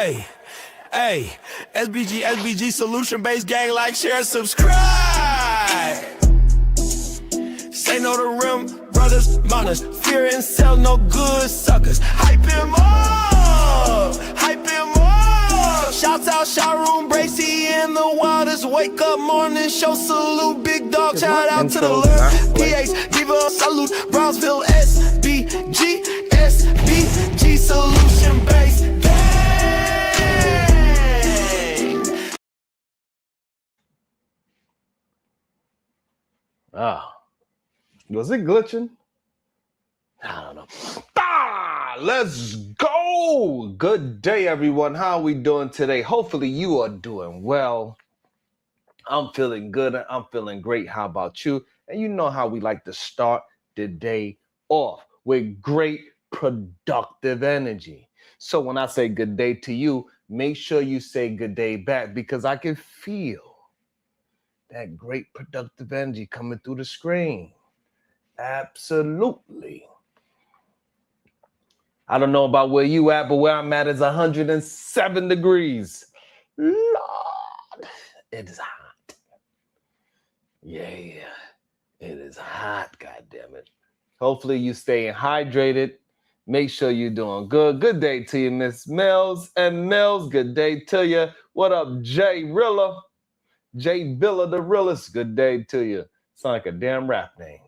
Hey, hey, SBG solution-based gang, like, share, subscribe. Say no to rim, brothers, mothers, fear and sell no good suckers. Hype him up, hype him up. Shouts out Sharoon Bracy in the wildest wake up morning show salute. Big dog, shout out to the Lurk. PH, Diva, salute. Brownsville, SBG solution based gang. Was it glitching? I don't know. Let's go. Good day, everyone. How are we doing today? Hopefully you are doing well. I'm feeling good. I'm feeling great. How about you? And you know how we like to start the day off with great productive energy. So when I say good day to you, make sure you say good day back, because I can feel that great productive energy coming through the screen. Absolutely. I don't know about where you at, but where I'm at is 107 degrees. Lord, it is hot. Yeah, it is hot, goddammit. Hopefully you staying hydrated. Make sure you're doing good. Good day to you, Miss Mills and Mills. Good day to you. What up, Jay Rilla? Jay Billa the realest. Good day to you. Sound like a damn rap name.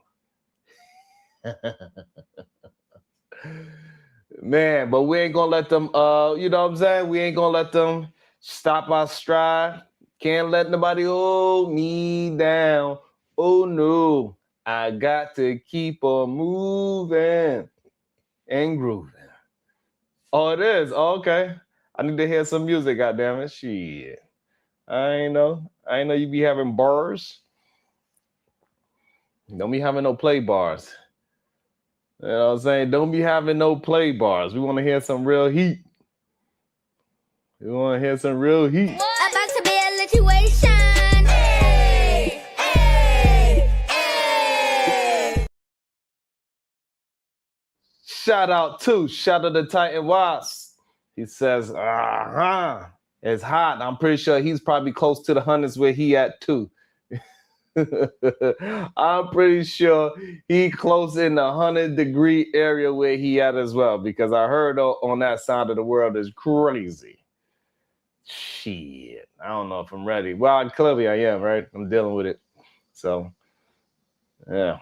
Man, but we ain't gonna let them, you know what I'm saying? We ain't gonna let them stop our stride. Can't let nobody hold me down. Oh no, I got to keep on moving and grooving. Oh, it is? Oh, okay. I need to hear some music, goddammit. Shit. I ain't know you be having bars. Don't be having no play bars. You know what I'm saying? Don't be having no play bars. We want to hear some real heat. We want to hear some real heat. About to be a situation. Hey, hey, hey. Shout out to Titan Watts. He says, it's hot. I'm pretty sure he's probably close to the hundreds where he at too. I'm pretty sure he close in the 100-degree area where he at as well, because I heard on that side of the world is crazy. Shit, I don't know if I'm ready. Well, clearly I am, right? I'm dealing with it. So, yeah,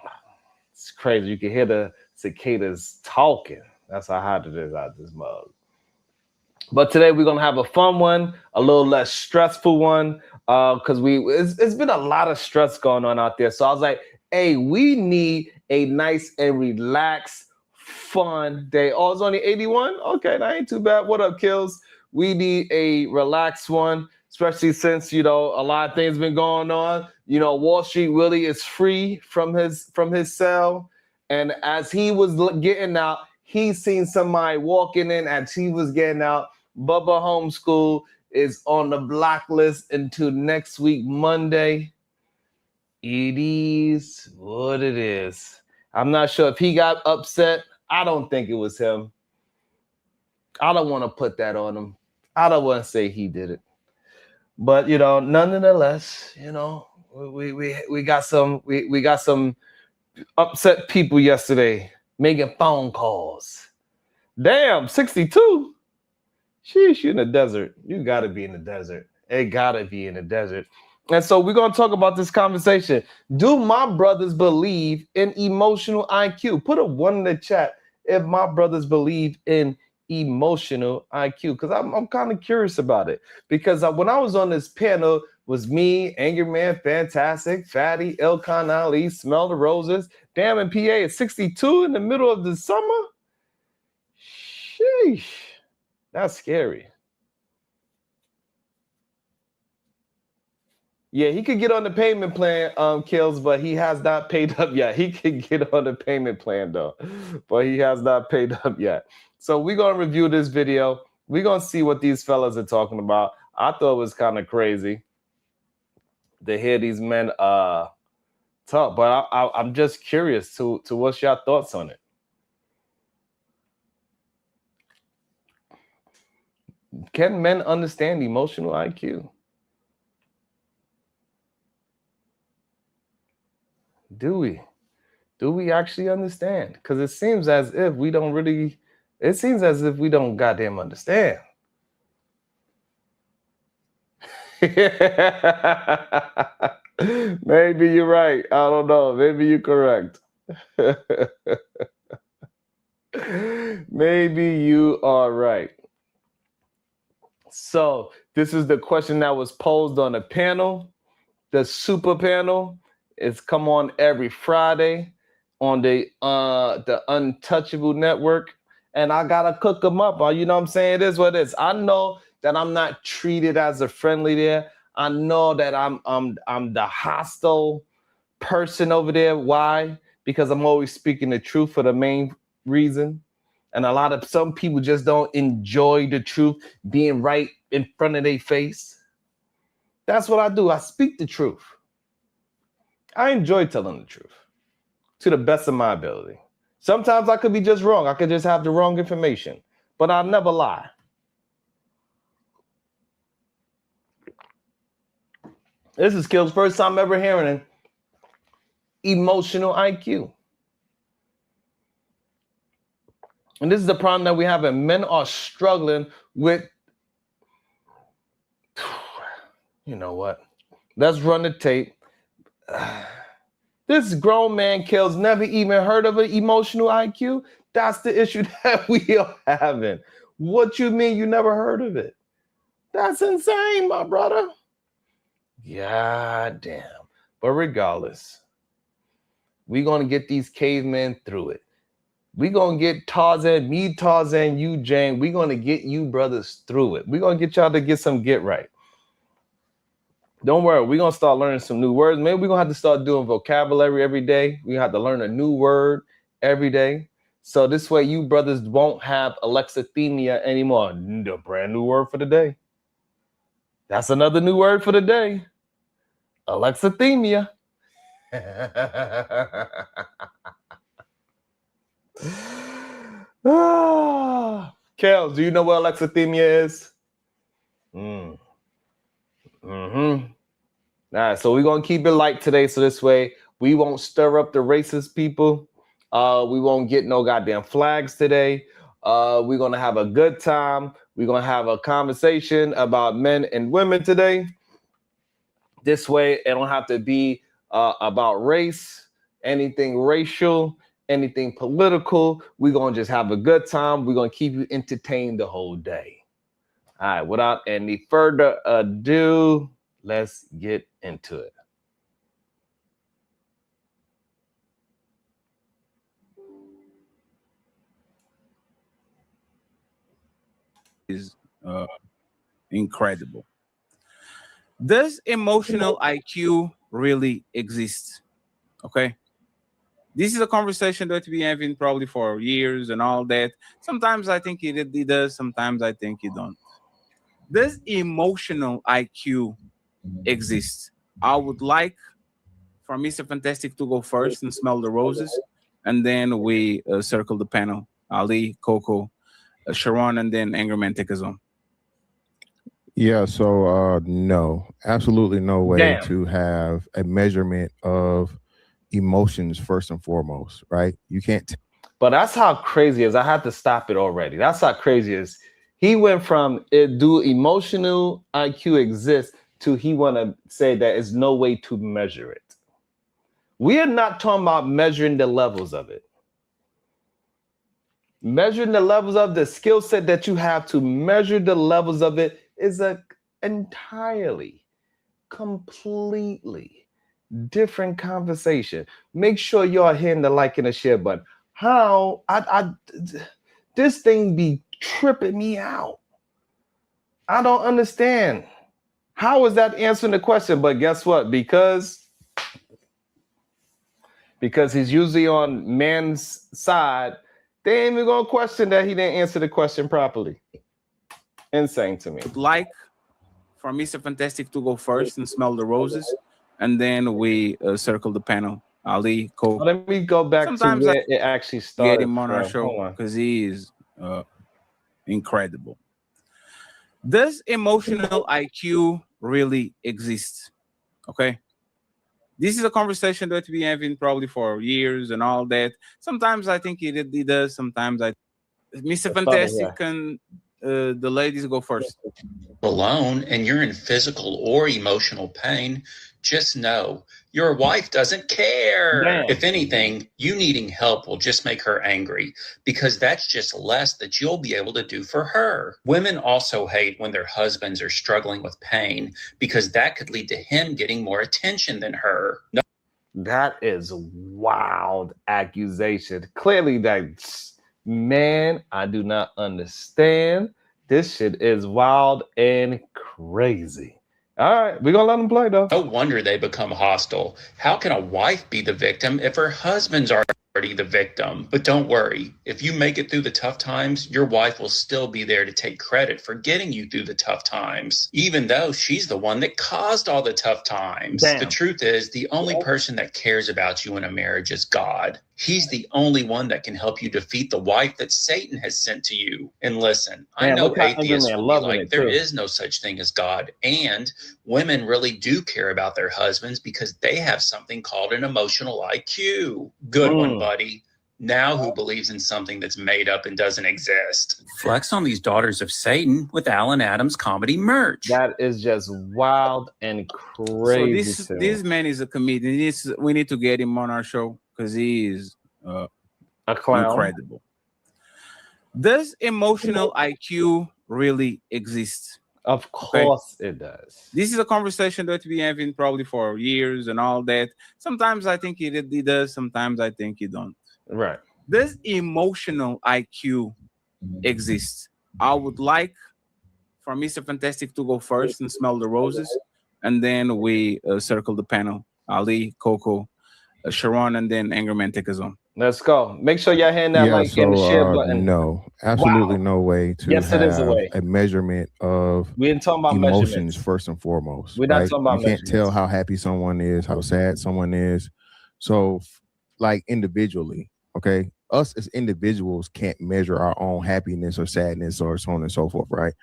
it's crazy. You can hear the cicadas talking. That's how hot it is out this mug. But today we're gonna have a fun one, a little less stressful one, because it's been a lot of stress going on out there. So I was like, hey, we need a nice and relaxed, fun day. Oh, it's only 81? Okay, that ain't too bad. What up, Kills? We need a relaxed one, especially since, you know, a lot of things been going on. You know, Wall Street Willie is free from his cell. And as he was getting out, he seen somebody walking in as he was getting out. Bubba Homeschool is on the block list until next week, Monday. It is what it is. I'm not sure if he got upset. I don't think it was him. I don't want to put that on him. I don't want to say he did it. But, you know, nonetheless, you know, we got some upset people yesterday making phone calls. Damn, 62. Sheesh, you in the desert. You got to be in the desert. It got to be in the desert. And so we're going to talk about this conversation. Do my brothers believe in emotional IQ? Put a 1 in the chat if my brothers believe in emotional IQ, because I'm kind of curious about it. Because when I was on this panel, was me, Angry Man, Fantastic, Fatty, Ilkhan Ali, Smell the Roses. Damn, in PA at 62 in the middle of the summer? Sheesh. That's scary. Yeah, he could get on the payment plan, Kills, but he has not paid up yet. He could get on the payment plan, though, but he has not paid up yet. So we're going to review this video. We're going to see what these fellas are talking about. I thought it was kind of crazy to hear these men talk, but I'm just curious to what's your thoughts on it. Can men understand emotional IQ? Do we? Do we actually understand? Because it seems as if we don't really, it seems as if we don't goddamn understand. Maybe you're right. I don't know. Maybe you're correct. Maybe you are right. So this is the question that was posed on the panel. The super panel is come on every Friday on the Untouchable Network, and I gotta cook them up. You know what I'm saying? It is what it is. I know that I'm not treated as a friendly there. I know that I'm the hostile person over there. Why? Because I'm always speaking the truth for the main reason. And some people just don't enjoy the truth being right in front of their face. That's what I do. I speak the truth. I enjoy telling the truth to the best of my ability. Sometimes I could be just wrong. I could just have the wrong information, but I'll never lie. This is Skill's first time ever hearing an emotional IQ. And this is the problem that we have, and men are struggling with, you know what? Let's run the tape. This grown man Kills never even heard of an emotional IQ. That's the issue that we are having. What you mean you never heard of it? That's insane, my brother. God damn. But regardless, we're going to get these cavemen through it. We're going to get Tarzan, me, Tarzan, you, Jane. We're going to get you brothers through it. We're going to get y'all to get some get right. Don't worry. We're going to start learning some new words. Maybe we're going to have to start doing vocabulary every day. We have to learn a new word every day. So this way you brothers won't have alexithymia anymore. A brand new word for the day. That's another new word for the day. Alexithymia. Kels, do you know what alexithymia is? All right, so we're gonna keep it light today, so this way we won't stir up the racist people. We won't get no goddamn flags today. We're gonna have a good time. We're gonna have a conversation about men and women today. This way, it don't have to be about race, anything racial, anything political. We're gonna just have a good time. We're gonna keep you entertained the whole day. All right, without any further ado, let's get into it. Is incredible. Does emotional IQ really exist? Okay. This is a conversation that we have been probably for years and all that. Sometimes I think it does. Sometimes I think it don't. Does emotional IQ exist? I would like for Mr. Fantastic to go first and smell the roses, and then we circle the panel. Ali, Coco, Sharon, and then Angerman take us on. Yeah, so no, absolutely no way to have a measurement of emotions first and foremost, right? You can't. But that's how crazy it is. I had to stop it already. That's how crazy it is. He went from do emotional IQ exist to he want to say that there's no way to measure it. We are not talking about measuring the levels of it. Measuring the levels of the skill set that you have to measure the levels of it is a entirely, completely different conversation. Make sure y'all hitting the like and the share button. How this thing be tripping me out. I don't understand. How is that answering the question? But guess what? Because he's usually on man's side, they ain't even gonna question that he didn't answer the question properly. Insane to me. Like for Mr. Fantastic to go first and smell the roses, and then we circle the panel. Ali, Coco. Let me go back Sometimes to where it actually started. Get him on our show because he is incredible. Does emotional IQ really exist? Okay. This is a conversation that we have been probably for years and all that. Sometimes I think it does. Sometimes Mr. That's funny, Fantastic yeah. can the ladies go first. Alone and you're in physical or emotional pain, just know your wife doesn't care. Damn. If anything, you needing help will just make her angry because that's just less that you'll be able to do for her. Women also hate when their husbands are struggling with pain because that could lead to him getting more attention than her. That is wild accusation. Clearly, that man, I do not understand. This shit is wild and crazy. All right, we're gonna let them play though. No wonder they become hostile. How can a wife be the victim if her husband's already the victim? But don't worry, if you make it through the tough times, your wife will still be there to take credit for getting you through the tough times, even though she's the one that caused all the tough times. Damn. The truth is, the only person that cares about you in a marriage is God. He's the only one that can help you defeat the wife that Satan has sent to you. And listen, I Man, know look how atheists Enderman will be loving like, it, there too. is no such thing as God. And women really do care about their husbands because they have something called an emotional IQ. Good one, buddy. Now who believes in something that's made up and doesn't exist? Flex on these daughters of Satan with Alan Adams comedy merch. That is just wild and crazy. So this man is a comedian. We need to get him on our show because he is a clown. incredible. Does emotional IQ really exist? Of course it does. This is a conversation that we have been probably for years and all that. Sometimes I think it does. Sometimes I think it don't. Right. Does emotional IQ exist? I would like for Mr. Fantastic to go first and smell the roses, and then we circle the panel. Ali, Coco, Sharon, and then Angerman take us on. Let's go. Make sure y'all hand that like in the share button. No, absolutely no way to Yes, it is a have way. a measurement of We ain't talking about emotions measurements. first and foremost. We're not right? talking about You can't tell measurements. how happy someone is, how sad someone is. So, like individually, okay, us as individuals can't measure our own happiness or sadness or so on and so forth, right?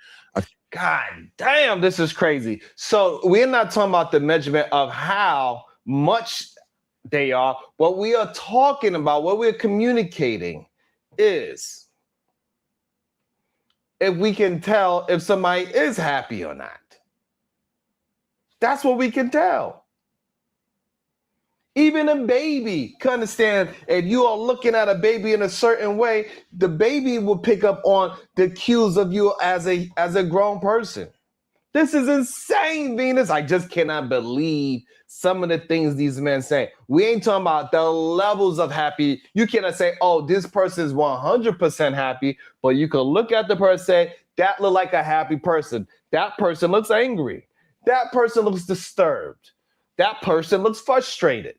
God damn, this is crazy. So we're not talking about the measurement of how much they are. What we are talking about, what we're communicating is if we can tell if somebody is happy or not. That's what we can tell. Even a baby can understand if you are looking at a baby in a certain way, the baby will pick up on the cues of you as a grown person. This is insane, Venus. I just cannot believe some of the things these men say. We ain't talking about the levels of happy. You cannot say, oh, this person is 100% happy, but you can look at the person and say, that look like a happy person. That person looks angry. That person looks disturbed. That person looks frustrated.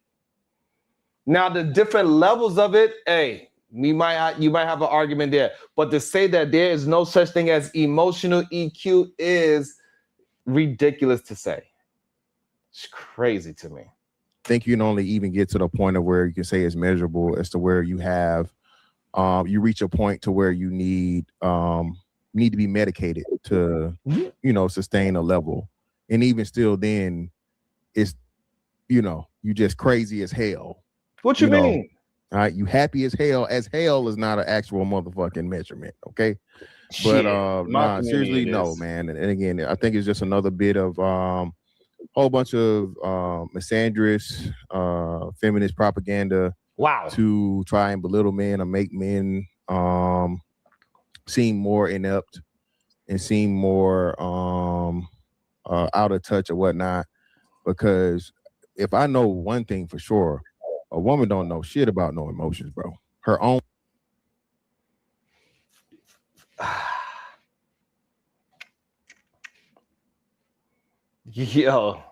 Now, the different levels of it, hey, you might have an argument there. But to say that there is no such thing as emotional EQ is ridiculous to say. It's crazy to me. I think you can only even get to the point of where you can say it's measurable as to where you have, you reach a point to where you need to be medicated to, sustain a level. And even still then, it's, you just crazy as hell. What you mean? All right, you happy as hell is not an actual motherfucking measurement, okay? But nah, seriously, no, man. And again, I think it's just another bit of whole bunch of misandrous, feminist propaganda. Wow. To try and belittle men or make men seem more inept and seem more out of touch or whatnot. Because if I know one thing for sure, a woman don't know shit about no emotions, bro. Her own. Yo.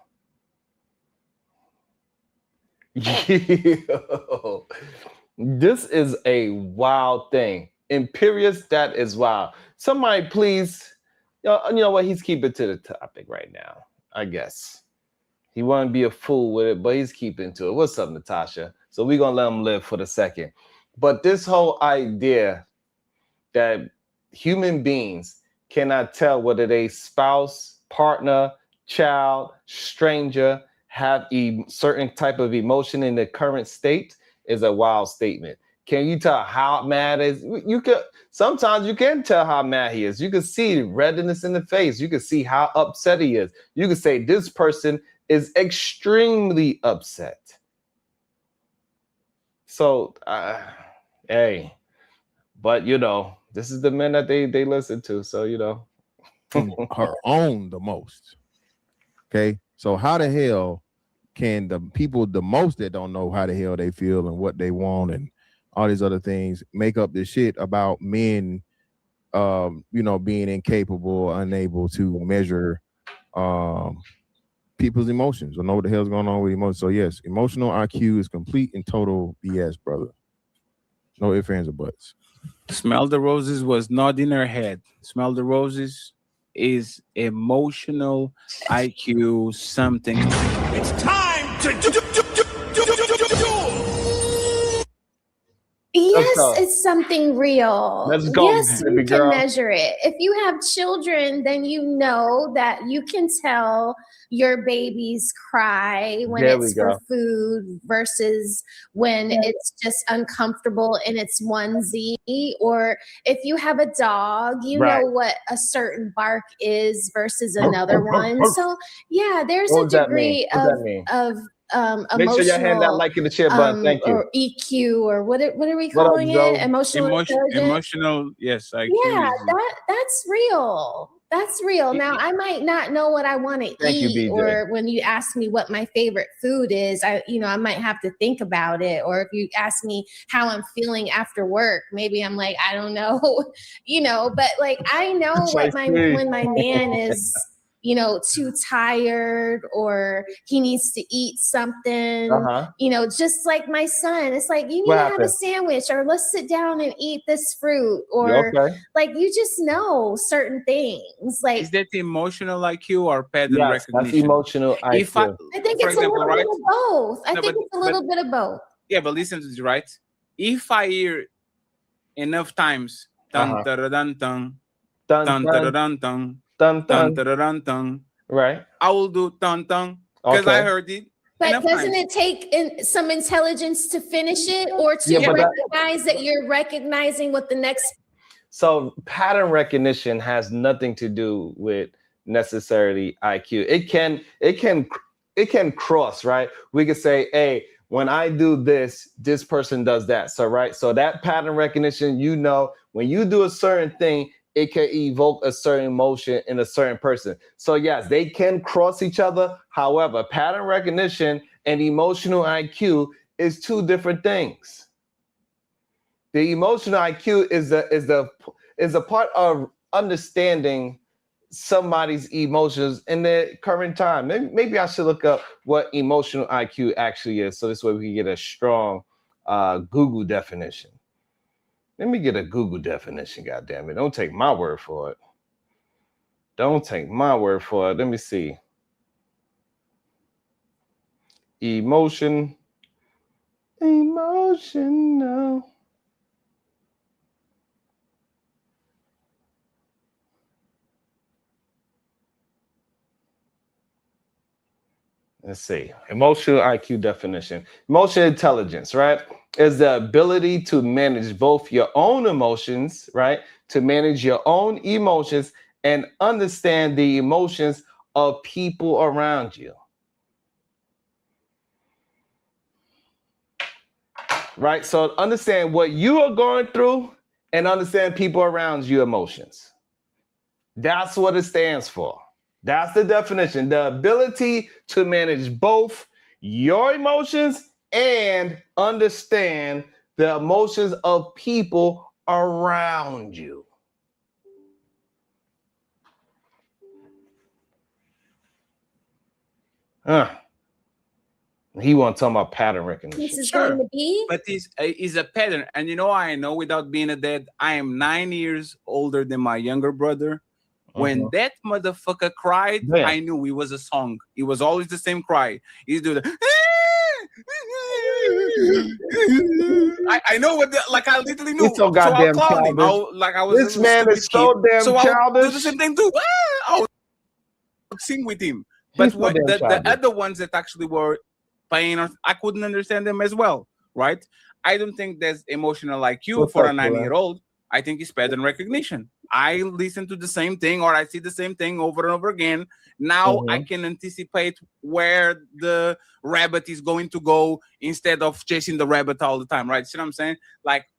This is a wild thing. Imperious, that is wild. Somebody please, you know what? He's keeping to the topic right now, I guess. He won't be a fool with it, but he's keeping to it. What's up, Natasha? So we're going to let him live for the second. But this whole idea that human beings cannot tell whether they spouse, partner, child, stranger have a certain type of emotion in the current state is a wild statement. Can you tell how mad is? You could sometimes you can tell how mad he is. You can see redness in the face. You can see how upset he is. You can say this person is extremely upset. So, hey, but you know, this is the men that they listen to. So you know, her own the most. Okay, so how the hell can the people the most that don't know how the hell they feel and what they want and all these other things make up this shit about men, you know, being incapable, unable to measure people's emotions or know what the hell's going on with emotions. So yes, emotional IQ is complete and total BS, brother. No ifs, ands, or buts. Smell the Roses was not in her head. Smell the Roses is emotional IQ something. It's time to do. Yes, go. it's something real. Let's go, Yes, baby you can girl. measure it. If you have children, then you know that you can tell your babies cry when There we it's for go. food versus when it's just uncomfortable in its onesie. Or if you have a dog, you Right. know what a certain bark is versus another one. So yeah, there's What a does that mean? degree What does that mean? of Make sure your hand that emotional like in the share button. Thank you. or EQ or what are we What up, calling Joe? it? Emotional intelligence. Emotional, yes, IQ. Yeah, is- that's real. That's real. Now I might not know what I want to Thank you, eat, BJ. or when you ask me what my favorite food is, I might have to think about it. Or if you ask me how I'm feeling after work, maybe I'm like, I don't know, but like I know what when my man is too tired or he needs to eat something, just like my son, it's like, you need What to have a happened? sandwich, or let's sit down and eat this fruit, You or okay? like you just know certain things. Like Is that emotional IQ or pattern Yes, that's recognition? emotional IQ. If I think for it's example, a little right? bit of both. I No, think but- it's a little bit of both. Yeah, but listen to this, right? If I hear enough times, dun Uh-huh. dun dun dun Dun, dun dun, dun dun dun dun, dun dun. dun dun, Right. I will do dun dun because I Okay. heard it. But enough doesn't times. it take some intelligence to finish it, or to Yeah, but that- recognize that you're recognizing what the next? So pattern recognition has nothing to do with necessarily IQ. It can cross, right? We could say, hey, when I do this, this person does that. So right. So that pattern recognition, when you do a certain thing, it can evoke a certain emotion in a certain person. So yes, they can cross each other. However, pattern recognition and emotional IQ is two different things. The emotional IQ is a part of understanding somebody's emotions in the current time. Maybe I should look up what emotional IQ actually is, so this way we can get a strong Google definition. Let me get a Google definition, goddammit. Don't take my word for it. Don't take my word for it. Let me see. Emotional. Let's see. Emotional IQ definition. Emotional intelligence, right, is the ability to manage both your own emotions, right, to manage your own emotions and understand the emotions of people around you. Right? So understand what you are going through and understand people around you emotions. That's what it stands for. That's the definition. The ability to manage both your emotions and understand the emotions of people around you. He want to talk about pattern recognition. This is Sure. going to be. But it's a pattern. And I know without being a dad, I am 9 years older than my younger brother. When that motherfucker cried, Yeah. I knew it was a song. It was always the same cry. He'd do the I know what like I literally knew. He's so I'll goddamn clown him. childish. I was This a man stupid is so kid, damn so I'll do childish. the same thing too. I'll sing with him. He's But so what damn the childish. other ones that actually were paying, I couldn't understand them as well, right? I don't think there's emotional IQ What's for up, a Joanne? 9-year-old. I think it's pattern recognition. I listen to the same thing or I see the same thing over and over again. Now I can anticipate where the rabbit is going to go instead of chasing the rabbit all the time, right? See what I'm saying? Like,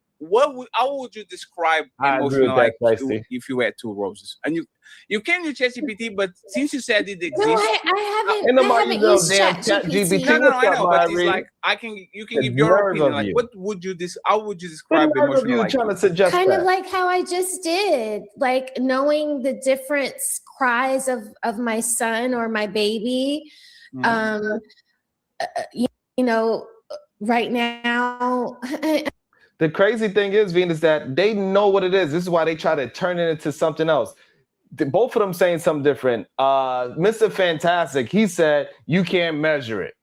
how would you describe I agree with emotional that, IQ Feisty. if you had two roses? And you can use ChatGPT, but since you said it No, exists, I Ain't nobody haven't no used damn ChatGPT. ChatGPT. no, What's I up, know, but it's Myrie? like you can The give your nerve opinion. of Like, you. how would you The describe nerve of emotional you IQ? trying to suggest Kind that. of like how I just did, like knowing the different cries of my son or my baby. Mhm. You know, right now. The crazy thing is, Venus, that they know what it is. This is why they try to turn it into something else. Both of them saying something different. Mr. Fantastic, he said you can't measure it.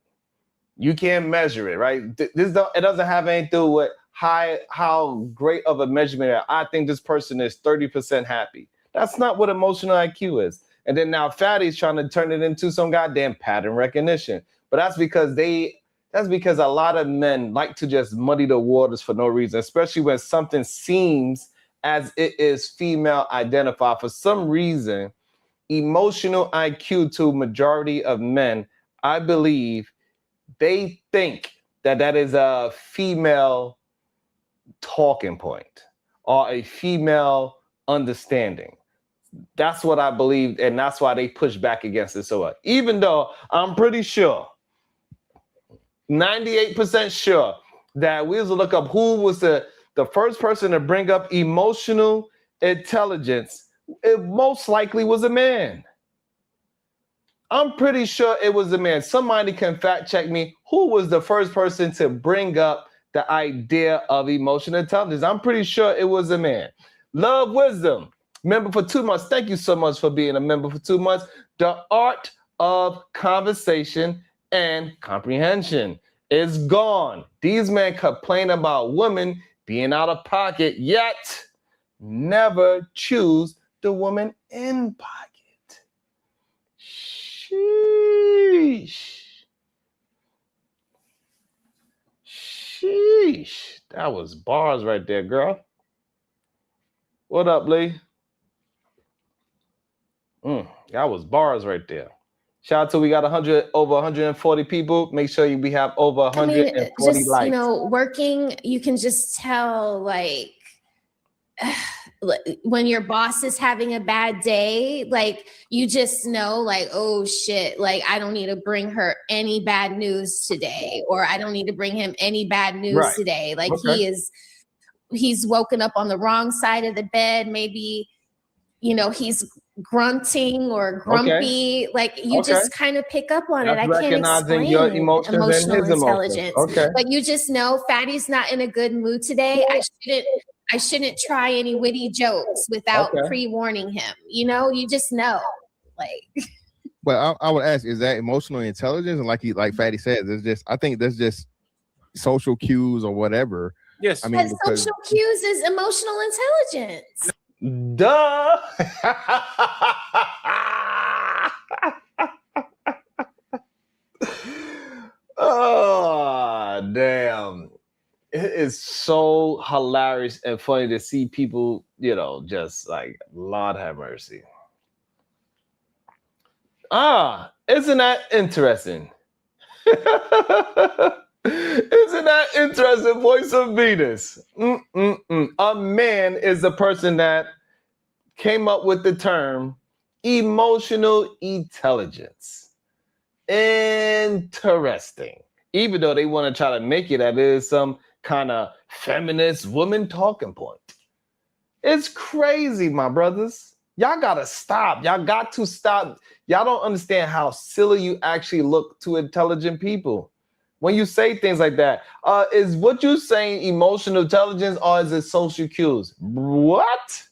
You can't measure it, right? It doesn't have anything to do with how great of a measurement. I think this person is 30% happy. That's not what emotional IQ is. And then now Fatty's trying to turn it into some goddamn pattern recognition. But that's because a lot of men like to just muddy the waters for no reason, especially when something seems as it is female identified. For some reason, emotional IQ to majority of men, I believe, they think that is a female talking point or a female understanding. That's what I believe, and that's why they push back against it so much. Even though I'm pretty sure, 98% sure, that we was to look up who was the first person to bring up emotional intelligence, it most likely was a man. I'm pretty sure it was a man. Somebody can fact check me. Who was the first person to bring up the idea of emotional intelligence? I'm pretty sure it was a man. Love Wisdom, member for 2 months. Thank you so much for being a member for 2 months. The art of conversation and comprehension is gone. These men complain about women being out of pocket, yet never choose the woman in pocket. Sheesh. Sheesh. That was bars right there, girl. What up, Lee? That was bars right there. Shout out to we got over 140 people. Make sure we have over 140 just likes. Working, you can just tell like when your boss is having a bad day, like you just know, like, oh shit, like I don't need to bring her any bad news today, or I don't need to bring him any bad news today. Like he's woken up on the wrong side of the bed. Maybe, he's grunting or grumpy. Like you just kind of pick up on it. I can't recognizing explain your emotions and his intelligence. emotions. But you just know Fatty's not in a good mood today. I shouldn't try any witty jokes without pre-warning him. You just know. Like Well, I would ask, is that emotional intelligence? And like Fatty said, I think there's just social cues or whatever. Yes. I mean, social cues is emotional intelligence. Duh. Oh, damn. It is so hilarious and funny to see people, just like, Lord have mercy. Isn't that interesting? Isn't that interesting? Voice of Venus. A man is the person that came up with the term emotional intelligence. Interesting. Even though they want to try to make it that is some kind of feminist woman talking point. It's crazy, my brothers. Y'all gotta stop. Y'all got to stop. Y'all don't understand how silly you actually look to intelligent people. When you say things like that, is what you saying emotional intelligence or is it social cues? What?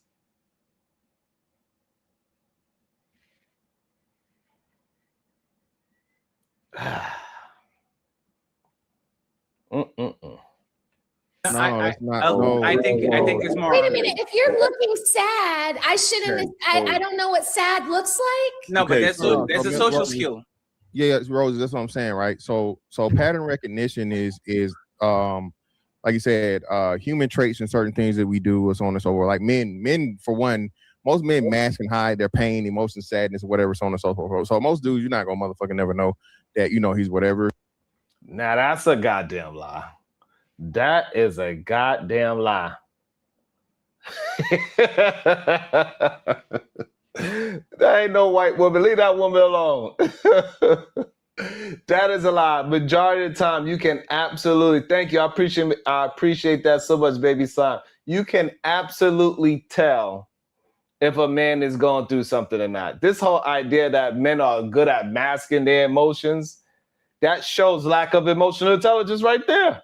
No, I, it's not. I think it's more. Wait a minute. If you're looking sad, I shouldn't. I don't know what sad looks like. No, but there's a social Rose, skill. Yeah, Rose, that's what I'm saying, right? So pattern recognition is like you said, human traits and certain things that we do, and so on and so forth. Like men for one, most men mask and hide their pain, emotion, sadness, whatever, so on and so forth. So most dudes, you're not gonna motherfucking never know that he's whatever. Now that's a goddamn lie. That is a goddamn lie. There ain't no white woman. Leave that woman alone. That is a lie. Majority of the time, you can absolutely. Thank you. I appreciate that so much, baby son. You can absolutely tell if a man is going through something or not. This whole idea that men are good at masking their emotions, that shows lack of emotional intelligence right there.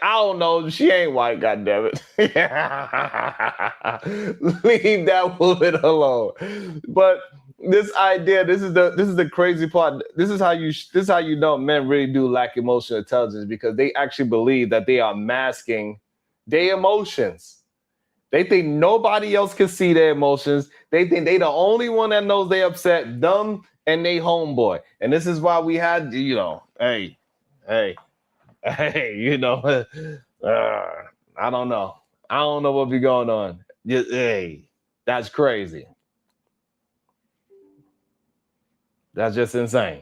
I don't know. She ain't white, goddammit. Leave that woman alone. But this idea, this is the crazy part. This is how you know men really do lack emotional intelligence, because they actually believe that they are masking their emotions. They think nobody else can see their emotions. They think they the only one that knows they upset, them and they homeboy. And this is why we had, hey, I don't know. I don't know what be going on. Hey, that's crazy. That's just insane.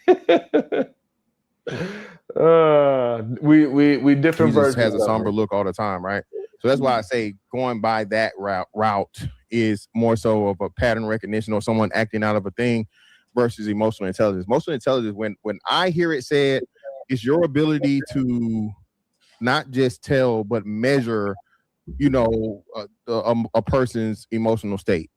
We different Jesus versions. has a somber look all the time, right? So that's why I say going by that route is more so of a pattern recognition or someone acting out of a thing versus emotional intelligence. Emotional intelligence, when I hear it said, is your ability to not just tell but measure, a person's emotional state.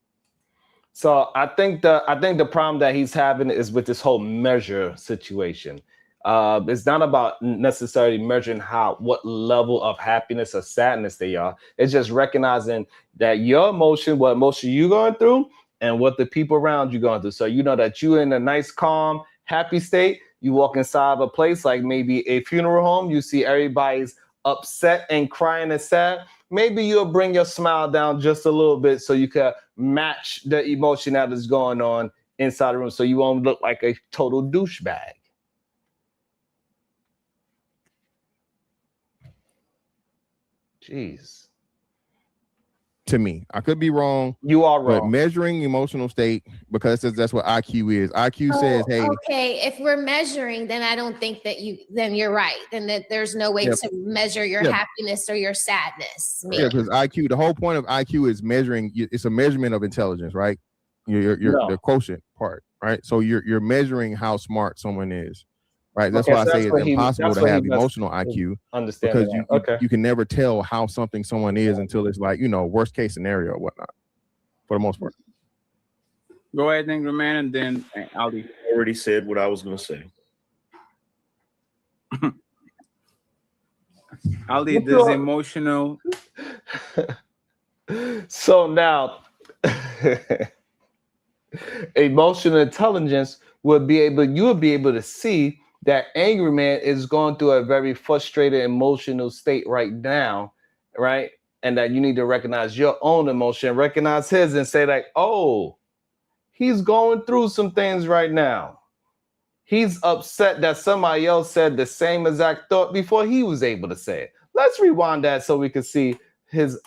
So I think the problem that he's having is with this whole measure situation. It's not about necessarily measuring what level of happiness or sadness they are. It's just recognizing that your emotion, what emotion you're going through, and what the people around you going through. So you know that you're in a nice, calm, happy state. You walk inside of a place like maybe a funeral home. You see everybody's upset and crying and sad. Maybe you'll bring your smile down just a little bit so you can match the emotion that is going on inside the room, so you won't look like a total douchebag. Jeez. To me, I could be wrong. You are wrong. But measuring emotional state, because that's what IQ is. IQ says, hey. Okay, if we're measuring, then I don't think that then you're right. Then that there's no way to measure your happiness or your sadness. Yeah, because IQ, the whole point of IQ is measuring. It's a measurement of intelligence, right? The quotient part, right? So you're measuring how smart someone is, right? That's why I say it's impossible to have emotional IQ. Understand because you can never tell how someone is until it's like, worst case scenario or whatnot, for the most part. Go ahead, Angry Man, and then Ali. I already said what I was going to say. Ali, this emotional. So now, emotional intelligence you will be able to see that Angry Man is going through a very frustrated emotional state right now, right? And that you need to recognize your own emotion, recognize his, and say like, oh, he's going through some things right now. He's upset that somebody else said the same exact thought before he was able to say it. Let's rewind that so we can see his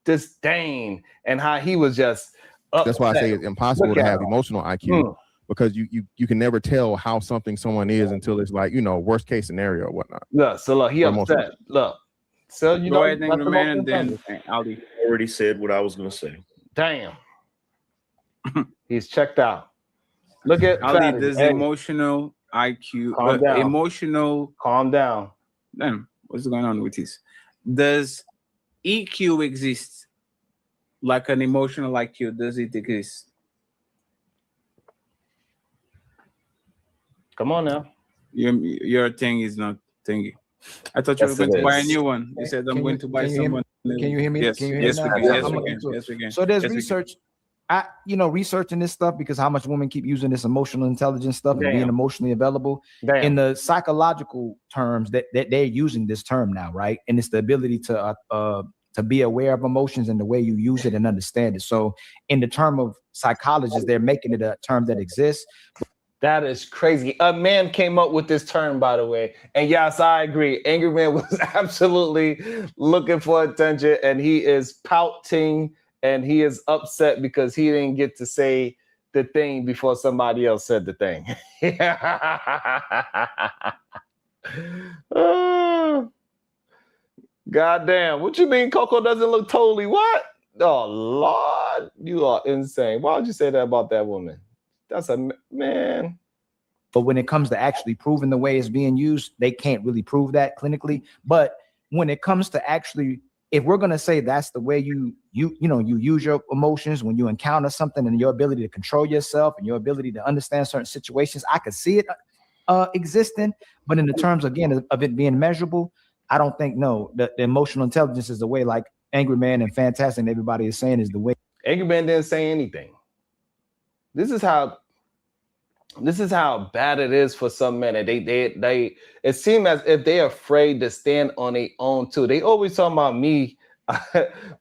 disdain and how he was just upset. That's why I say it's impossible to have emotional IQ. Because you can never tell how someone is until it's like, worst case scenario or whatnot. Look, so look, he upset. Look. So Go ahead, Angry Man, and then Ali. I already said what I was going to say. Damn. He's checked out. Look at Ali, there's emotional IQ. Calm down. Emotional. Calm down. Damn, what's going on with this? Does EQ exist like an emotional IQ? Does it exist? Come on now. Your thing is not thingy. I thought you were going to buy a new one. You said I'm going to buy someone. Can you hear me? Yes, Can you hear yes, me we now? can. Yes, we can. Yes, we can. So there's Yes, we can. research. researching this stuff because how much women keep using this emotional intelligence stuff and being Damn. emotionally available. Damn. In the psychological terms that they're using this term now, right? And it's the ability to be aware of emotions and the way you use it and understand it. So in the term of psychologists, they're making it a term that exists. That is crazy. A man came up with this term, by the way. And yes, I agree. Angry Man was absolutely looking for attention, and he is pouting and he is upset because he didn't get to say the thing before somebody else said the thing. Oh, goddamn. What you mean Coco doesn't look totally what? Oh, Lord, you are insane. Why would you say that about that woman? That's a man. But when it comes to actually proving the way it's being used, they can't really prove that clinically. But when it comes to actually, if we're going to say that's the way you use your emotions when you encounter something, and your ability to control yourself and your ability to understand certain situations, I could see it existing. But in the terms, again, of it being measurable, I don't think, no, the emotional intelligence is the way, like Angry Man and Fantastic and everybody is saying, is the way. Angry Man didn't say anything. This is how bad it is for some men. And they it seems as if they're afraid to stand on their own too. They always talk about me,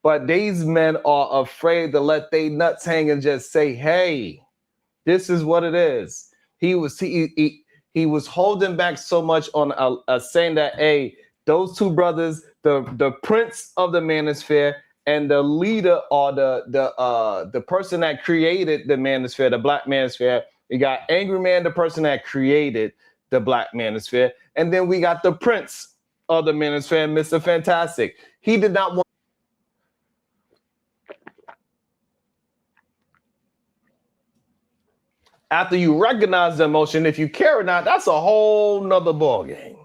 but these men are afraid to let their nuts hang and just say, hey, this is what it is. He was holding back so much on saying that, hey, those two brothers, the prince of the manosphere and the leader, or the person that created the manosphere, the black manosphere. We got Angry Man, the person that created the black manosphere, and then we got the prince of the manosphere, Mr. Fantastic. He did not want. After you recognize the emotion, if you care or not, that's a whole nother ball game.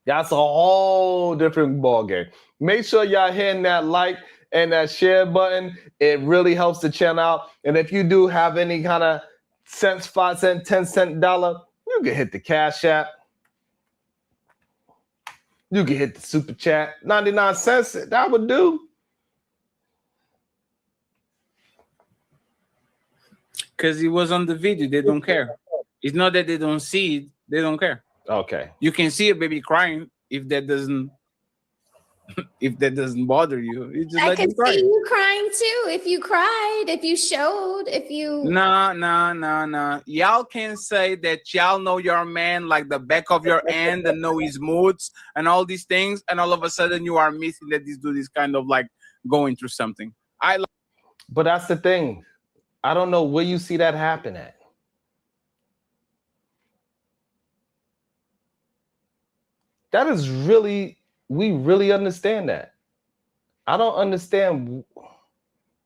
That's a whole different ball game. Make sure y'all hitting that like and that share button. It really helps the channel out. And if you do have any kind of cents, 5 cent, 10 cent dollar, you can hit the Cash App. You can hit the super chat. 99 cents, that would do. Because it was on the video, they don't care. It's not that they don't see it, they don't care. Okay. You can see a baby crying if that doesn't bother you. You just I let could them cry. see you crying too. If you cried, if you showed, if you. No. Y'all can say that y'all know your man like the back of your hand and know his moods and all these things, and all of a sudden you are missing that this dude is kind of like going through something. But that's the thing. I don't know where you see that happen at. That is really, we really understand that. I don't understand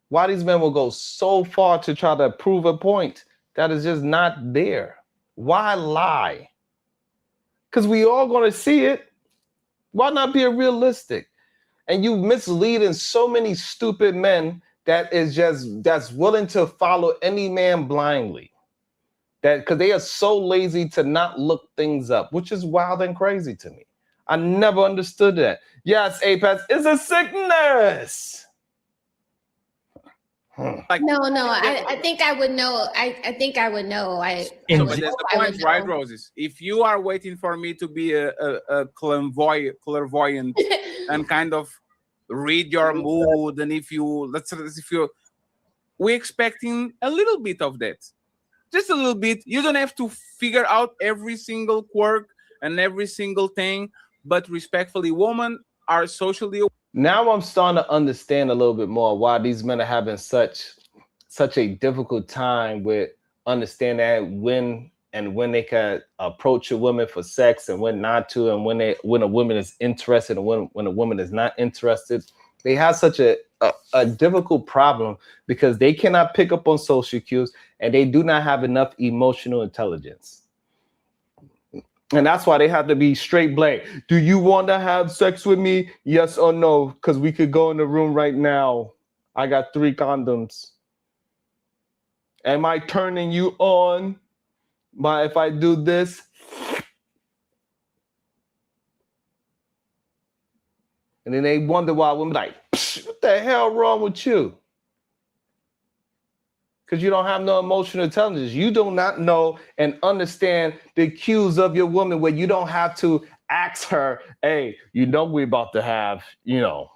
why these men will go so far to try to prove a point that is just not there. Why lie? Because we all going to see it. Why not be realistic? And you misleading so many stupid men that's willing to follow any man blindly. That because they are so lazy to not look things up, which is wild and crazy to me. I never understood that. Yes, Apex is a sickness. No. I think I would know. I think I would know. But that's the point, right, Roses? If you are waiting for me to be a clairvoyant and kind of read your mood, and if we're expecting a little bit of that, just a little bit. You don't have to figure out every single quirk and every single thing, but respectfully, women are socially aware. Now I'm starting to understand a little bit more why these men are having such a difficult time with understanding when they can approach a woman for sex and when not to, and when a woman is interested and when a woman is not interested. They have such a difficult problem because they cannot pick up on social cues and they do not have enough emotional intelligence. And that's why they have to be straight blank. Do you want to have sex with me? Yes or no? Because we could go in the room right now. I got 3 condoms. Am I turning you on? If I do this? And then they wonder why women like, what the hell wrong with you? because you don't have no emotional intelligence. You do not know and understand the cues of your woman where you don't have to ask her, hey, you know we're about to have, you know.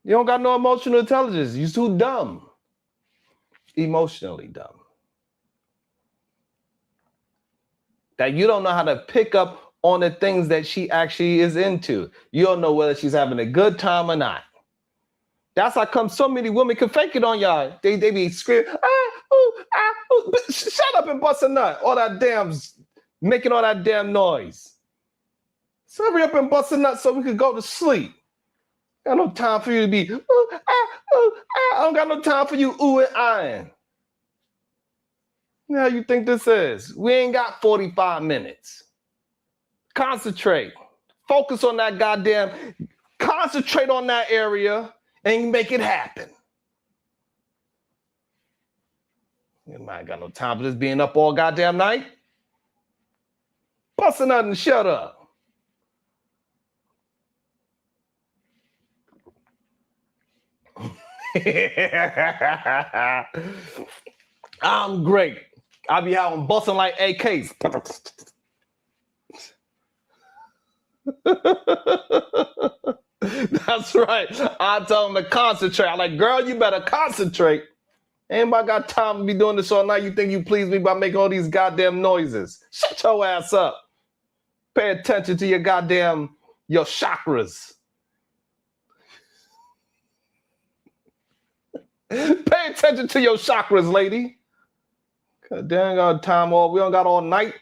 You don't got no emotional intelligence. You're too dumb. Emotionally dumb. That you don't know how to pick up on the things that she actually is into. You don't know whether she's having a good time or not. That's how come so many women can fake it on y'all. They be screaming, but shut up and bust a nut. All that damn, making all that damn noise. So hurry up and bust a nut so we could go to sleep. Got no time for you to be, I don't got no time for you ooh and eyeing. How you think this is? We ain't got 45 minutes. Concentrate. Focus on that goddamn, concentrate on that area and make it happen. You might got no time for this being up all goddamn night. Bust a nut and shut up. I'm great. I be out busting like AKs. That's right. I tell them to concentrate. I'm like, girl, you better concentrate. Anybody got time to be doing this all night? You think you please me by making all these goddamn noises? Shut your ass up. Pay attention to your chakras. Pay attention to your chakras, lady. God damn, got time all. We don't got all night.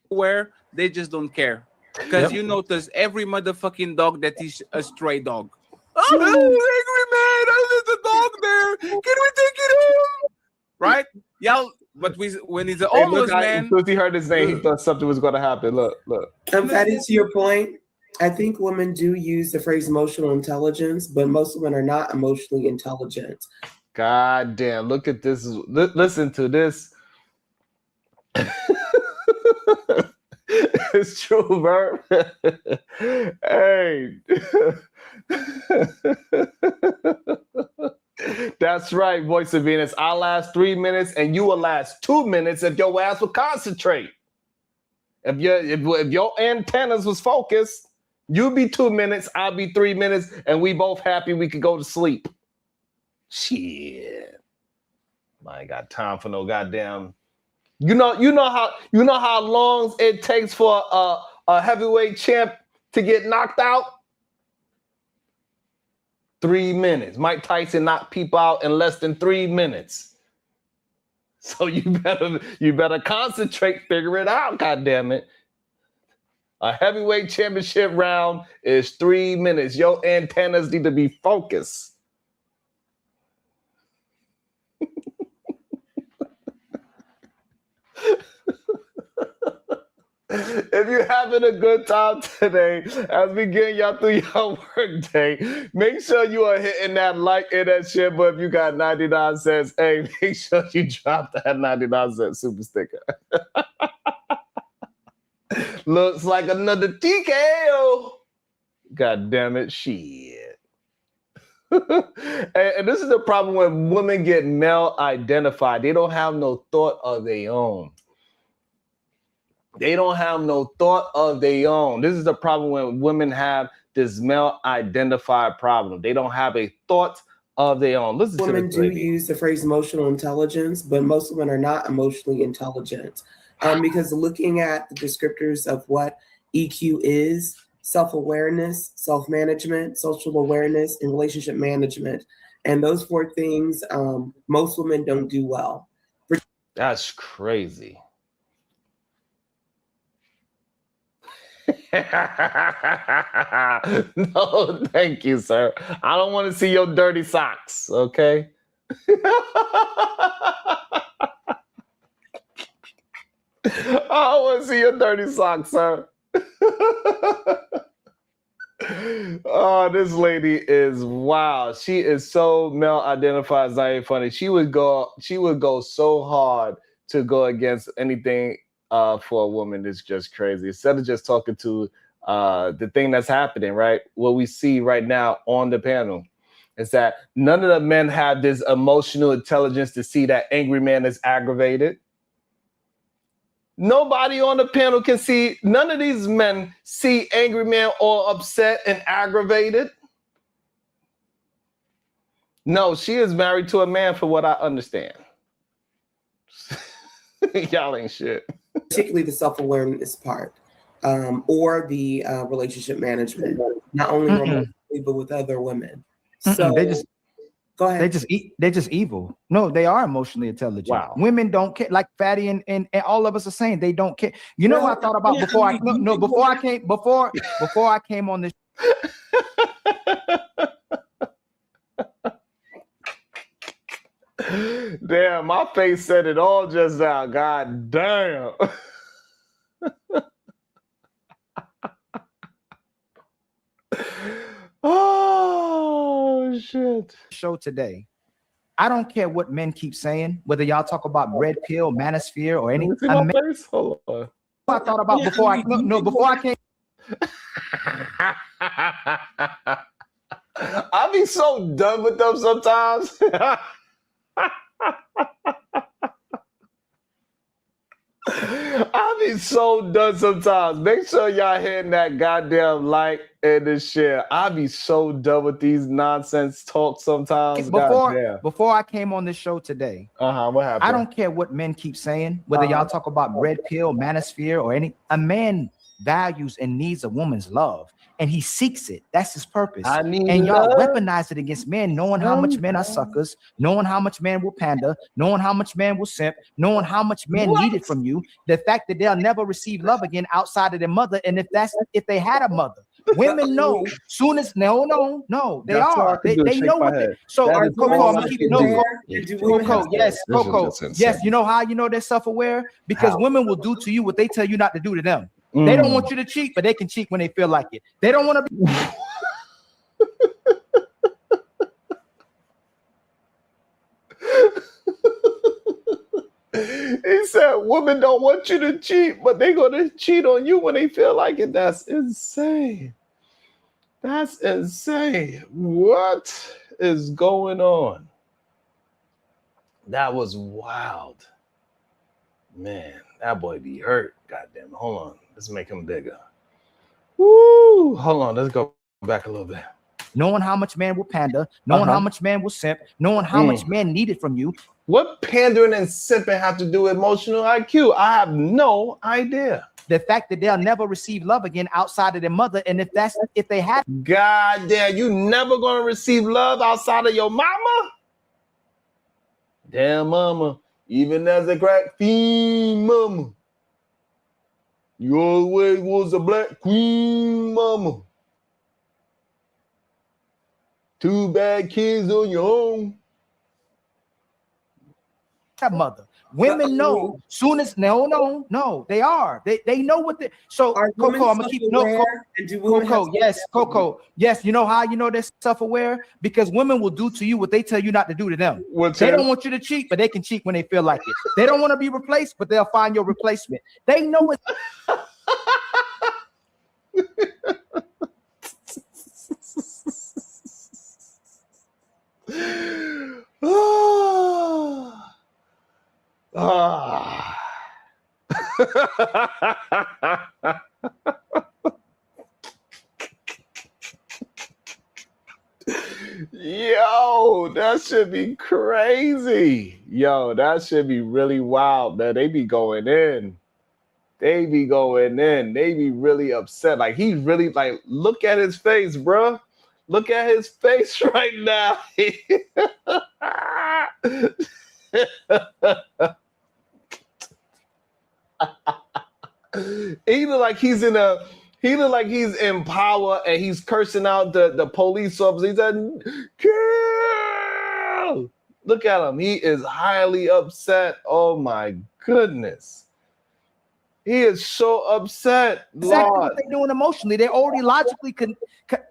Where they just don't care. Because you notice every motherfucking dog that is a stray dog. Oh, angry man, there's a dog there. Can we take it home? Right? Yeah, but when it's an homeless man. He heard his name, he thought something was going to happen. Look. Patty, to your point, I think women do use the phrase emotional intelligence, but most women are not emotionally intelligent. God damn, look at this. Listen to this. It's true, Verb. Hey. That's right, Voice of Venus. I'll last 3 minutes and you will last 2 minutes if your ass will concentrate. If your antennas was focused, you'd be 2 minutes, I'll be 3 minutes, and we both happy we could go to sleep. Shit. I ain't got time for no goddamn. You know how long it takes for a heavyweight champ to get knocked out? 3 minutes. Mike Tyson knocked people out in less than 3 minutes. So you better concentrate, figure it out, goddammit. A heavyweight championship round is 3 minutes. Your antennas need to be focused. If you're having a good time today, as we get y'all through your work day, make sure you are hitting that like and that share button. If you got 99 cents, hey, make sure you drop that 99 cent super sticker. Looks like another TKO. God damn it, shit. And this is the problem when women get male identified. They don't have no thought of their own. They don't have no thought of their own. This is the problem when women have this male identified problem. They don't have a thought of their own. Listen women to this do use the phrase emotional intelligence, but most women are not emotionally intelligent. Because looking at the descriptors of what EQ is, self-awareness, self-management, social awareness, and relationship management. And those 4 things, most women don't do well. That's crazy. No, thank you, sir. I don't want to see your dirty socks, okay? I don't want to see your dirty socks, sir. Oh, this lady is wow. She is so male identified. It's not even funny. She would go so hard to go against anything for a woman. It's just crazy. Instead of just talking to the thing that's happening, right? What we see right now on the panel is that none of the men have this emotional intelligence to see that angry man is aggravated. Nobody on the panel can see, none of these men see angry man all upset and aggravated. No, she is married to a man for what I understand. Y'all ain't shit. Particularly the self-awareness part, or the relationship management, not only romantically, but with other women. So They just go ahead. they're just evil. No, they are emotionally intelligent. Wow. Women don't care, like Fatty and all of us are saying, they don't care. You know what I thought about before I came on this. Damn, my face said it all just now. God damn. Oh shit. Show today. I don't care what men keep saying, whether y'all talk about red pill, manosphere, or any. See my face? Hold on. I thought about before I came. I be so done with them sometimes. I be so done sometimes. Make sure y'all hitting that goddamn like and the share. I be so done with these nonsense talks sometimes. Before I came on this show today, what happened? I don't care what men keep saying, whether y'all talk about red pill, manosphere, or any. A man values and needs a woman's love, and he seeks it. That's his purpose. And y'all weaponize it against men, knowing how much men are suckers, knowing how much man will pander, knowing how much man will simp, knowing how much men need it from you. The fact that they'll never receive love again outside of their mother, and if they had a mother. Women know soon as they are. They know what they, so Coco, I'm gonna keep Coco, yes, Coco. Yes, you know how you know they're self-aware? Because women will do to you what they tell you not to do to them. They don't want you to cheat, but they can cheat when they feel like it. They don't want to be. He said women don't want you to cheat, but they're gonna cheat on you when they feel like it. That's insane. That's insane. What is going on? That was wild. Man, that boy be hurt. Goddamn. Hold on. Let's make him bigger. Woo! Hold on. Let's go back a little bit. Knowing how much man will pander, knowing how much man will simp, knowing how much man needed from you. What pandering and simping have to do with emotional IQ? I have no idea. The fact that they'll never receive love again outside of their mother, and if they had, God damn, you never gonna receive love outside of your mama? Damn, mama, even as a crack fiend, mama, you always was a black queen, mama. 2 bad kids on your own. that mother. Women know soon as no, they are. They know what they so Coco, I'm gonna keep Coco, yes, Coco. Yes, you know how you know they're self-aware? Because women will do to you what they tell you not to do to them. They don't want you to cheat, but they can cheat when they feel like it. They don't want to be replaced, but they'll find your replacement. They know it. Yo, that should be crazy. Yo, that should be really wild, man. They be going in. They be going in. They be really upset. Like, he's really like, look at his face, bro. Look at his face right now. He look like he's in power and he's cursing out the police officer. He said, "Kill!" Look at him. He is highly upset. Oh my goodness. He is so upset. Exactly Lord. what they're doing emotionally. They already logically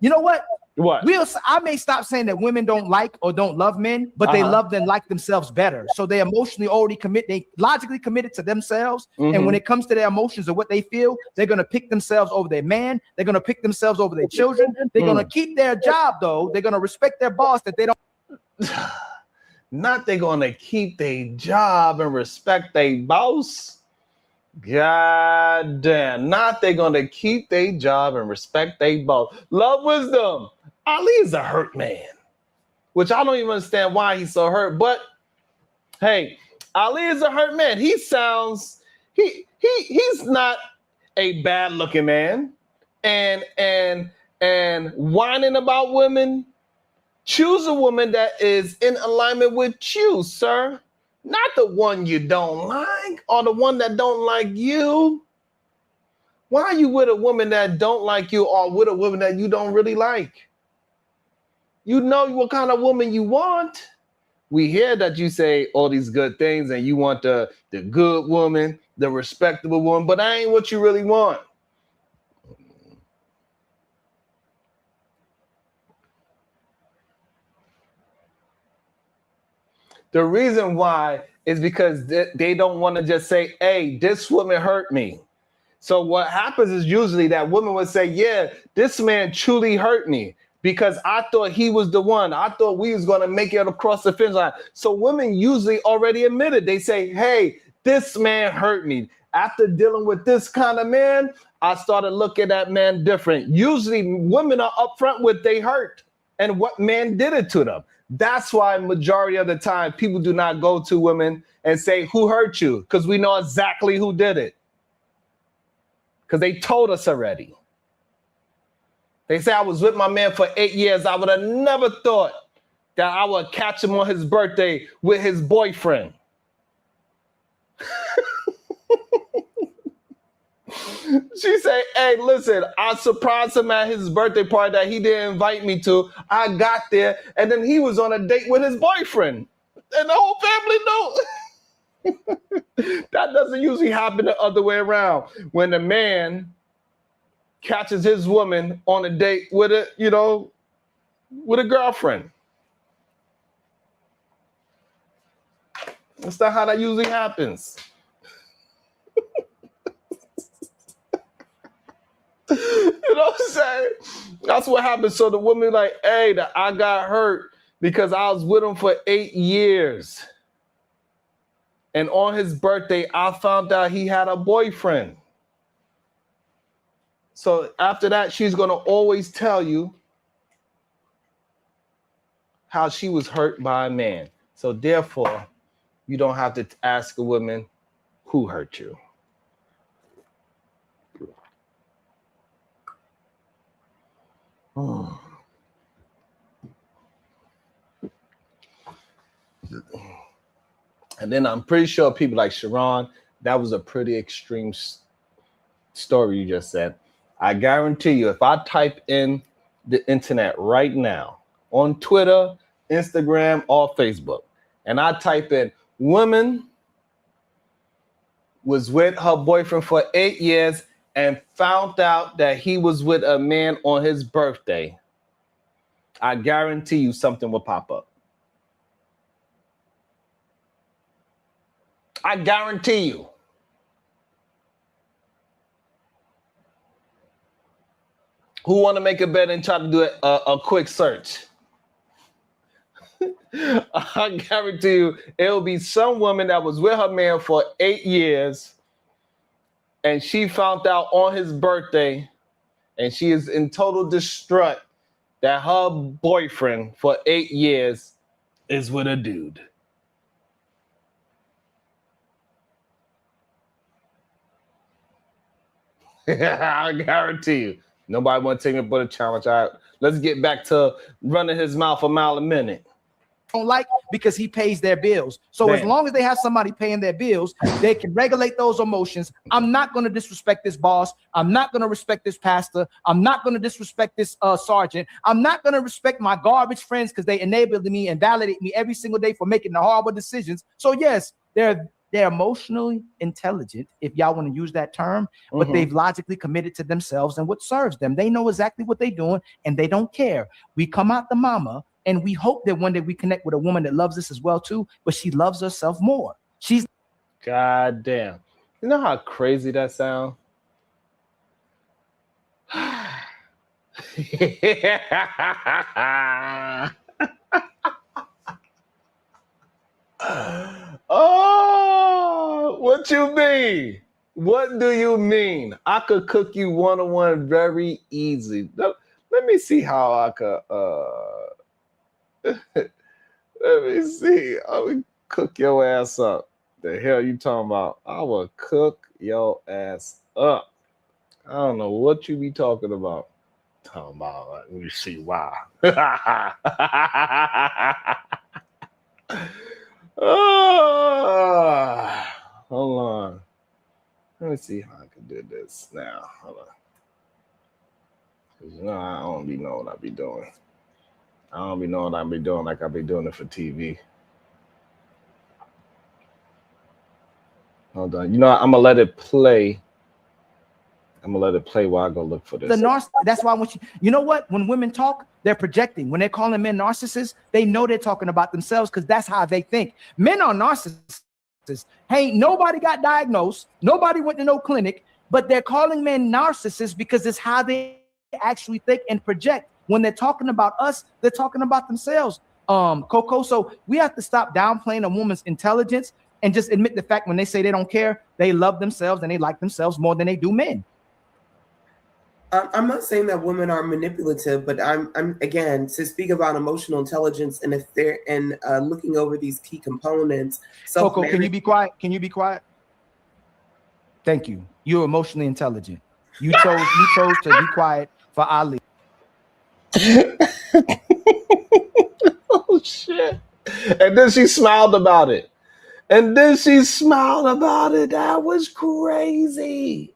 you know what? What? I may stop saying that women don't like or don't love men, but they love and like themselves better. So they emotionally already they logically committed to themselves. And when it comes to their emotions or what they feel, they're gonna pick themselves over their man, they're gonna pick themselves over their children, they're gonna keep their job though, they're gonna respect their boss that they don't Not they're gonna keep their job and respect their boss. God damn, not they're gonna keep their job and respect their boss. Love wisdom. Ali is a hurt man, which I don't even understand why he's so hurt. But hey, Ali is a hurt man. He sounds he's not a bad looking man, and whining about women. Choose a woman that is in alignment with you, sir. Not the one you don't like or the one that don't like you. Why are you with a woman that don't like you or with a woman that you don't really like? You know what kind of woman you want. We hear that you say all these good things and you want the good woman, the respectable woman, but that ain't what you really want. The reason why is because they don't want to just say, hey, this woman hurt me. So what happens is usually that woman would say, yeah, this man truly hurt me because I thought he was the one. I thought we was going to make it across the finish line. So women usually already admit it. They say, hey, this man hurt me. After dealing with this kind of man, I started looking at that man different. Usually women are upfront with they hurt and what man did it to them. That's why majority of the time people do not go to women and say, who hurt you? Because we know exactly who did it. Because they told us already. They say I was with my man for 8 years. I would have never thought that I would catch him on his birthday with his boyfriend. She said, hey, listen, I surprised him at his birthday party that he didn't invite me to. I got there, and then he was on a date with his boyfriend. And the whole family knows. That doesn't usually happen the other way around. When the man catches his woman on a date with a girlfriend. That's not how that usually happens. You know what I'm saying? That's what happened. So the woman like, hey, I got hurt because I was with him for 8 years. And on his birthday, I found out he had a boyfriend. So after that, she's going to always tell you how she was hurt by a man. So therefore, you don't have to ask a woman who hurt you. Oh. And then I'm pretty sure people like Sharon, that was a pretty extreme story you just said. I guarantee you, if I type in the internet right now on Twitter, Instagram, or Facebook, and I type in woman was with her boyfriend for 8 years and found out that he was with a man on his birthday, I guarantee you something will pop up. I guarantee you. Who want to make a bet and try to do a quick search? I guarantee you it'll be some woman that was with her man for 8 years and she found out on his birthday and she is in total distraught that her boyfriend for 8 years is with a dude. I guarantee you. Nobody want to take me but a challenge. All right, let's get back to running his mouth a mile a minute. Don't like because he pays their bills. So as long as they have somebody paying their bills, they can regulate those emotions. I'm not going to disrespect this boss. I'm not going to respect this pastor. I'm not going to disrespect this sergeant. I'm not going to respect my garbage friends because they enabled me and validate me every single day for making the horrible decisions. So yes, there are they're emotionally intelligent, if y'all want to use that term, but they've logically committed to themselves and what serves them. They know exactly what they're doing and they don't care. We come out the mama and we hope that one day we connect with a woman that loves us as well too, but she loves herself more. She's God damn. You know how crazy that sounds? Oh, what you mean? What do you mean? I could cook you one-on-one very easy. Let me see how I could let me see. I would cook your ass up. The hell you talking about? I will cook your ass up. I don't know what you be talking about. Talking about, let me see why. Oh, hold on. Let me see how I can do this now. Hold on. Because you know, I don't be knowing what I be doing. I don't be knowing what I be doing like I be doing it for TV. Hold on. You know, I'm gonna let it play. I'm gonna let it play while I go look for this. That's why I want you know what? When women talk, they're projecting. When they're calling men narcissists, they know they're talking about themselves because that's how they think. Men are narcissists. Hey, nobody got diagnosed, nobody went to no clinic, but they're calling men narcissists because it's how they actually think and project. When they're talking about us, they're talking about themselves. Coco. So we have to stop downplaying a woman's intelligence and just admit the fact when they say they don't care, they love themselves and they like themselves more than they do men. I'm not saying that women are manipulative, but I'm again to speak about emotional intelligence and if they're looking over these key components. Coco, can you be quiet? Can you be quiet? Thank you. You're emotionally intelligent. You chose to be quiet for Ali. Oh shit! And then she smiled about it. That was crazy.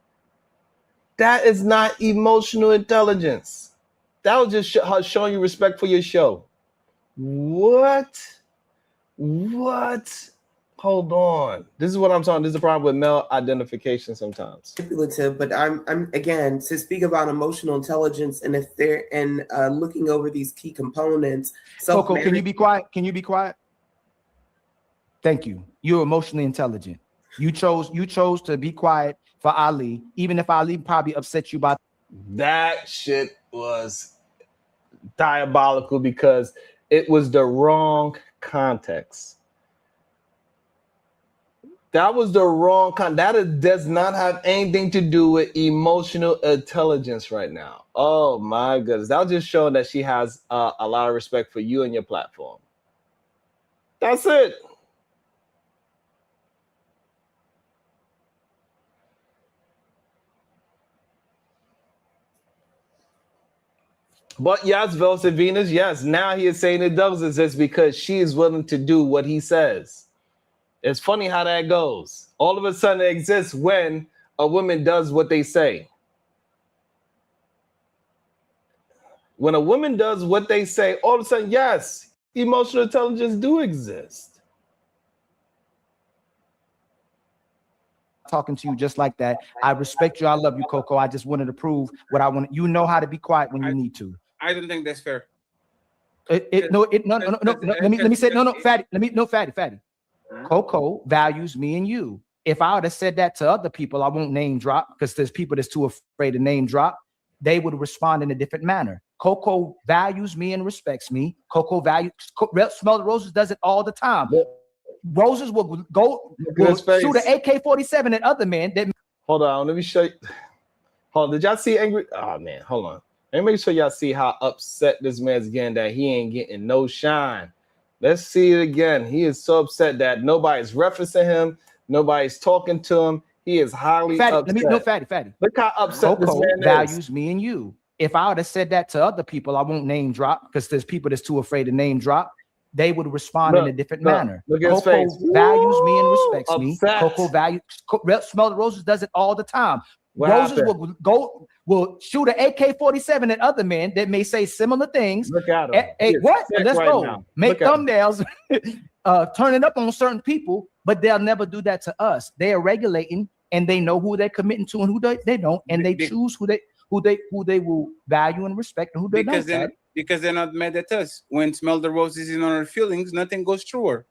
That is not emotional intelligence. That was just her showing you respect for your show. What? Hold on. This is what I'm talking. This is the problem with male identification sometimes. Manipulative, but I'm again to speak about emotional intelligence and if they're looking over these key components. Coco, can you be quiet? Can you be quiet? Thank you. You're emotionally intelligent. You chose to be quiet for Ali, even if Ali probably upset you by that shit was diabolical because it was the wrong context. That was the wrong that does not have anything to do with emotional intelligence right now. Oh my goodness. That was just showing that she has a lot of respect for you and your platform. That's it. But yes, Velvet Venus, yes. Now he is saying it does exist because she is willing to do what he says. It's funny how that goes. All of a sudden it exists when a woman does what they say. When a woman does what they say, all of a sudden, yes, emotional intelligence do exist. Talking to you just like that. I respect you. I love you, Coco. I just wanted to prove what I want. You know how to be quiet when you need to. I don't think that's fair. No. Let me say no, Fatty. Fatty. Coco values me and you. If I would have said that to other people, I won't name drop because there's people that's too afraid to name drop. They would respond in a different manner. Coco values me and respects me. Coco values. Smell the Roses does it all the time. Yeah. Roses will shoot an AK-47 at other men. Hold on, let me show you. Hold on, did y'all see angry? Oh man, hold on. Let me make sure y'all see how upset this man's getting that he ain't getting no shine. Let's see it again. He is so upset that nobody's referencing him. Nobody's talking to him. He is highly upset. Fatty. Look how upset Coco this man values is. me and you. If I would have said that to other people, I won't name drop because there's people that's too afraid to name drop. They would respond in a different manner. Look at his Coco face. values me and respects me. Upset. Coco values. Smell the Roses does it all the time. What Roses happened? will shoot an AK-47 at other men that may say similar things. Look at him. Hey, what? Let's right go. now. Make Look at him. thumbnails, turning up on certain people. but they'll never do that to us. They are regulating, and they know who they're committing to and who they don't, and they choose who they will value and respect and who they don't. Because they're not mad at us. When Smell the Roses is in our feelings, nothing goes through her.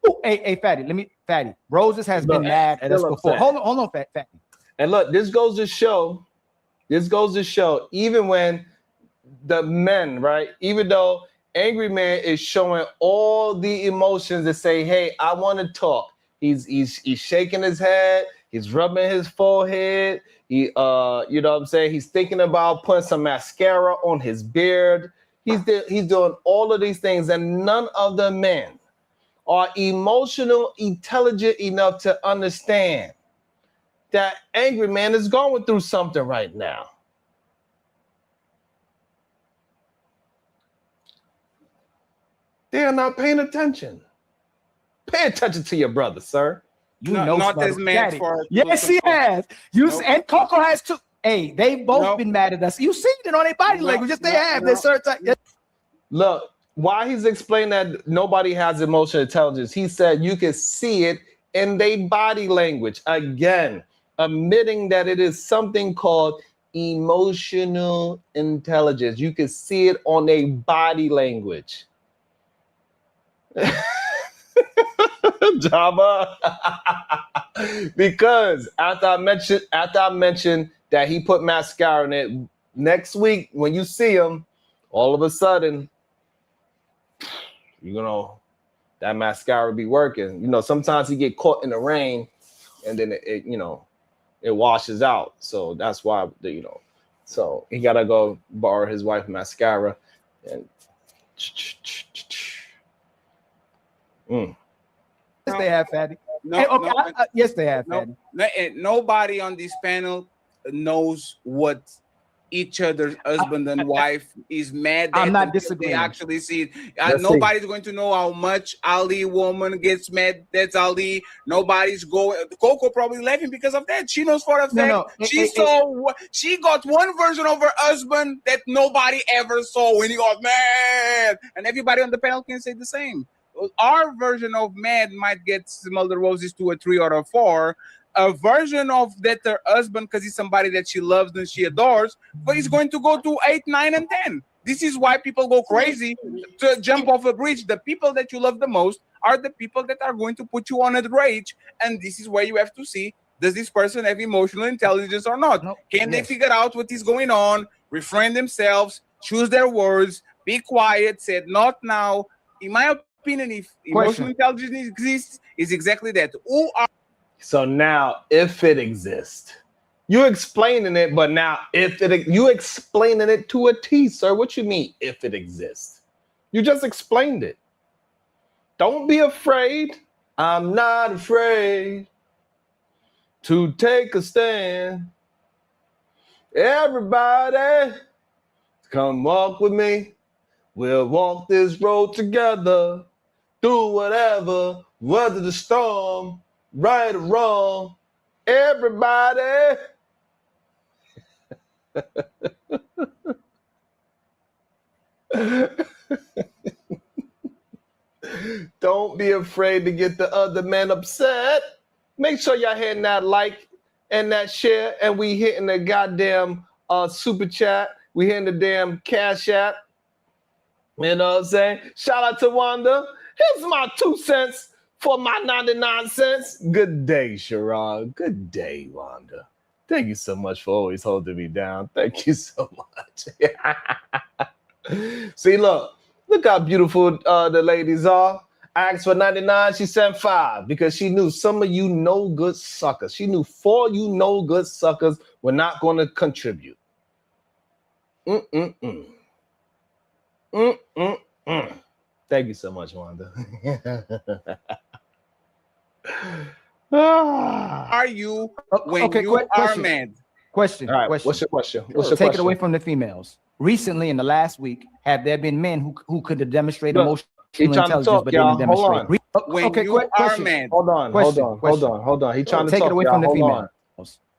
Ooh, hey, Fatty. Roses has been mad at us before. Hold on, Fatty. And look, this goes to show, even when the men, right? Even though Angry Man is showing all the emotions that say, hey, I want to talk. He's shaking his head, he's rubbing his forehead, you know what I'm saying? He's thinking about putting some mascara on his beard. He's doing all of these things, and none of the men are emotional, intelligent enough to understand that Angry Man is going through something right now. They are not paying attention. Pay attention to your brother, sir. Not as mad for. Yes, he has. And Coco has too. Hey, they've both been mad at us. You seen it on their body language. Yes, they have. They certain. Look, why he's explaining that nobody has emotional intelligence. He said you can see it in their body language. Again, admitting that it is something called emotional intelligence. You can see it on their body language. Jabba. Because after I mentioned that he put mascara in it, next week when you see him, all of a sudden, that mascara be working. Sometimes he get caught in the rain and then it washes out. So that's why so he gotta go borrow his wife mascara and Yes, they have, Fatty. Yes, they have, Fatty. Nobody on this panel knows what each other's husband and wife is mad at. I'm not disagreeing. They actually see it. Nobody's going to know how much Ali woman gets mad. That's Ali. Nobody's going. Coco probably laughing because of that. She knows for a fact. She got one version of her husband that nobody ever saw when he got mad, and everybody on the panel can say the same. Our version of mad might get Smell the Roses to a 3 or a 4. A version of that her husband, because he's somebody that she loves and she adores, but he's going to go to 8, 9, and 10. This is why people go crazy to jump off a bridge. The people that you love the most are the people that are going to put you on a rage. And this is where you have to see, does this person have emotional intelligence or not? Can they figure out what is going on, refrain themselves, choose their words, be quiet, say not now. In my opinion, if emotional intelligence exists, is exactly that. So now, if it exists, you're explaining it, but now you explaining it to a T, sir. What you mean if it exists? You just explained it. Don't be afraid. I'm not afraid to take a stand. Everybody, come walk with me. We'll walk this road together. Do whatever, weather the storm, right or wrong. Everybody. Don't be afraid to get the other man upset. Make sure y'all hitting that like and that share, and we hitting the goddamn super chat. We hitting the damn Cash App. You know what I'm saying? Shout out to Wanda. Here's my 2 cents for my 99 cents. Good day, Sherrod. Good day, Wanda. Thank you so much for always holding me down. Thank you so much. See, look how beautiful the ladies are. I asked for 99, she sent 5 because she knew some of you no good suckers. She knew 4 you no good suckers were not going to contribute. Thank you so much, Wanda. Are you when you are mad? Question. All right, what's your question? Take it away from the females. Recently, in the last week, have there been men who could have demonstrated emotional intelligence, but didn't demonstrate? When you are mad. Hold on. He trying to take it away from the females.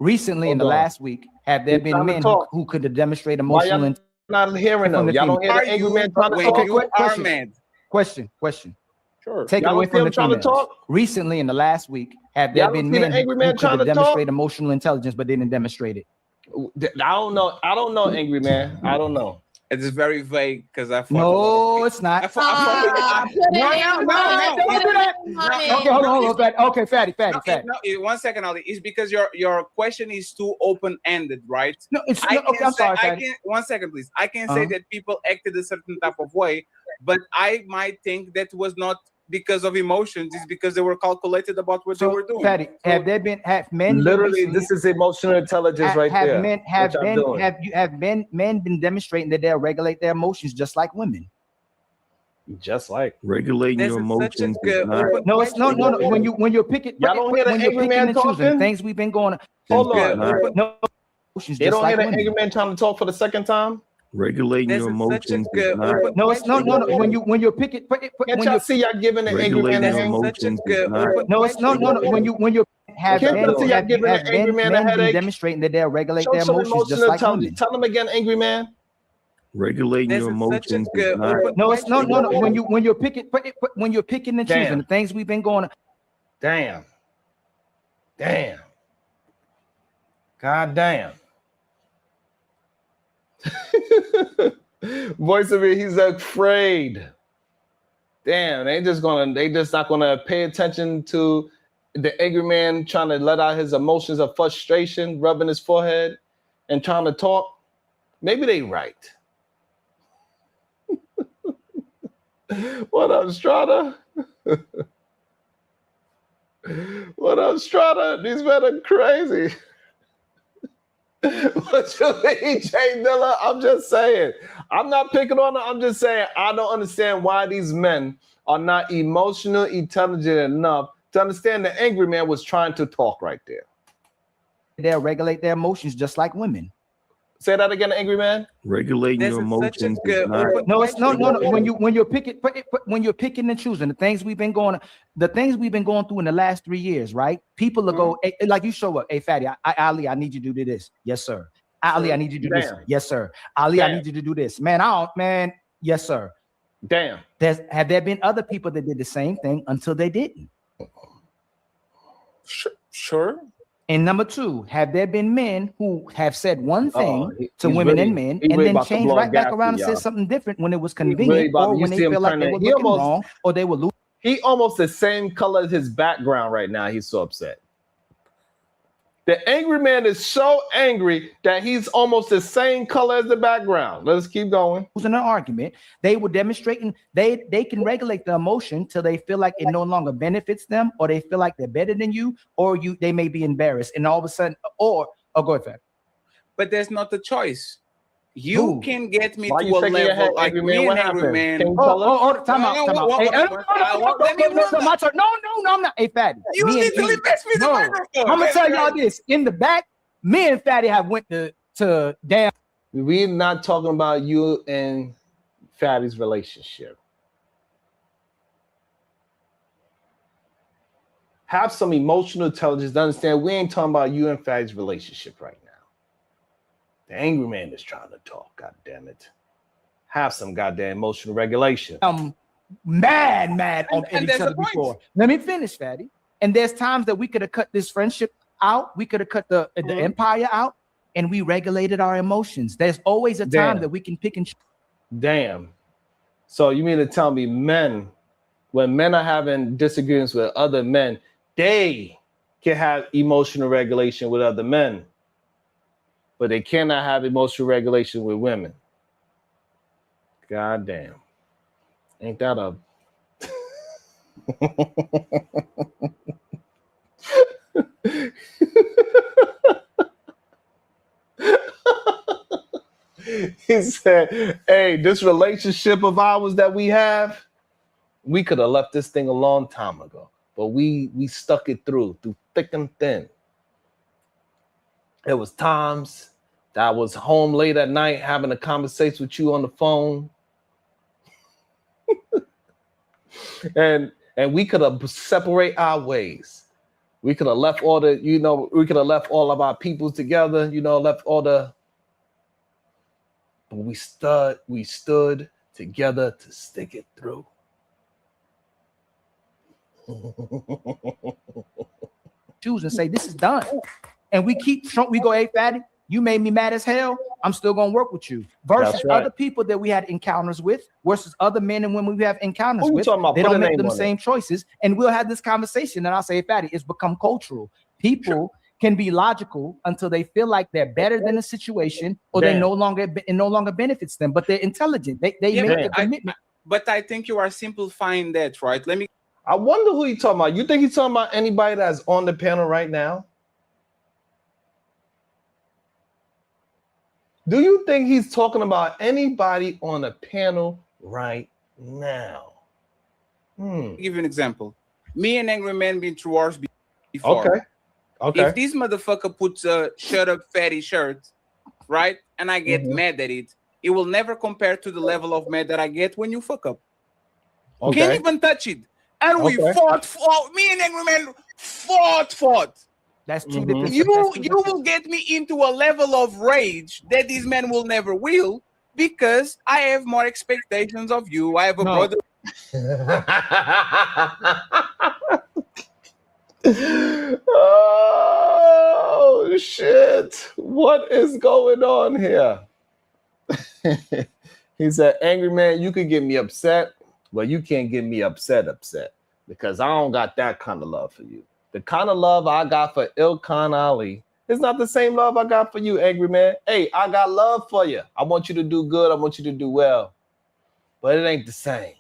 Recently, in the last week, have there been men who could have demonstrated emotional intelligence? Not hearing them. Y'all don't hear the angry man trying to talk. When you are mad. Question. Sure. Take it Y'all away don't see from him the trying to females. talk? Recently, in the last week, have there Y'all don't been see the men angry man who trying could to demonstrate talk? emotional intelligence but didn't demonstrate it? I don't know. I don't know, angry man. I don't know. It's very vague because I thought No, it's not. Put an No, name no, on no, it. don't Put do a that. name on Okay, it. hold on, Fatty. Okay, Fatty. No, 1 second, Ali. It's because your question is too open-ended, right? No, it's I okay. can I'm say, sorry, I Fatty. can 1 second, please. I can say Uh-huh. that people acted a certain type of way, but I might think that was not because of emotions. It's because they were calculated about what they So, were doing. Fatty, So- have men Literally, recently- this is emotional intelligence right have there. men What y'all doing? have men been demonstrating that they'll regulate their emotions just like women? Just like Regulating This your is such a emotions good is not. open No, it's no. question. When you're picking, Y'all don't hear the when you're angry picking man and choosing talking? things we've been going. Hold Good on. open- No emotions They just don't like hear the women. angry man trying to talk for the second time? Regulating This your is such a emotions good is not. open No, it's no. question. When you're picking, Can't when y'all you're see y'all giving the angry man Regulating a your This is hang? such a emotions good is not. open no, it's no. question. When you have Can't men y'all see y'all giving the angry man a men been headache? demonstrating that they'll regulate Show their some emotions just emotional like women. intelligence. Tell them again, angry man. Regulating This your is such a emotions good is not. open No, it's no. question. When you're picking, when you're picking and choosing Damn. the things we've been going. Damn. God damn. Voice of it, he's afraid. Damn, they just not gonna pay attention to the angry man trying to let out his emotions of frustration, rubbing his forehead and trying to talk. Maybe they right. What up, Strata? What up, Strata? These men are crazy. What you mean, Jay Dilla? I'm just saying. I'm not picking on them. I'm just saying I don't understand why these men are not emotional intelligent enough to understand the angry man was trying to talk right there. They'll regulate their emotions just like women. Say that again, angry man. Regulating This your is such a emotions good is not. open No, it's no. question. When you're picking and choosing the things we've been going through in the last 3 years, right? People will go like you show up. Hey, Fatty, Ali, I need you to do this. Yes, sir. Ali, I need you to do this. Damn. Yes, sir. Ali, I Damn. need you to do this. Man, yes, sir. Damn. Have there been other people that did the same thing until they didn't? Sure. And number two, have there been men who have said one thing to he's women really- and men he's and really then about to changed blow right back gassy, around and y'all. said something different when it was really convenient about- or you when see they him feel like they turning- were he looking almost- wrong or they were losing? He almost the same color as his background right now. He's so upset. The angry man is so angry that he's almost the same color as the background. Let's keep going. Losing an argument. They were demonstrating they can regulate the emotion till they feel like it no longer benefits them or they feel like they're better than you or they may be embarrassed and all of a sudden go ahead, Fab. But there's not a choice. You Who? can get me Why to you a shaking your level head, like angry me man? and What angry happened? man. Can you tell us? Time out. Hey, Let me run my turn. No, I'm not. Hey, Fatty. You me and literally E- messed me the No, microphone. I'm gonna tell y'all this. In the back, me and Fatty have went to damn. We're not talking about you and Fatty's relationship. Have some emotional intelligence to understand we ain't talking about you and Fatty's relationship right now. The angry man is trying to talk. God damn it. Have some goddamn emotional regulation. Mad on And each there's a other point. before. Let me finish, Fatty. And there's times that we could have cut this friendship out. We could have cut the empire out, and we regulated our emotions. There's always a time Damn. that we can pick and choose. Damn. So you mean to tell me men, when men are having disagreements with other men, they can have emotional regulation with other men, but they cannot have emotional regulation with women. God damn. Ain't that a He said, hey, this relationship of ours that we have, we could have left this thing a long time ago, but we stuck it through thick and thin. There was times that I was home late at night having a conversation with you on the phone. and we could have separate our ways. We could have left all the, we could have left all of our people together, left all the, but we stood together to stick it through. choose and say this is done, and we go, hey fatty, you made me mad as hell, I'm still gonna work with you. Versus That's right. other people that we had encounters with, versus other men and women we have encounters Who you with, talking about? they Put a don't make name them on it. same choices, and we'll have this conversation, and I'll say, fatty, it's become cultural. People can be logical until they feel like they're better than the situation, or they Damn. no longer benefits them, but they're intelligent. They Yeah, make but the commitment. But I think you are simplifying that, right? Let me I wonder who he talking about. You think he's talking about anybody that's on the panel right now? Do you think he's talking about anybody on the panel right now? give you an example. Me and Angry Man been through wars before. Okay. Okay. If this motherfucker puts a shut up fatty shirt, right, and I get mad at it, it will never compare to the level of mad that I get when you fuck up. Okay. Can't even touch it. And we fought. Me and Angry Man fought. That's two different. You will get me into a level of rage that this man will never will, because I have more expectations of you. I have a brother. Oh shit! What is going on here? He said, "Angry Man, you can get me upset, but you can't get me upset because I don't got that kind of love for you. The kind of love I got for Ilkan Ali is not the same love I got for you, Angry Man. Hey, I got love for you. I want you to do good. I want you to do well, but it ain't the same."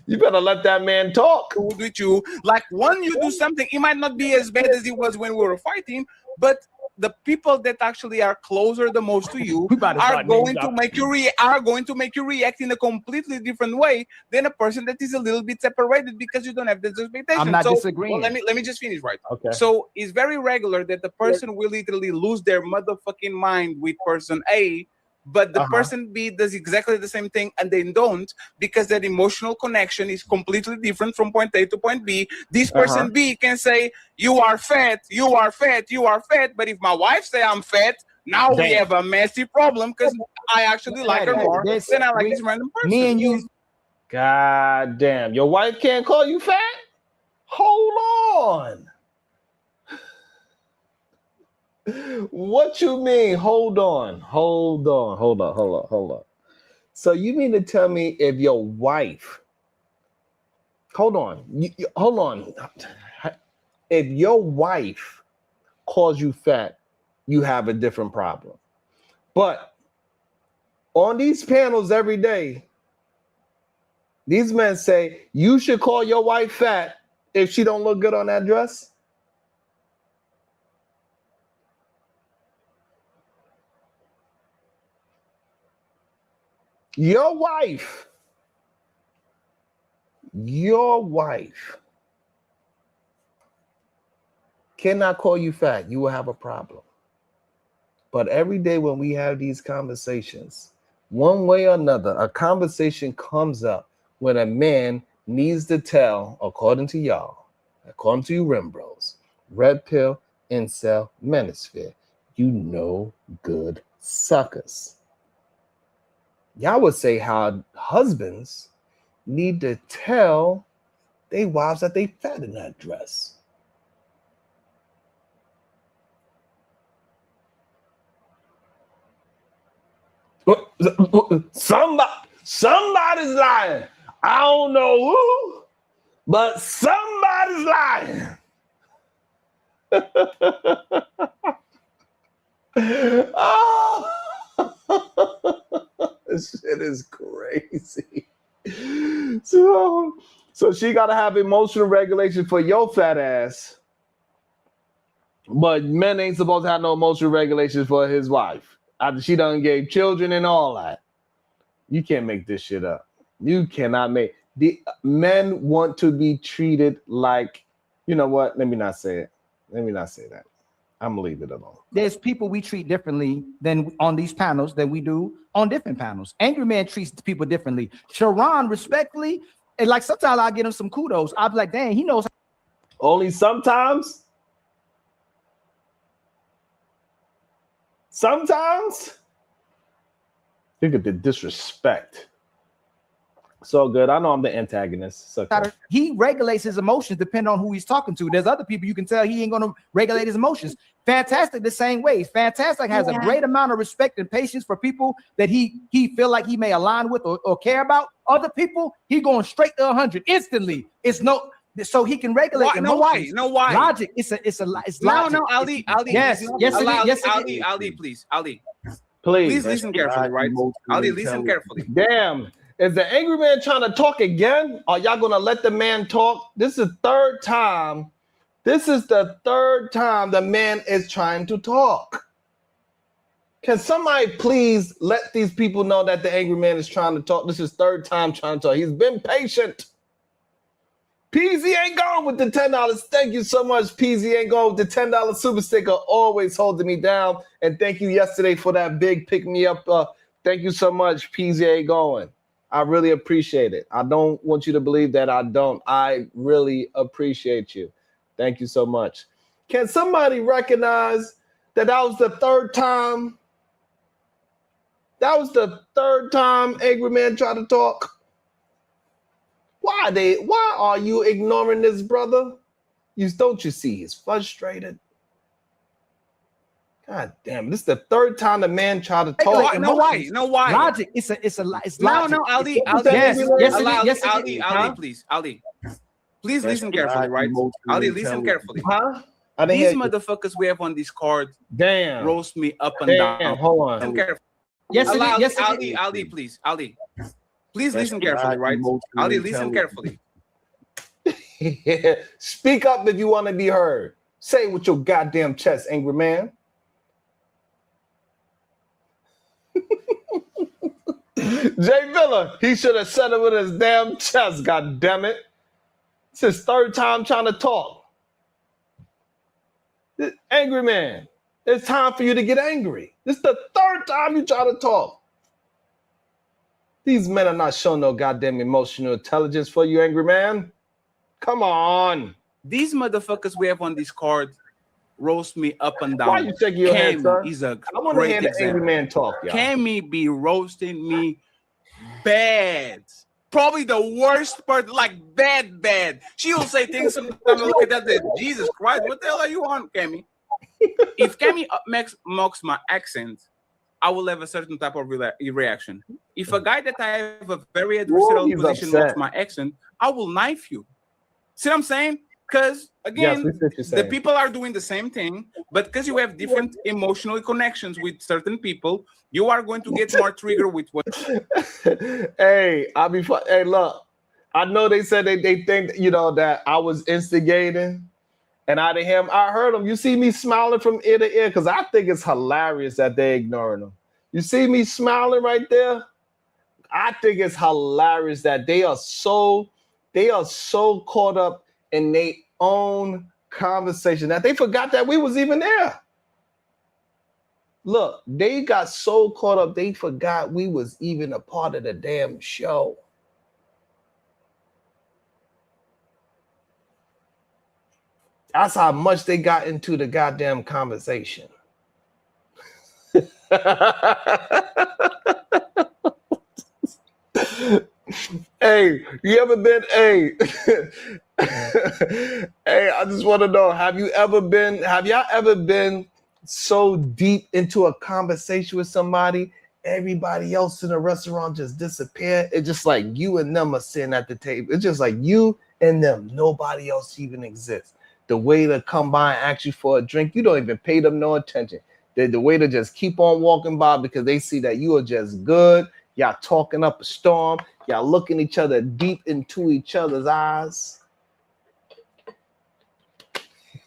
You better let that man talk. With you, like when you do something, it might not be as bad as it was when we were fighting, but the people that actually are closer the most to you are going to make you react in a completely different way than a person that is a little bit separated because you don't have those expectations. I'm not disagreeing. Well, let me just finish, right? Okay. So it's very regular that the person will literally lose their motherfucking mind with person A, but the person B does exactly the same thing and they don't, because that emotional connection is completely different from point A to point B. This person B can say, you are fat, you are fat, you are fat. But if my wife say I'm fat, now we have a massive problem because I actually like her more than I like this random person. Me and you. God damn. Your wife can't call you fat? Hold on. What you mean? Hold on. So you mean to tell me if your wife, hold on. If your wife calls you fat, you have a different problem. But on these panels every day, these men say you should call your wife fat if she don't look good on that dress. Your wife cannot call you fat. You will have a problem. But every day when we have these conversations, one way or another, a conversation comes up when a man needs to tell, according to y'all, according to you Rim Bros, Red Pill, Incel, Manosphere, you no good suckers. Y'all would say how husbands need to tell their wives that they fat in that dress. Somebody's lying. I don't know who, but somebody's lying. Oh. This shit is crazy. So she gotta have emotional regulation for your fat ass, but men ain't supposed to have no emotional regulation for his wife after she done gave children and all that. You can't make this shit up. You cannot make the men want to be treated like, you know what? Let me not say it. Let me not say that. I'm gonna leave it alone. There's people we treat differently than on these panels than we do on different panels. Angry Man treats people differently. Sharon, respectfully, and like sometimes I get him some kudos. I'll be like, dang, he knows. Only sometimes. Sometimes. Look at the disrespect. So good. I know I'm the antagonist. So okay. He regulates his emotions depending on who he's talking to. There's other people you can tell he ain't going to regulate his emotions. Fantastic the same way. Fantastic has a great amount of respect and patience for people that he feel like he may align with or care about. Other people, he going straight to 100 instantly. It's no, so he can regulate emotions. No, why? Logic. It's logic. No, Ali. Yes, Ali, please. Please listen carefully, right? Ali, listen carefully. Damn. Is the angry man trying to talk again? Are y'all gonna let the man talk? This is the third time. This is the third time the man is trying to talk. Can somebody please let these people know that the angry man is trying to talk? This is third time trying to talk. He's been patient. PZ ain't going with the $10. Thank you so much. PZ ain't going with the $10 super sticker, always holding me down. And thank you yesterday for that big pick me up. Thank you so much. PZ ain't going. I really appreciate it. I don't want you to believe that I don't. I really appreciate you. Thank you so much. Can somebody recognize that was the third time? That was the third time angry man tried to talk. Why are you ignoring this brother? Don't you see he's frustrated? God damn, this is the third time the man tried to talk. No, why? Logic. It's logic. No, Ali. Yes, Ali, please. Ali. Please listen carefully, right? Ali, listen carefully. Huh? These motherfuckers we have on this card roast me up and down. Hold on. Listen carefully. Yes, Ali, please. Ali. Please listen carefully, right? Ali, listen carefully. Speak up if you want to be heard. Say it with your goddamn chest, angry man. Jay Villa, he should have said it with his damn chest, god damn it. It's his third time trying to talk. Angry man, it's time for you to get angry. This is the third time you try to talk. These men are not showing no goddamn emotional intelligence for you, angry man. Come on. These motherfuckers we have on this card roast me up and down. Why you shaking your head, sir? He's a I want to hear the angry man talk, y'all. Cammy be roasting me bad. Probably the worst part, like bad. She'll say things sometimes I look at that, Jesus Christ, what the hell are you on, Cammy? If Cammy mocks my accent, I will have a certain type of reaction. If a guy that I have a very adversarial position mocks my accent, I will knife you. See what I'm saying? Because again, the people are doing the same thing, but because you have different emotional connections with certain people, you are going to get more triggered with what. Hey, look, I know they said they think that I was instigating, and I heard them. You see me smiling from ear to ear because I think it's hilarious that they're ignoring them. You see me smiling right there? I think it's hilarious that they are so caught up in their own conversation that they forgot that we was even there. Look, they got so caught up they forgot we was even a part of the damn show. That's how much they got into the goddamn conversation. Hey, you ever been, hey, I just want to know, have y'all ever been so deep into a conversation with somebody, everybody else in the restaurant just disappeared? It's just like you and them are sitting at the table. It's just like you and them. Nobody else even exists. The waiter come by and ask you for a drink, you don't even pay them no attention. The waiter just keep on walking by because they see that you are just good. Y'all talking up a storm. Y'all looking each other deep into each other's eyes.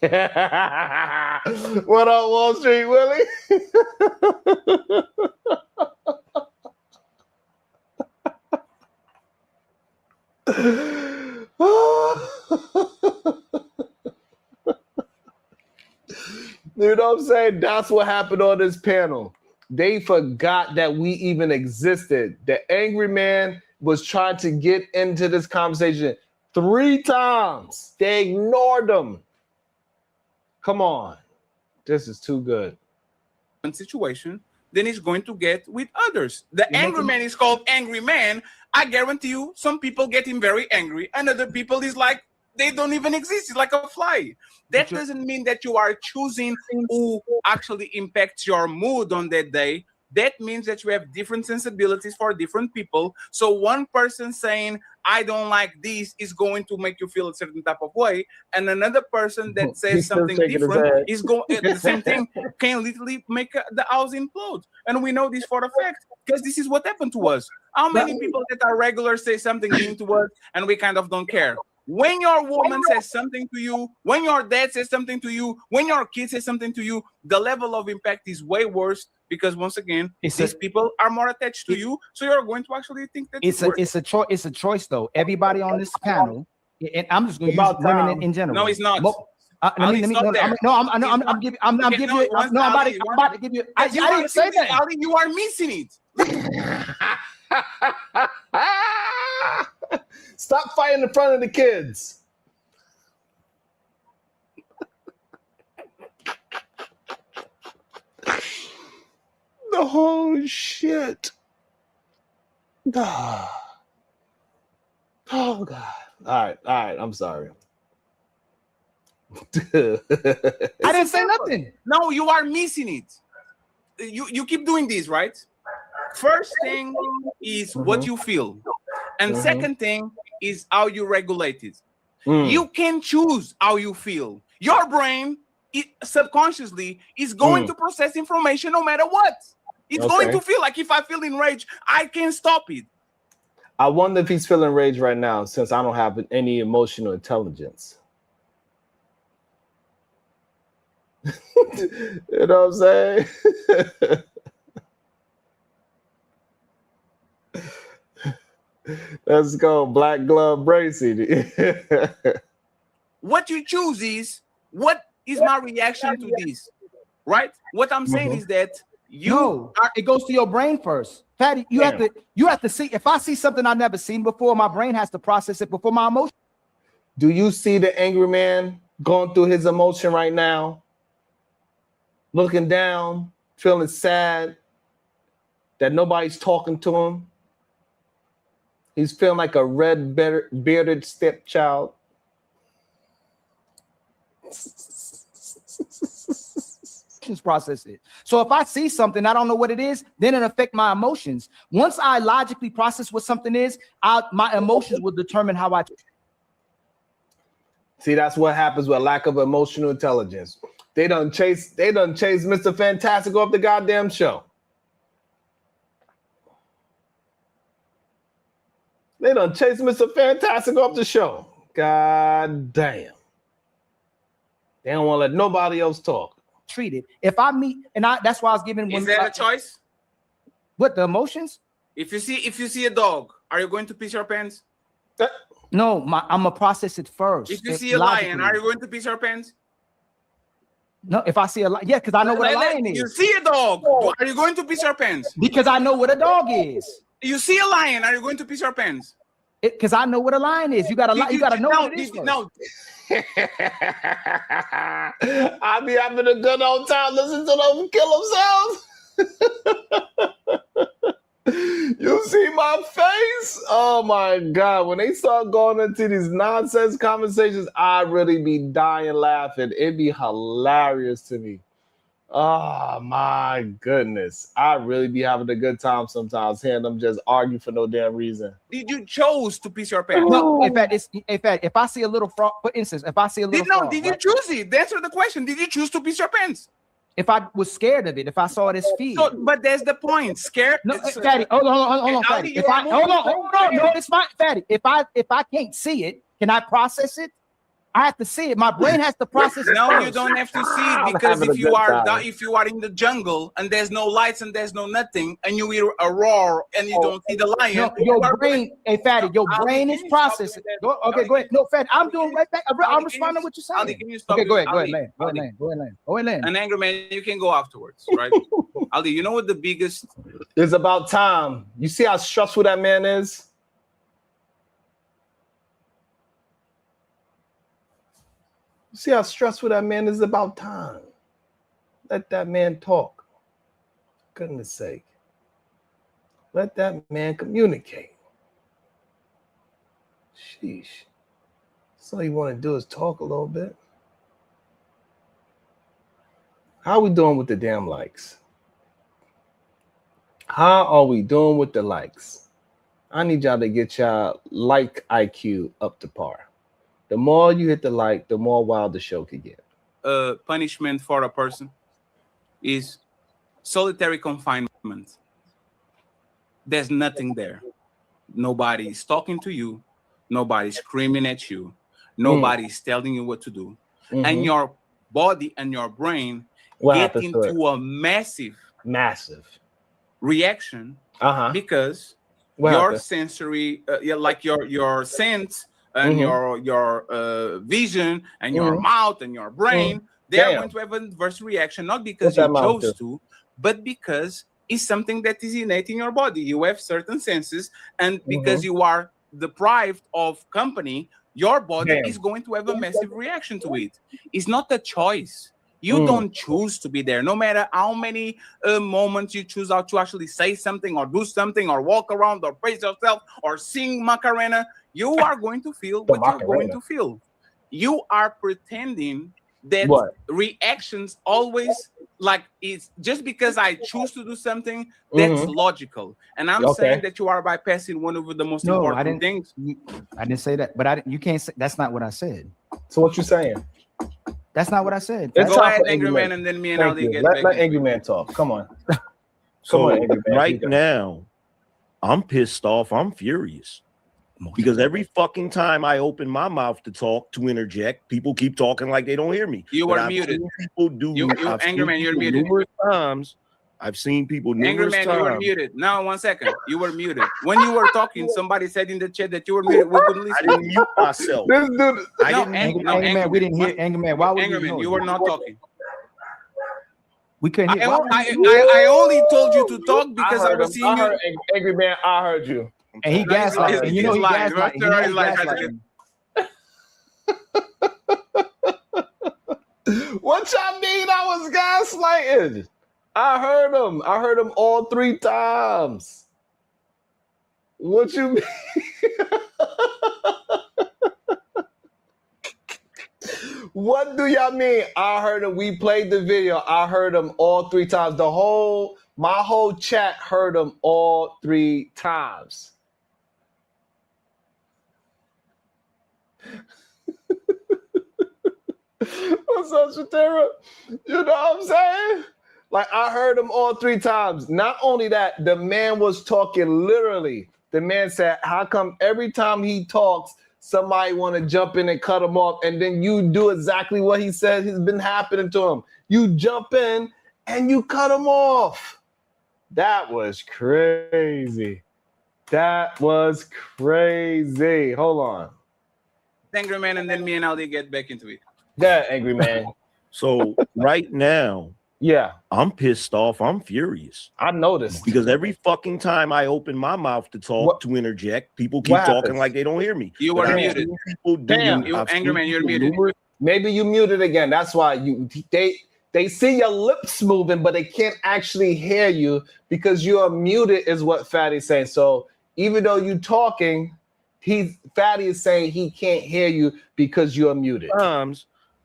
What up, Wall Street Willie? You know what I'm saying? That's what happened on this panel. They forgot that we even existed. The angry man was trying to get into this conversation 3 times. They ignored him. Come on. This is too good. Situation, then he's going to get with others. The angry man is called angry man. I guarantee you, some people getting very angry, and other people is like they don't even exist. It's like a fly. That doesn't mean that you are choosing who actually impacts your mood on that day. That means that you have different sensibilities for different people. So one person saying, I don't like this is going to make you feel a certain type of way. And another person that says He's still something shaking his different head. is going the same thing can literally make the house implode. And we know this for a fact because this is what happened to us. How many people that are regular say something mean to us and we kind of don't care? When your woman says something to you, when your dad says something to you, when your kid says something to you, the level of impact is way worse because once again, these people are more attached to you, so you're going to actually think that It's a choice though. Everybody on this panel, and I'm just going to use About women time. in general. No, it's not. Let me stop there. I'm giving I'm about to give you. I didn't say that. Ali, you are missing it. Stop fighting in front of the kids. Oh shit. Oh God. All right. I'm sorry. I didn't say nothing. No, you are missing it. You keep doing this, right? First thing is what you feel. And second thing is how you regulate it. You can choose how you feel. Your brain subconsciously is going to process information no matter what. It's going to feel like if I feel enraged, I can't stop it. I wonder if he's feeling rage right now since I don't have any emotional intelligence. You know what I'm saying? Let's go, Black Glove Bracy. What you choose is what is my reaction to this, right? What I'm saying is that it goes to your brain first. Patty, you have to see. If I see something I've never seen before, my brain has to process it before my emotion. Do you see the angry man going through his emotion right now? Looking down, feeling sad that nobody's talking to him. He's feeling like a red bearded stepchild. Process it. So if I see something, I don't know what it is, then it affects my emotions. Once I logically process what something is, my emotions will determine how I. See, that's what happens with lack of emotional intelligence. They done chase Mr. Fantastic off the goddamn show. They done chase Mr. Fantastic off the show. God damn. They don't want to let nobody else talk. Treated. If I meet, that's why I was giving. Is that a choice? What, the emotions? If you see a dog, are you going to piss your pants? No, I'm gonna process it first. If you see a lion, are you going to piss your pants? No, if I see a lion, yeah, because I know what a lion is. You see a dog, are you going to piss your pants? Because I know what a dog is. You see a lion, are you going to piss your pants? Because I know what a lion is. You gotta know what it is. No. I be having a good old time listening to them kill themselves. You see my face? Oh my God. When they start going into these nonsense conversations, I really be dying laughing. It'd be hilarious to me. Oh my goodness. I really be having a good time sometimes hearing them just argue for no damn reason. Did you chose to piss your pants? No, in fact, if I see a little frog, for instance, if I see a little frog. Did you choose it? Answer the question. Did you choose to piss your pants? If I was scared of it, if I saw it as feed. So, but that's the point. Scared. No, Fatty, hold on, Fatty. Hold on, no, it's fine, Fatty. If I can't see it, can I process it? I have to see it. My brain has to process it. No, first. you don't have to see it because if you are in the jungle and there's no lights and there's no nothing and you hear a roar and you don't see the lion. No, your brain, hey Fatty, your brain is processing. Go ahead. No, Fatty, I'm doing right back. I'm responding to what you're saying. Ali, can you stop? Okay, go ahead, land. An angry man, you can go afterwards, right? Ali, you know what the biggest? It's about time. You see how stressful that man is? You see how stressful that man is? About time. Let that man talk. For goodness sake. Let that man communicate. Sheesh. So all you want to do is talk a little bit. How are we doing with the damn likes? How are we doing with the likes? I need y'all to get y'all like IQ up to par. The more you hit the like, the more wild the show could get. Punishment for a person is solitary confinement. There's nothing there. Nobody's talking to you. Nobody's screaming at you. Nobody's telling you what to do. And your body and your brain get into a massive reaction because your sensory, like your sense and your vision and your mouth and your brain, they are going to have an adverse reaction, not because you chose to, but because it's something that is innate in your body. You have certain senses, and because you are deprived of company, your body is going to have a massive reaction to it. It's not a choice. You don't choose to be there. No matter how many moments you choose out to actually say something or do something or walk around or praise yourself or sing Macarena, you are going to feel what you're going to feel. You are pretending that reactions always, like, it's just because I choose to do something that's logical. And I'm saying that you are bypassing one of the most important things. I didn't say that, but you can't say that's not what I said. So what you saying? That's not what I said. Go ahead, Angry Man, and then me and Ali get back. Let Angry Man talk. Come on. So right now, I'm pissed off. I'm furious. Because every fucking time I open my mouth to talk, to interject, people keep talking like they don't hear me. You were muted. People do. Angry Man, you're muted. Numerous times. I've seen people numerous Angry Man, you were muted. Now, 1 second. You were muted. When you were talking, somebody said in the chat that you were muted. We couldn't listen. I didn't mute myself. Angry Man, we didn't hear Angry Man. Why would Angry Man, you were not talking. We couldn't hear. I only told you to talk because I was seeing you. Angry Man, I heard you. And he gaslighting. And you know he gaslighting. What y'all mean I was gaslighting? I heard him. I heard him all 3 times. What you mean? What do y'all mean? I heard him. We played the video. I heard him all 3 times. My whole chat heard him all 3 times. What's up, Shatera? You know what I'm saying? Like, I heard him all 3 times. Not only that, the man was talking literally. The man said, how come every time he talks, somebody want to jump in and cut him off, and then you do exactly what he said has been happening to him. You jump in and you cut him off. That was crazy. That was crazy. Hold on. Angry Man, and then me and Ali get back into it. Yeah, Angry Man. So right now, I'm pissed off. I'm furious. I noticed. Because every fucking time I open my mouth to talk, to interject, people keep talking like they don't hear me. You were muted. People do. Angry Man, you're muted. Maybe you muted again. That's why they see your lips moving, but they can't actually hear you because you are muted, is what Fatty's saying. So even though you're talking, Fatty is saying he can't hear you because you're muted.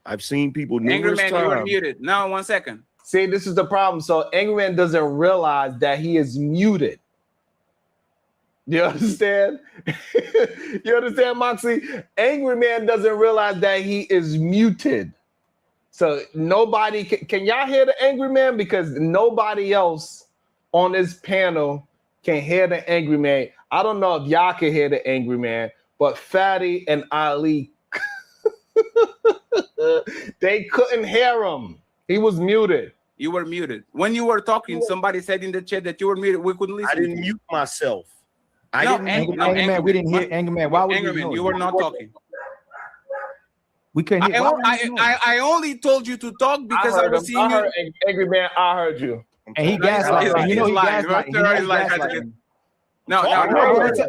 I've seen people Angry Man, times. you were muted. Now, 1 second. See, this is the problem. So Angry Man doesn't realize that he is muted. You understand? You understand, Moxie? Angry Man doesn't realize that he is muted. So nobody can y'all hear the Angry Man? Because nobody else on this panel can hear the Angry Man. I don't know if y'all can hear the Angry Man, but Fatty and Ali, they couldn't hear him. He was muted. You were muted. When you were talking, somebody said in the chat that you were muted. We couldn't listen. I didn't mute myself. Angry Man, we didn't hear Angry Man. Why would Angry Man, you were not talking. We couldn't hear. I only told you to talk because I was seeing you. Angry Man, I heard you. And he gaslighting. You know he gaslighting. No,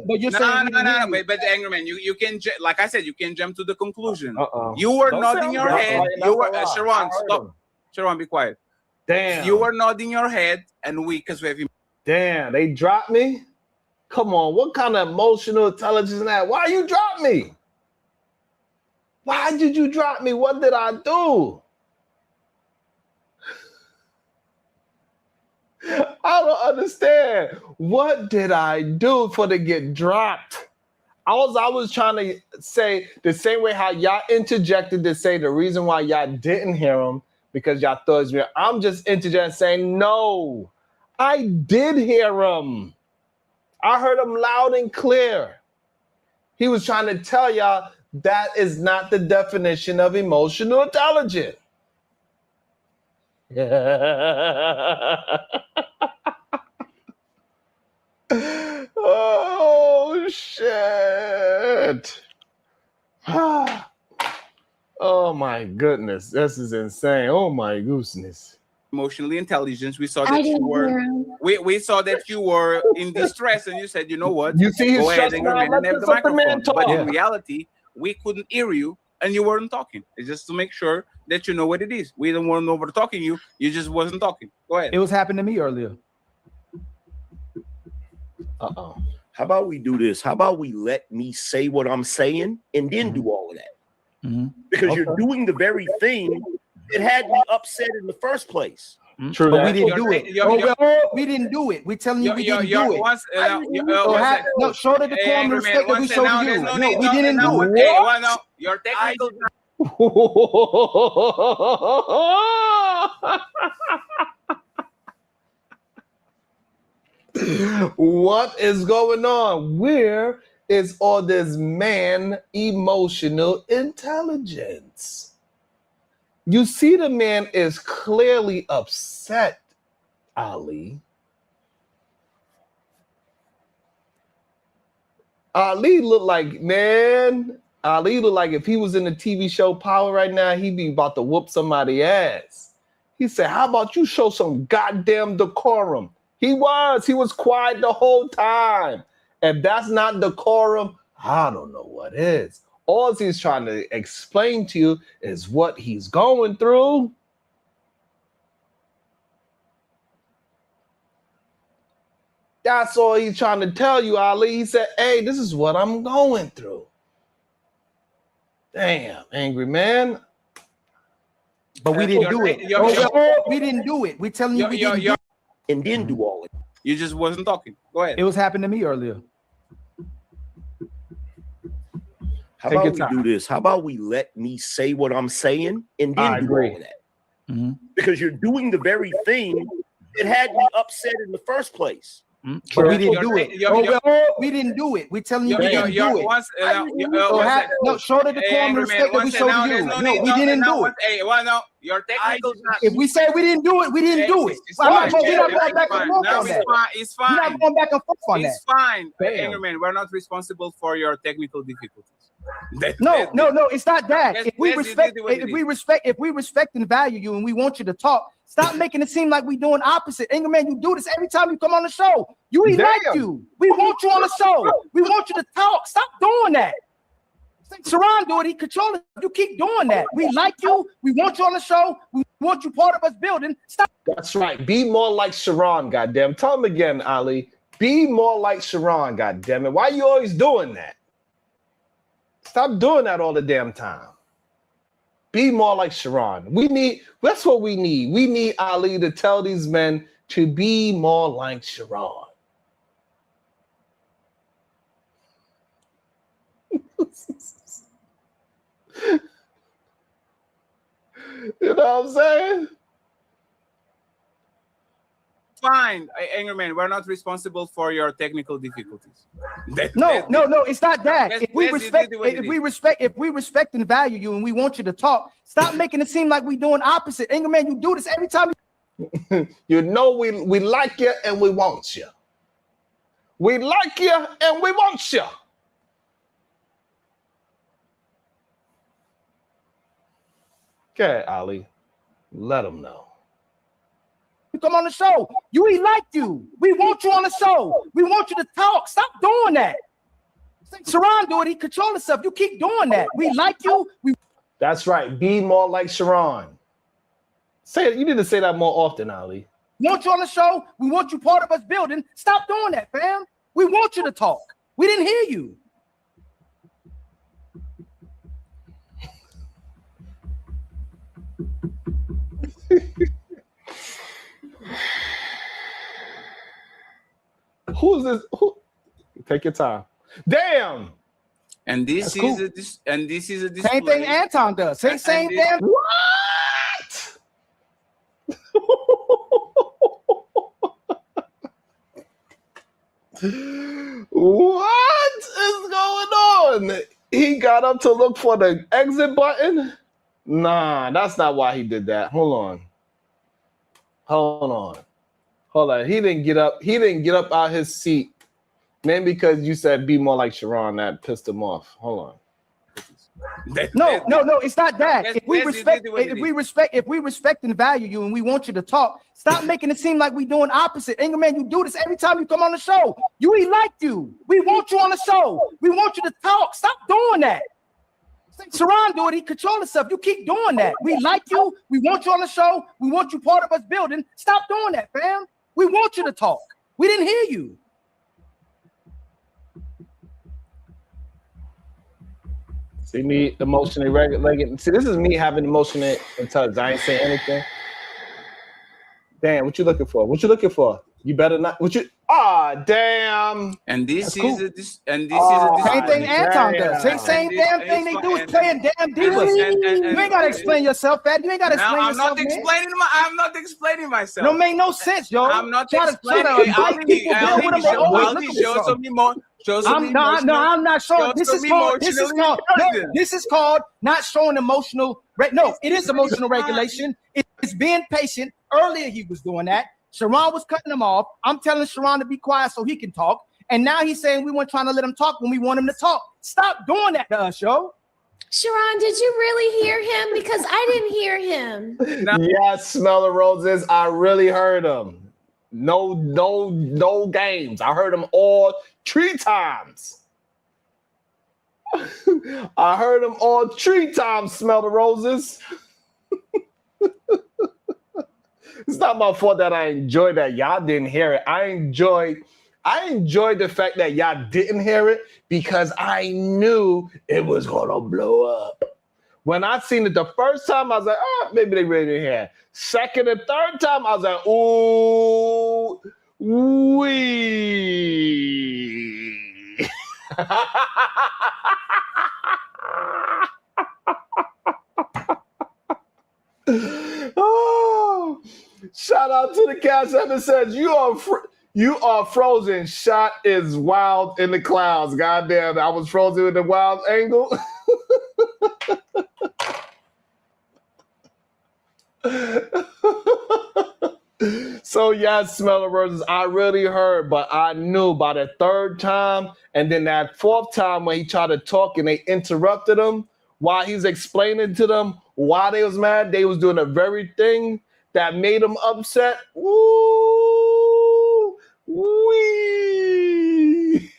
but you're saying no. But Angry Man, you can, like I said, you can jump to the conclusion. You were nodding your head. You were Sharon, stop. Sharon, be quiet. Damn. You were nodding your head, and because we have. Damn, they dropped me. Come on, what kind of emotional intelligence is that? Why you drop me? Why did you drop me? What did I do? I don't understand. What did I do for to get dropped? I was trying to say the same way how y'all interjected to say the reason why y'all didn't hear him because y'all thought it was real. I'm just interjecting saying, no, I did hear him. I heard him loud and clear. He was trying to tell y'all that is not the definition of emotional intelligence. Oh, shit. Oh, my goodness. This is insane. Oh, my gooseness. Emotionally intelligent. We saw that you were. We saw that you were in distress, and you said, "You know what? You see his go ahead stress and now. have the Let the man microphone." talk. But in reality, we couldn't hear you, and you weren't talking. It's just to make sure that you know what it is. We don't want to over talking you. You just wasn't talking. Go ahead. It was happening to me earlier. How about we do this? How about we let me say what I'm saying and then do all of that? Because you're doing the very thing that had me upset in the first place. True, but we didn't do it. We didn't do it. We're telling you we didn't do it. No, show the decorum and respect that we showed you. No, we didn't do it. Your technical. What is going on? Where is all this man emotional intelligence? You see, the man is clearly upset, Ali. Ali look like if he was in the TV show Power right now, he'd be about to whoop somebody's ass. He said, how about you show some goddamn decorum? He was quiet the whole time. If that's not decorum, I don't know what is. All he's trying to explain to you is what he's going through. That's all he's trying to tell you, Ali. He said, hey, this is what I'm going through. Damn, angry man. But we didn't do it. We didn't do it. We're telling you we didn't do it. And then do all of it. You just wasn't talking. Go ahead. It was happening to me earlier. How about we do this? How about we let me say what I'm saying and then do all of that? Because you're doing the very thing that had me upset in the first place. But we didn't do it. We didn't do it. We're telling you we didn't do it. No, show the decorum and respect that we showed you. No, we didn't do it. Hey, your technical. If we say we didn't do it, we didn't do it. We're not going back and forth on that. It's fine. We're not going back and forth on that. It's fine. Angry man, we're not responsible for your technical difficulties. No, it's not that. If we respect and value you and we want you to talk, stop making it seem like we doing opposite. Angry man, you do this every time you come on the show. We like you. We want you on the show. We want you to talk. Stop doing that. Sharon do it. He controls it. You keep doing that. We like you. We want you on the show. We want you part of us building. Stop. That's right. Be more like Sharon, goddamn. Tell him again, Ali. Be more like Sharon, goddamn it. Why are you always doing that? Stop doing that all the damn time. Be more like Sharon. That's what we need. We need Ali to tell these men to be more like Sharon. You know what I'm saying? Fine, angry man. We're not responsible for your technical difficulties. No, it's not that. If we respect and value you and we want you to talk, stop making it seem like we doing opposite. Angry man, you do this every time. You know we like you and we want you. We like you and we want you. Okay, Ali, let them know. You come on the show. We like you. We want you on the show. We want you to talk. Stop doing that. Sharon do it. He controls himself. You keep doing that. We like you. That's right. Be more like Sharon. Say it. You need to say that more often, Ali. Want you on the show. We want you part of us building. Stop doing that, fam. We want you to talk. We didn't hear you. Who's this? Who? Take your time. Damn. And this That's is cool. a display. Same thing Anton does. Same damn. What? What is going on? He got up to look for the exit button? Nah, that's not why he did that. Hold on. He didn't get up. He didn't get up out his seat. Maybe because you said be more like Sharon, that pissed him off. Hold on. No, it's not that. If we respect and value you and we want you to talk, stop making it seem like we doing opposite. Angerman, you do this every time you come on the show. We like you. We want you on the show. We want you to talk. Stop doing that. Sharon do it, he control himself. You keep doing that. We like you. We want you on the show. We want you part of us building. Stop doing that, fam. We want you to talk. We didn't hear you. See me emotionally regulated. See, this is me having emotional intelligence. I ain't saying anything. Damn, what you looking for? What you looking for? You better not. What you? Damn. And this That's cool. is a this. And this Same thing Anton does. Same damn thing they do is playing damn divas. You ain't gotta explain yourself, Fat. You ain't gotta explain yourself. I'm not explaining myself. Don't make no sense, yo. I'm not Try to explaining. Show some emotion. I'm not showing. This is called not showing emotional. No, it is emotional regulation. It's being patient. Earlier he was doing that. Sharon was cutting him off. I'm telling Sharon to be quiet so he can talk. And now he's saying we weren't trying to let him talk when we want him to talk. Stop doing that to us, yo. Sharon, did you really hear him? Because I didn't hear him. Yes, smell the roses. I really heard him. No games. I heard him all 3 times. I heard him all 3 times. Smell the roses. It's not my fault that I enjoyed that y'all didn't hear it. I enjoyed the fact that y'all didn't hear it because I knew it was gonna blow up. When I seen it the first time, I was like, oh, maybe they really didn't hear it. Second and third time, I was like, ooh, wee. Oh, shout out to the Cash App. It says you are frozen. Shot is wild in the clouds. Goddamn, I was frozen with the wild angle. So yeah, smell the roses. I really heard, but I knew by the 3rd time, and then that 4th time when he tried to talk and they interrupted him while he's explaining to them why they was mad. They was doing the very thing that made them upset. Woo, wee.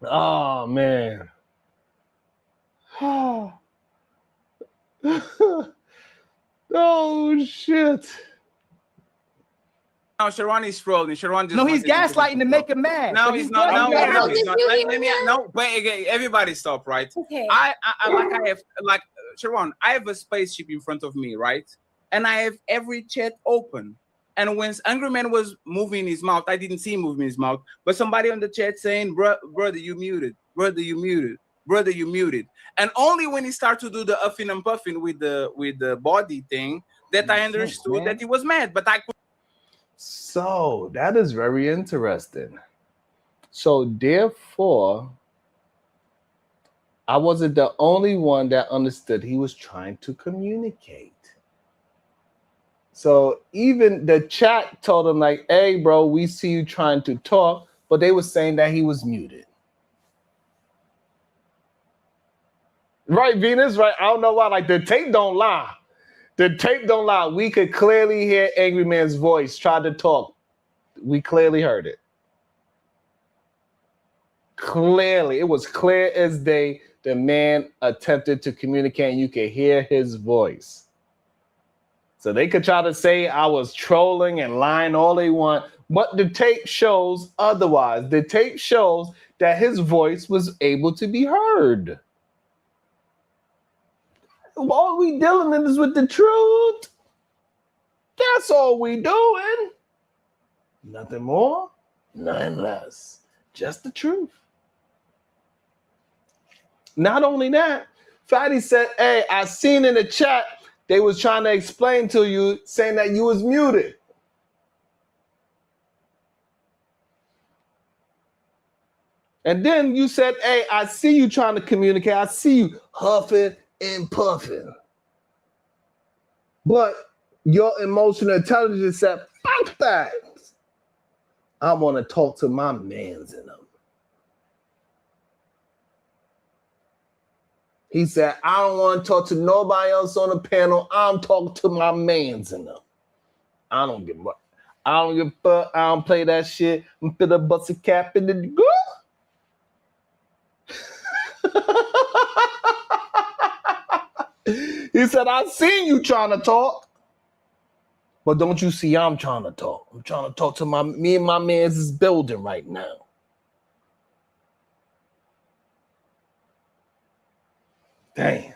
Oh man. Oh shit. No, Sharon is trolling. Sharon just he's gaslighting to make him mad. No, So he's not. No, he's not. No, wait again. Everybody stop, right? Okay. I have Sharon, I have a spaceship in front of me, right? And I have every chat open. And when Angry Man was moving his mouth, I didn't see him moving his mouth, but somebody on the chat saying, brother, you muted. Brother, you muted. Brother, you muted. And only when he started to do the uffing and puffing with the body thing that I understood that he was mad. But I could. So that is very interesting. So therefore, I wasn't the only one that understood he was trying to communicate. So even the chat told him like, hey, bro, we see you trying to talk, but they were saying that he was muted. Right, Venus, right? I don't know why. Like the tape don't lie. The tape don't lie. We could clearly hear Angry Man's voice try to talk. We clearly heard it. Clearly. It was clear as day. The man attempted to communicate and you could hear his voice. So they could try to say I was trolling and lying all they want, but the tape shows otherwise. The tape shows that his voice was able to be heard. All we dealing is with the truth. That's all we doing. Nothing more, nothing less. Just the truth. Not only that, Fatty said, hey, I seen in the chat, they was trying to explain to you, saying that you was muted. And then you said, hey, I see you trying to communicate. I see you huffing and puffing. But your emotional intelligence said, fuck that. I want to talk to my mans in them. He said, I don't want to talk to nobody else on the panel. I'm talking to my mans in them. I don't give a fuck. I don't give a fuck. I don't play that shit. I'm finna bust a cap in the go. He said, I seen you trying to talk. But don't you see I'm trying to talk? I'm trying to talk to me and my man's is building right now. Damn.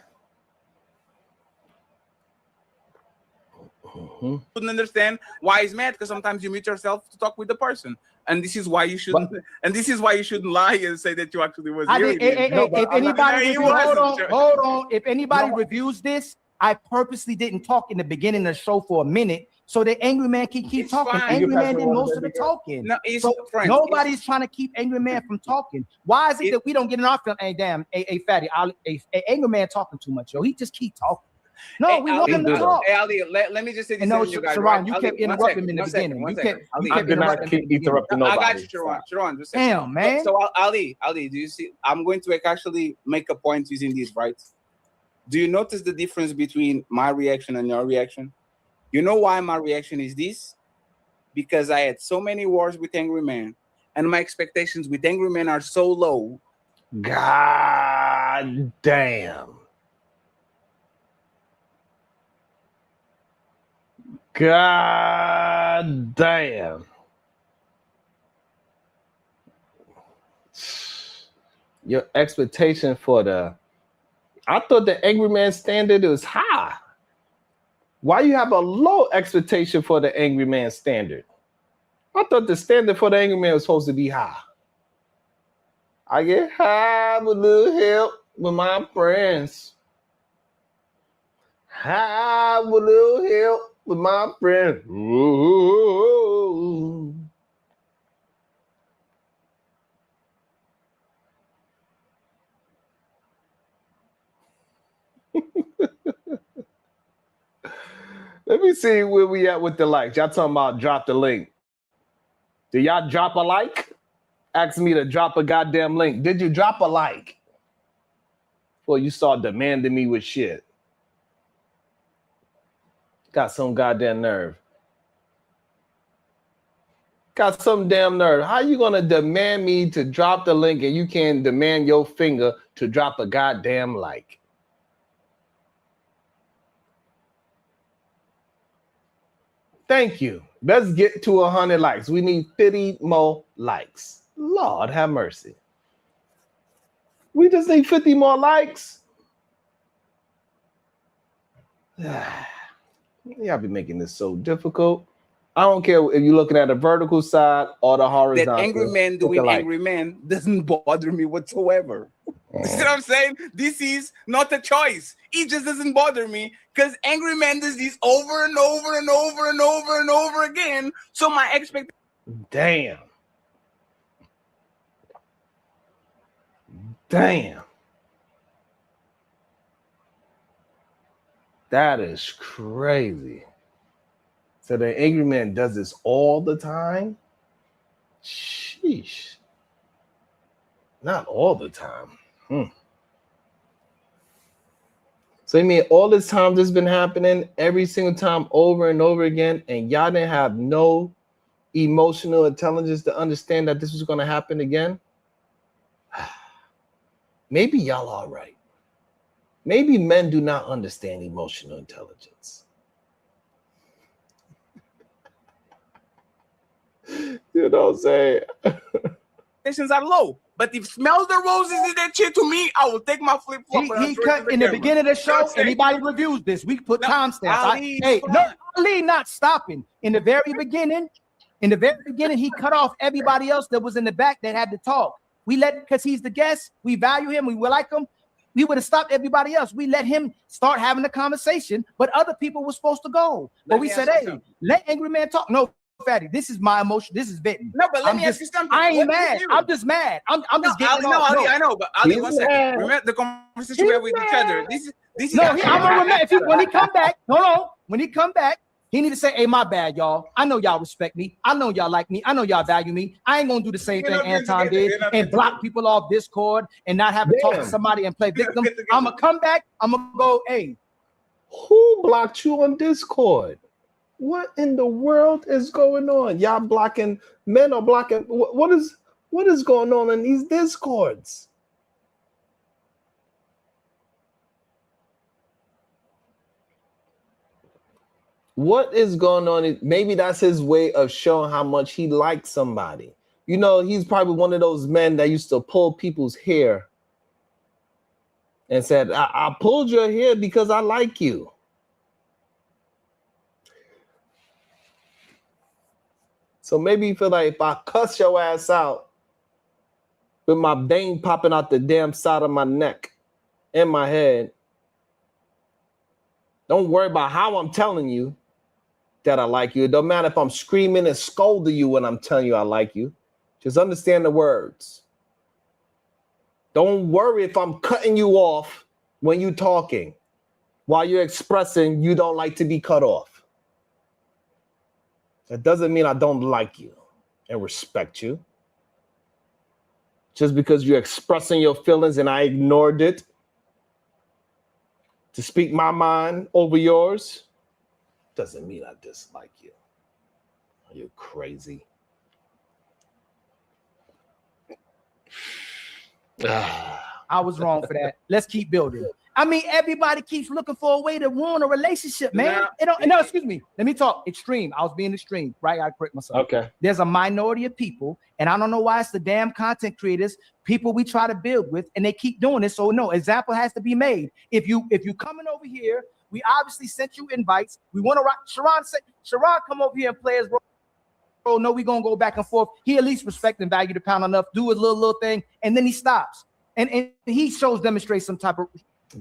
Couldn't understand why he's mad, because sometimes you mute yourself to talk with the person. And this is why you shouldn't. And this is why you shouldn't lie and say that you actually was hearing it. If anybody hold on. If anybody reviews this, I purposely didn't talk in the beginning of the show for a minute so that Angry Man can keep talking. Fine. Angry Man did most of the talking. No, it's so friends. nobody's trying to keep Angry Man from talking. Why is it that we don't get in our film? Hey, damn, Fatty, Angry Man talking too much, yo. He just keep talking. No, we want him to talk. Hey, Ali, let me just say this. No, to you guys, Sharon, right? you Ali, kept interrupting me in the beginning. You kept interrupting nobody. I got you, Sharon. Just damn, man. So Ali, do you see? I'm going to actually make a point using this, right? Do you notice the difference between my reaction and your reaction? You know why my reaction is this? Because I had so many wars with Angry Man, and my expectations with Angry Man are so low. God damn. God damn. Your expectation for I thought the Angry Man standard was high. Why you have a low expectation for the Angry Man standard? I thought the standard for the Angry Man was supposed to be high. I get high with a little help with my friends. High with a little help with my friends. Ooh. Let me see where we at with the likes. Y'all talking about drop the link. Did y'all drop a like? Ask me to drop a goddamn link. Did you drop a like? Before you start demanding me with shit. Got some goddamn nerve. Got some damn nerve. How you gonna demand me to drop the link and you can't demand your finger to drop a goddamn like? Thank you. Let's get to 100 likes. We need 50 more likes. Lord have mercy. We just need 50 more likes. Y'all be making this so difficult. I don't care if you're looking at the vertical side or the horizontal. That Angry Man doing Angry Man doesn't bother me whatsoever. You see what I'm saying? This is not a choice. It just doesn't bother me because Angry Man does this over and over and over and over and over again. So my expectation. Damn. Damn. That is crazy. So the Angry Man does this all the time? Sheesh. Not all the time. So you mean all this time this has been happening every single time over and over again, and y'all didn't have no emotional intelligence to understand that this was going to happen again? Maybe y'all are right. Maybe men do not understand emotional intelligence. You know what I'm saying? Expectations are low. But if smell the roses in that shit to me, I will take my flip flop. He cut in the beginning of the show. Anybody reviews this? We put timestamps. Hey, no, Ali not stopping in the very beginning. In the very beginning, he cut off everybody else that was in the back that had to talk. We let, because he's the guest, we value him, we like him. We would have stopped everybody else. We let him start having the conversation, but other people were supposed to go. But we said, hey, let Angry Man talk. No, Fatty, this is my emotion. This is venting. No, but let me ask you something. I ain't mad. I'm just mad. I'm just getting off. I know, but Ali, 1 second. Remember the conversation we have with each other. This is no, I'm gonna remember when he come back. No, when he come back, he need to say, hey, my bad, y'all. I know y'all respect me. I know y'all like me. I know y'all value me. I ain't gonna do the same thing Anton did and block people off Discord and not have to talk to somebody and play victim. I'm gonna come back. I'm gonna go, hey. Who blocked you on Discord? What in the world is going on? Y'all blocking, men are blocking. What is going on in these Discords? What is going on? Maybe that's his way of showing how much he likes somebody. You know, he's probably one of those men that used to pull people's hair and said, I pulled your hair because I like you. So maybe you feel like if I cuss your ass out with my vein popping out the damn side of my neck and my head, don't worry about how I'm telling you that I like you. It don't matter if I'm screaming and scolding you when I'm telling you I like you. Just understand the words. Don't worry if I'm cutting you off when you're talking while you're expressing you don't like to be cut off. That doesn't mean I don't like you and respect you. Just because you're expressing your feelings and I ignored it to speak my mind over yours, doesn't mean I dislike you. Are you crazy? I was wrong for that. Let's keep building. I mean, everybody keeps looking for a way to ruin a relationship, man. No, excuse me. Let me talk. Extreme. I was being extreme, right? I correct myself. Okay. There's a minority of people, and I don't know why it's the damn content creators, people we try to build with, and they keep doing this. So no, example has to be made. If you coming over here, we obviously sent you invites. We want to rock. Sharon, come over here and play his role. No, we gonna go back and forth. He at least respect and value the panel enough, do his little thing, and then he stops. And he demonstrates some type of.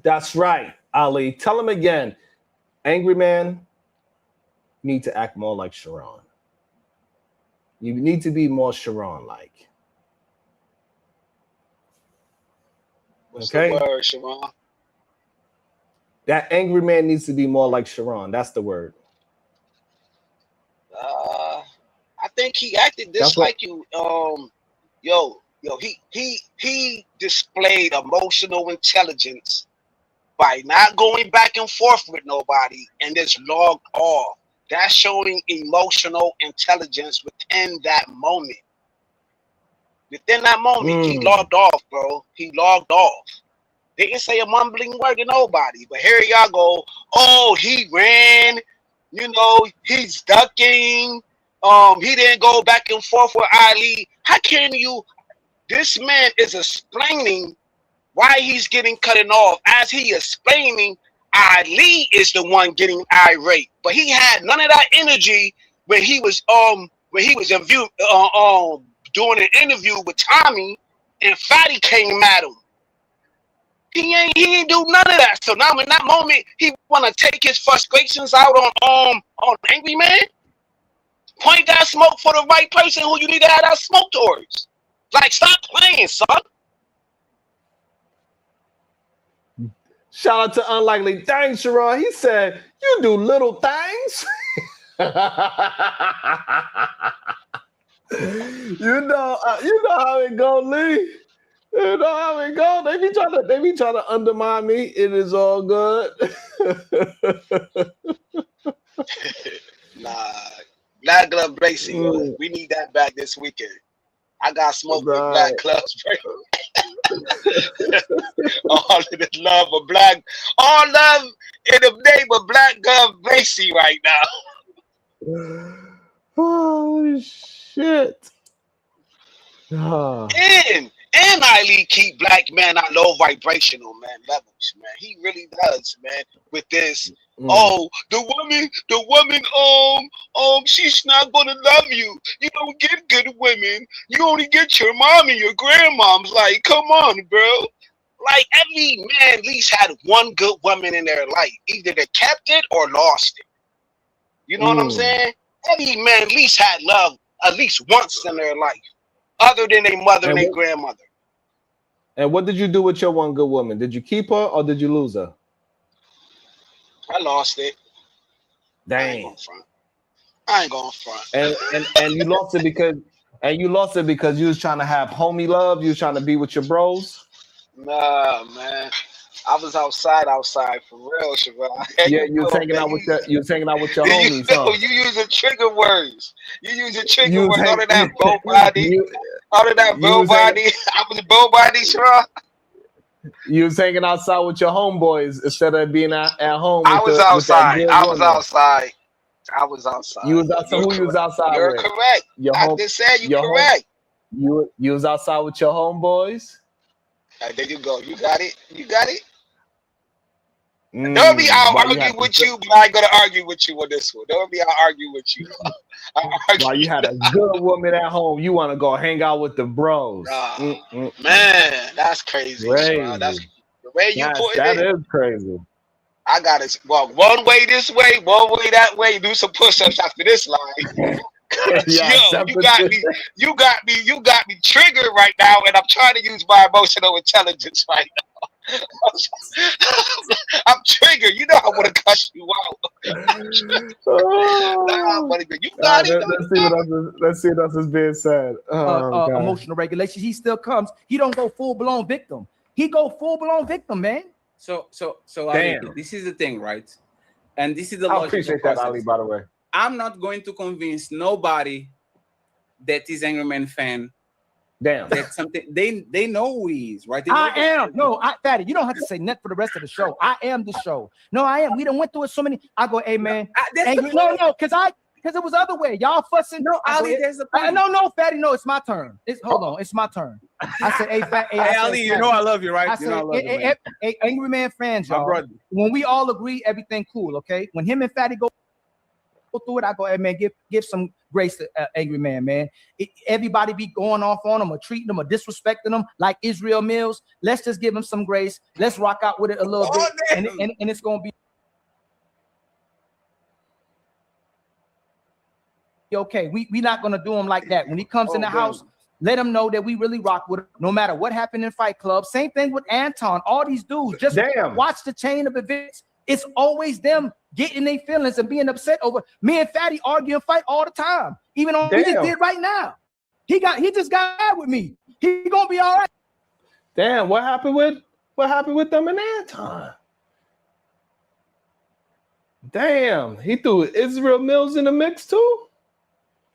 That's right, Ali. Tell him again. Angry Man, you need to act more like Sharon. You need to be more Sharon-like. What's the word, Sharon? That Angry Man needs to be more like Sharon. That's the word. I think he acted just like you. He displayed emotional intelligence by not going back and forth with nobody and just logged off. That's showing emotional intelligence within that moment. Within that moment, he logged off, bro. He logged off. They didn't say a mumbling word to nobody, but here y'all go. Oh, he ran. You know, he's ducking. He didn't go back and forth with Ali. How can you? This man is explaining why he's getting cut off. As he explaining, Ali is the one getting irate, but he had none of that energy when he was doing an interview with Tommy, and Fatty came at him. He ain't do none of that. So now in that moment, he want to take his frustrations out on Angry Man. Point that smoke for the right person who you need to have that smoke towards. Like, stop playing, son. Shout out to Unlikely. Dang, Sharon. He said, you do little things. You know how it go, Lee. You know how it go. They be trying to undermine me. It is all good. Nah, Black Glove Racing. We need that back this weekend. I got smoke with Black Gloves. All of the love of all love in the name of Black Glove Racing right now. Oh shit. shit. And Ali keep black men at low vibrational levels, man. He really does, man. With this, oh, the woman, she's not gonna love you. You don't get good women. You only get your mom and your grandmoms. Like, come on, bro. Like, every man at least had one good woman in their life. Either they kept it or lost it. You know what I'm saying? Every man at least had love at least once in their life, other than their mother and their grandmother. And what did you do with your one good woman? Did you keep her or did you lose her? I lost it. Dang. I ain't going front. And you lost it because you was trying to have homie love. You was trying to be with your bros. Nah, man. I was outside for real, Shabbat. Yeah, you was hanging out with your homies. Huh? You using trigger words. You using trigger words. All of that bro body. All of that bro body. I was bro body, Shabbat. You was hanging outside with your homeboys instead of being at home. I was outside. I was outside. You was outside. Who you was outside You're with? correct. I just said you correct. You was outside with your homeboys. There you go. You got it. Don't be I'll argue with you, but I ain't gonna argue with you on this one. Don't be I'll argue with you. While you had a good woman at home, you want to go hang out with the bros. Man, that's crazy. That's the way you put it. That is crazy. I got to walk one way this way, one way that way. Do some push-ups after this line. Yo, you got me triggered right now, and I'm trying to use my emotional intelligence right now. I'm triggered. You know I want to cuss you out. You got it. Let's see what else is being said. Emotional regulation. He still comes. He don't go full blown victim. He go full blown victim, man. So Ali, this is the thing, right? And this is the logical appreciate that, Ali, by the way. I'm not going to convince nobody that is Angry Man fan. Damn. That's something they know who he is, right? Fatty, you don't have to say nothing for the rest of the show. I am the show. No, I am. We done went through it so many. I go, hey man. Because it was other way. Y'all fussing. No, Ali, there's a point. No, Fatty, no, it's my turn. Hold on, it's my turn. I said, hey, Ali, you know I love you, right? I said, hey, Angry Man fans, y'all. When we all agree, everything cool, okay? When him and Fatty go through it, I go, hey man, give some grace to Angry Man. Everybody be going off on him or treating him or disrespecting him like Israel Mills. Let's just give him some grace. Let's rock out with it a little bit, and it's gonna be okay. We not gonna do him like that. When he comes in the house, let him know that we really rock with him, no matter what happened in Fight Club. Same thing with Anton. All these dudes, just watch the chain of events. It's always them getting their feelings and being upset over me and Fatty argue and fight all the time. Even on we just did right now. He just got mad with me. He gonna be all right. Damn, what happened with them and Anton? Damn, he threw Israel Mills in the mix too.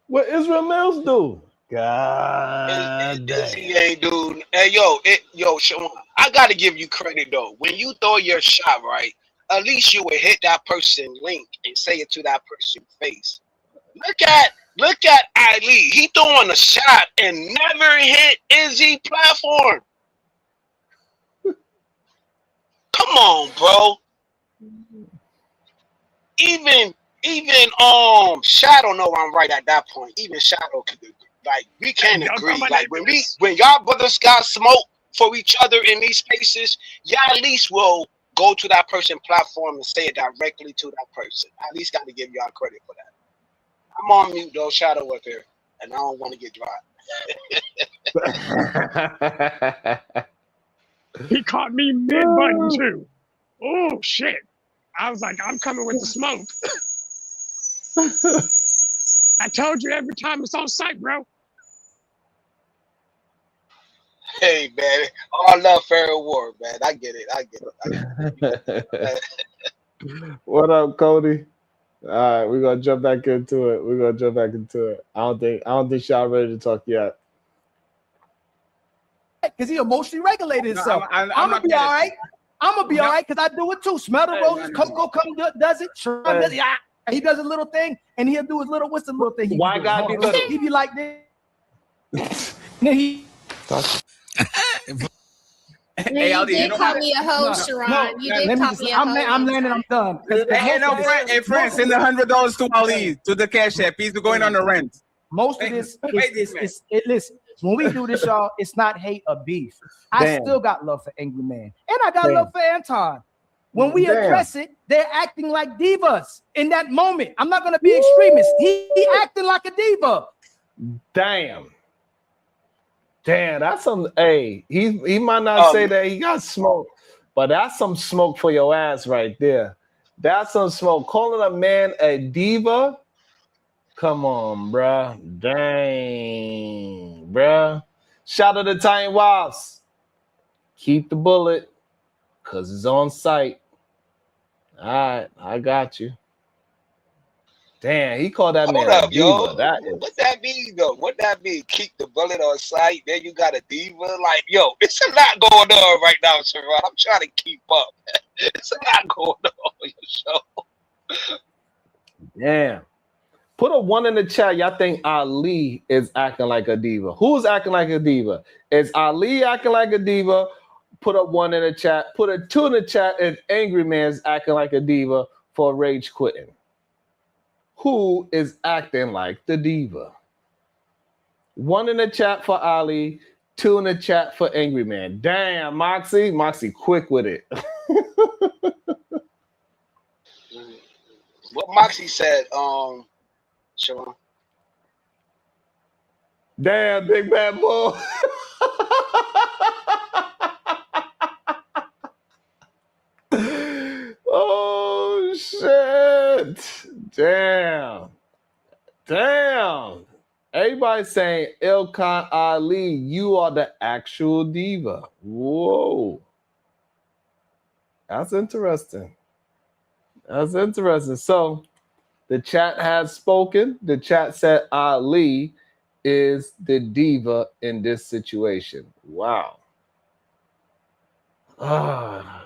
What Israel Mills do? God damn. He ain't dude. Hey, yo, Sean, I gotta give you credit though. When you throw your shot right, at least you would hit that person link and say it to that person's face. Look at Ali. He throwing a shot and never hit Izzy platform. Come on, bro. Even Shadow know I'm right at that point. Even Shadow could agree. Like we can't agree. Like when y'all brothers got smoke for each other in these spaces, y'all at least will go to that person's platform and say it directly to that person. I at least got to give y'all credit for that. I'm on mute though, Shadow up here, and I don't want to get dry. He caught me mid-button too. Oh shit. I was like, I'm coming with the smoke. I told you every time it's on site, bro. Hey man, all love fair reward, man. I get it. What up, Cody? All right, we're gonna jump back into it. I don't think y'all ready to talk yet. Because he emotionally regulated himself. I'm gonna be all right. I'm gonna be all right because I do it too. Smell the roses, Coco does it. And he does a little thing, and he'll do his little. What's the little thing? Why gotta be little? He be like this. Then he. Hey, You Ali, you did know call what? me a hoe, Sharon. You did call me a hoe. I'm landing. I'm done. Hey, no, friend, send $100 to Ali to the Cash App. He's going on the rent. Most of this is listen. When we do this, y'all, it's not hate or beef. I Damn. still got love for Angry Man, and I got love for Anton. When we address it, they're acting like divas in that moment. I'm not gonna be extremist. He acting like a diva. Damn, that's some. Hey, he might not say that he got smoke, but that's some smoke for your ass right there. That's some smoke. Calling a man a diva. Come on, bruh. Dang, bruh. Shout out to Tiny Wives. Keep the bullet, cause it's on site. All right, I got you. Damn, he called that man a diva. Yo. That is... What that mean though? What that mean? Keep the bullet on sight. Then you got a diva. Like, yo, it's a lot going on right now, Sharon. I'm trying to keep up. It's a lot going on your show. Damn. Put a 1 in the chat. Y'all think Ali is acting like a diva? Who's acting like a diva? Is Ali acting like a diva? Put a 1 in the chat. Put a 2 in the chat if Angry Man's acting like a diva for rage quitting. Who is acting like the diva? 1 in the chat for Ali, 2 in the chat for Angry Man. Damn, Moxie quick with it. What Moxie said, Sharon. Damn, big bad boy. Oh shit. Damn. Everybody's saying Ilkan Ali, you are the actual diva. Whoa. That's interesting. So the chat has spoken. The chat said Ali is the diva in this situation. Wow. Ah,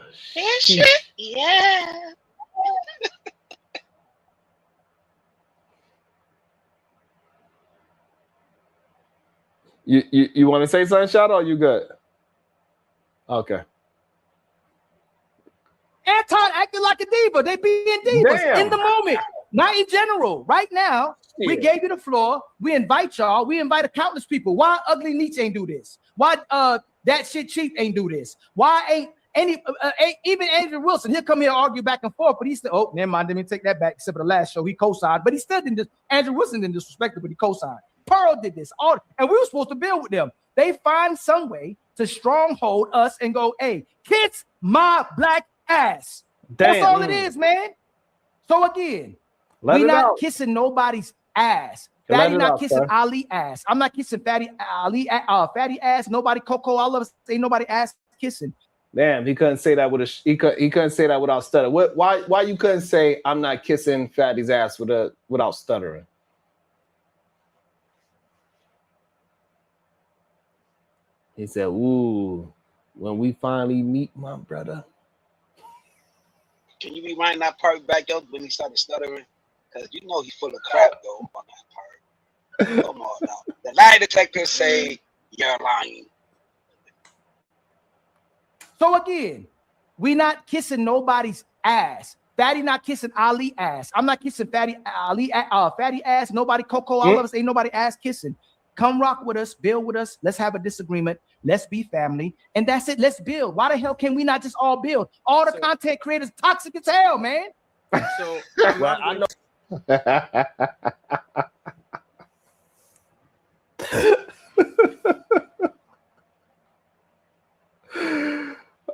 shit. Yeah. You want to say something, Shadow, or you good? Okay. Anton acting like a diva. They being divas in the moment, not in general. Right now, we gave you the floor. We invite y'all. We invite countless people. Why Ugly Nietzsche ain't do this? Why that shit Chief ain't do this? Why ain't any even Andrew Wilson? He'll come here and argue back and forth, but he still. Oh, never mind. Let me take that back. Except for the last show, he co-signed, but he still didn't. Andrew Wilson didn't disrespect it, but he co-signed. Pearl did this, and we were supposed to build with them. They find some way to stronghold us and go, "Hey, kiss my black ass." That's all it is, man. So again, we not kissing nobody's ass. Fatty not kissing Ali ass. I'm not kissing Fatty Ali Fatty ass. Nobody Coco. All of us ain't nobody ass kissing. Damn, he couldn't say that with a he couldn't say that without stuttering. Why you couldn't say I'm not kissing Fatty's ass without stuttering? He said, "Ooh, when we finally meet, my brother." Can you rewind that part back up when he started stuttering? Because you know he's full of crap though on that part. Come on now. The lie detectors say you're lying. So again, we not kissing nobody's ass. Fatty not kissing Ali ass. I'm not kissing Fatty ass. Nobody Coco. All of us ain't nobody ass kissing. Come rock with us, build with us. Let's have a disagreement. Let's be family. And that's it. Let's build. Why the hell can we not just all build? All the content creators toxic as hell, man. So well, I know.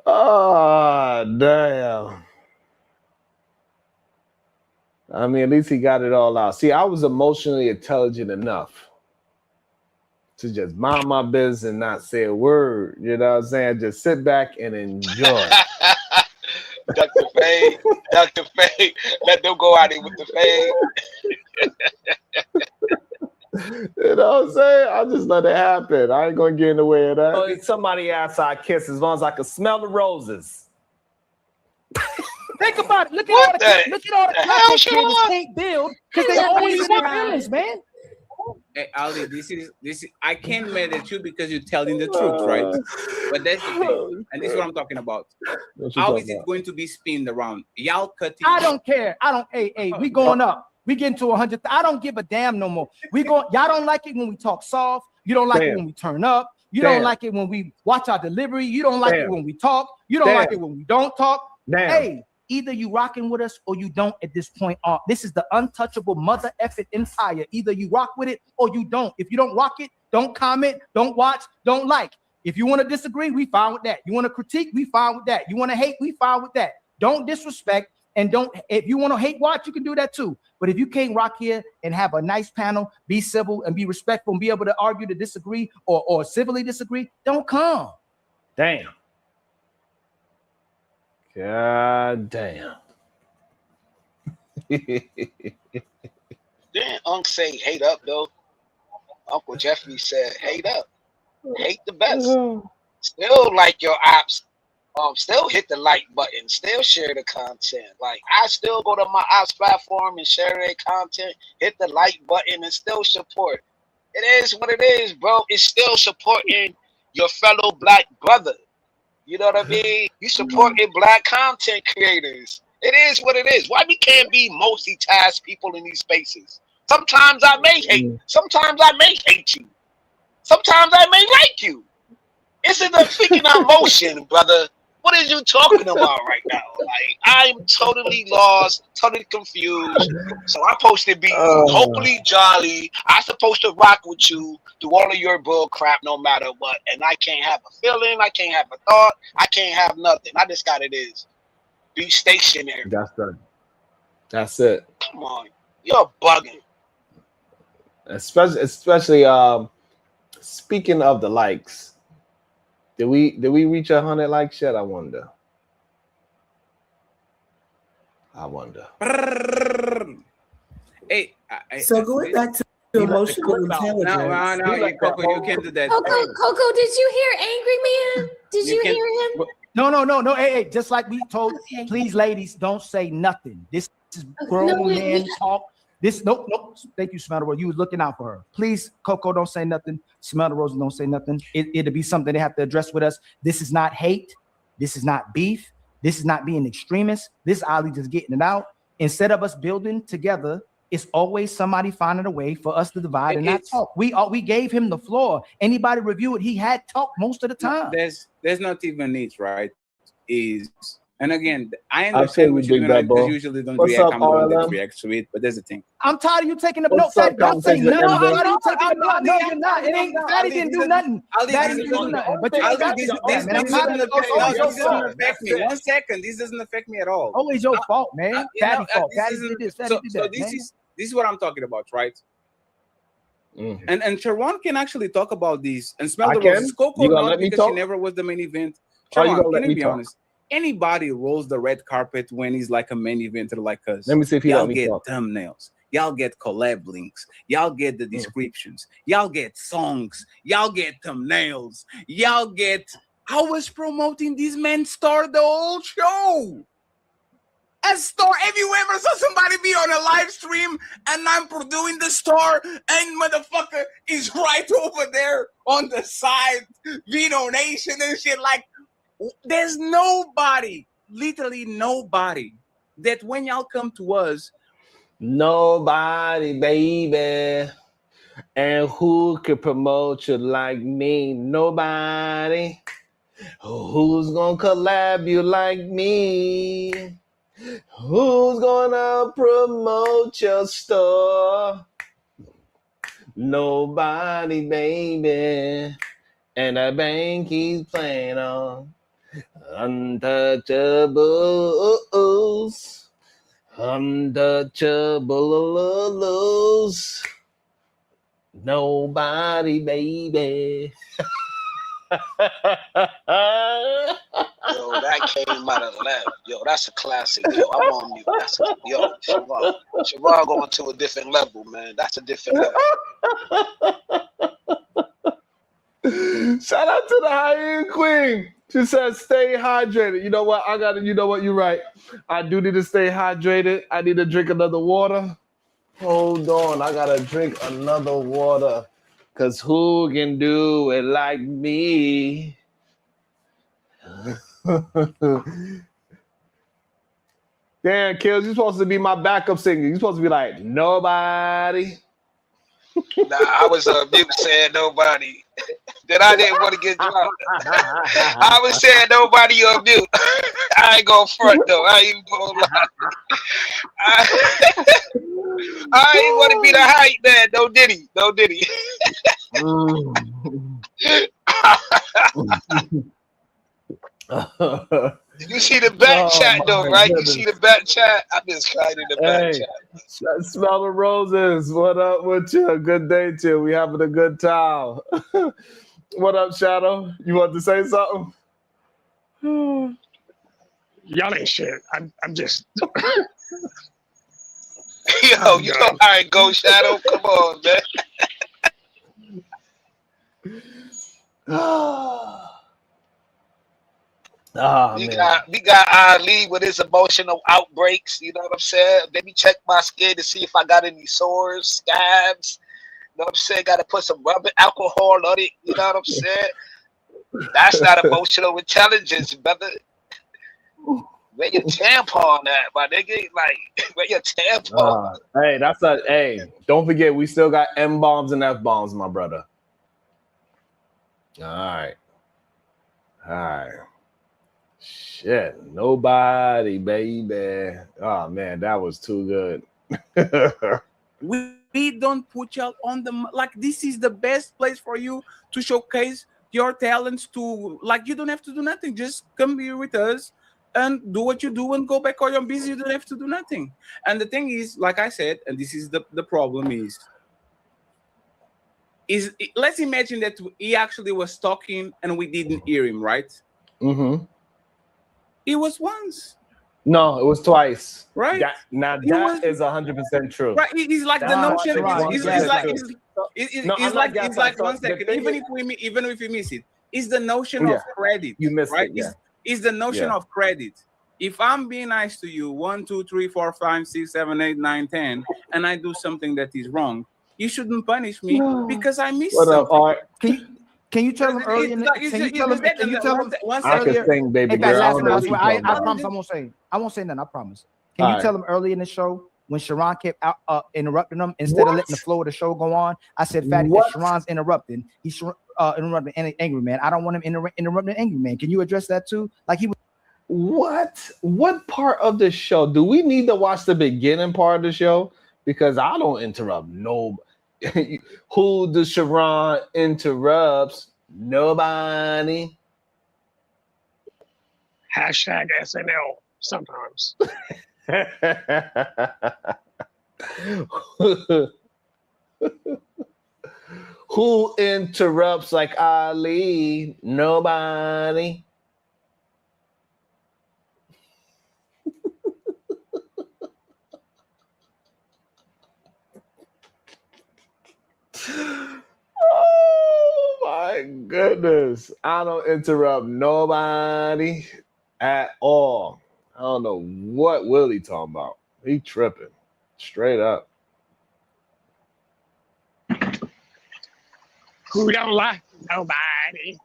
Oh, damn. I mean, at least he got it all out. See, I was emotionally intelligent enough to just mind my business and not say a word. You know what I'm saying? Just sit back and enjoy. Dr. Fade, let them go out there with the fade. You know what I'm saying? I'll just let it happen. I ain't gonna get in the way of that. Somebody asked I kiss as long as I can smell the roses. Think about it. Look at What all the hell, kids Sharon? can't build because they always in their feelings, man. Hey, Ali, this is I can't mad at you because you're telling the truth, right? But that's the thing, and this is what I'm talking about. How is it going to be spinned around? Y'all cutting. I don't care. Hey, we going up. We getting to 100. I don't give a damn no more. Y'all don't like it when we talk soft. You don't like it when we turn up. You don't like it when we watch our delivery. You don't like it when we talk. You don't like it when we don't talk. Hey, either you rocking with us or you don't at this point. This is the untouchable mother effing empire. Either you rock with it or you don't. If you don't rock it, don't comment, don't watch, don't like. If you want to disagree, we fine with that. You want to critique, we fine with that. You want to hate, we fine with that. Don't disrespect and don't. If you want to hate watch, you can do that too. But if you can't rock here and have a nice panel, be civil and be respectful and be able to argue to disagree or civilly disagree, don't come. Damn. God damn. Didn't Unc say hate up though? Uncle Jeffrey said hate up. Hate the best. Still like your ops. Still hit the like button. Still share the content. Like I still go to my ops platform and share their content. Hit the like button and still support. It is what it is, bro. It's still supporting your fellow black brother. You know what I mean? You supporting black content creators. It is what it is. Why we can't be multitask people in these spaces? Sometimes I may hate. Sometimes I may hate you. Sometimes I may like you. It's in the freaking emotion, brother. What are you talking about right now? Like I'm totally lost, totally confused. So I'm supposed to be hopefully jolly. I'm supposed to rock with you, do all of your bull crap no matter what. And I can't have a feeling, I can't have a thought, I can't have nothing. I just got it is. Be stationary. That's it. Come on. You're bugging. Especially speaking of the likes. Did we reach 100 likes yet? I wonder. Hey, so going back to emotional intelligence. No, Coco, you can't do that. Coco, did you hear Angry Man? Did you hear him? No. Hey, just like we told, please, ladies, don't say nothing. This is grown man talk. Nope. Thank you, Samantha Rose. You was looking out for her. Please, Coco, don't say nothing. Samantha Rose, don't say nothing. It'll be something they have to address with us. This is not hate. This is not beef. This is not being extremist. This is Ali just getting it out. Instead of us building together, it's always somebody finding a way for us to divide and not talk. We gave him the floor. Anybody review it? He had talked most of the time. There's not even it, right? And again, I understand what you're doing. I usually don't react. I'm the one that reacts to it, but there's a thing. I'm tired of you taking up notes. Don't say nothing. No, you're not. It ain't. Daddy didn't do nothing. Daddy didn't do nothing. But this doesn't affect me. 1 second. This doesn't affect me at all. Always your fault, man. Daddy fault. Daddy did this. Daddy did that. So this is what I'm talking about, right? And Sharon can actually talk about this and smell the roses. Coco not because she never was the main event. Sharon, can you be honest? Anybody rolls the red carpet when he's like a main eventer like us. Let me see if y'all get thumbnails. Y'all get collab links. Y'all get the descriptions. Y'all get songs. Y'all get thumbnails. Y'all get. I was promoting this man's store the whole show. A store. Have you ever saw somebody be on a live stream and I'm doing the store and motherfucker is right over there on the side, Vino Nation and shit like. There's nobody, literally nobody, that when y'all come to us, nobody, baby, and who could promote you like me? Nobody. Who's gonna collab you like me? Who's gonna promote your store? Nobody, baby, and that bank he's playing on. Untouchables, nobody, baby. Yo, that came out of left. Yo, that's a classic. Yo, I'm on mute. Sharon going to a different level, man. That's a different level. Shout out to the high-end queen. She said, "Stay hydrated." You know what? You know what? You're right. I do need to stay hydrated. I need to drink another water. Hold on, I gotta drink another water. Cause who can do it like me? Damn, Kills, you're supposed to be my backup singer. You're supposed to be like, nobody. Nah, I was mute saying nobody. That I didn't want to get dropped. I was saying nobody on mute. I ain't gonna front though. I ain't gonna lie. I ain't want to be the hype man. No Diddy. No Diddy. You see the back chat though, right? Goodness. You see the back chat? I'm just crying in the back chat. Smell the roses. What up with you? Good day to you. We having a good time. What up, Shadow? You want to say something? Y'all ain't shit. I'm just. Yo, you know how it goes, Shadow. Come on, man. We got Ali with his emotional outbreaks. You know what I'm saying? Let me check my skin to see if I got any sores, scabs. You know what I'm saying? Got to put some rubbing alcohol on it. You know what I'm saying? That's not emotional intelligence, brother. Where your tampon at, my nigga? Like, where your tampon? Hey, don't forget, we still got M bombs and F bombs, my brother. All right. Shit, nobody, baby. Oh man, that was too good. we don't put y'all on the like. This is the best place for you to showcase your talents. To like, you don't have to do nothing. Just come here with us and do what you do and go back on your busy. You don't have to do nothing. And the thing is, like I said, and this is the problem is let's imagine that he actually was talking and we didn't hear him, right? Mm-hmm. It was once. No, it was twice. Right. That is 100% true. Right. It's like the notion. It's like 1 second. Even if we miss it, it's the notion of credit. You missed right? it. Yeah. It's the notion of credit. If I'm being nice to you, 1, 2, 3, 4, 5, 6, 7, 8, 9, 10, and I do something that is wrong, you shouldn't punish me because I missed something. Art? Can you tell him earlier? Can you tell him I can sing, baby girl. I promise I won't say nothing. I promise. Can you tell him early in the show when Sharon kept interrupting him instead of letting the flow of the show go on? I said, "Fatty, if Sharon's interrupting, he's interrupting Angry Man. I don't want him interrupting Angry Man. Can you address that too? Like he was." What part of the show do we need to watch? The beginning part of the show, because I don't interrupt nobody. Who does Sharon interrupts? Nobody. Hashtag SNL sometimes. Who interrupts like Ali? Nobody. Oh my goodness. I don't interrupt nobody at all. I don't know what Willie talking about. He tripping. Straight up. Who don't like nobody?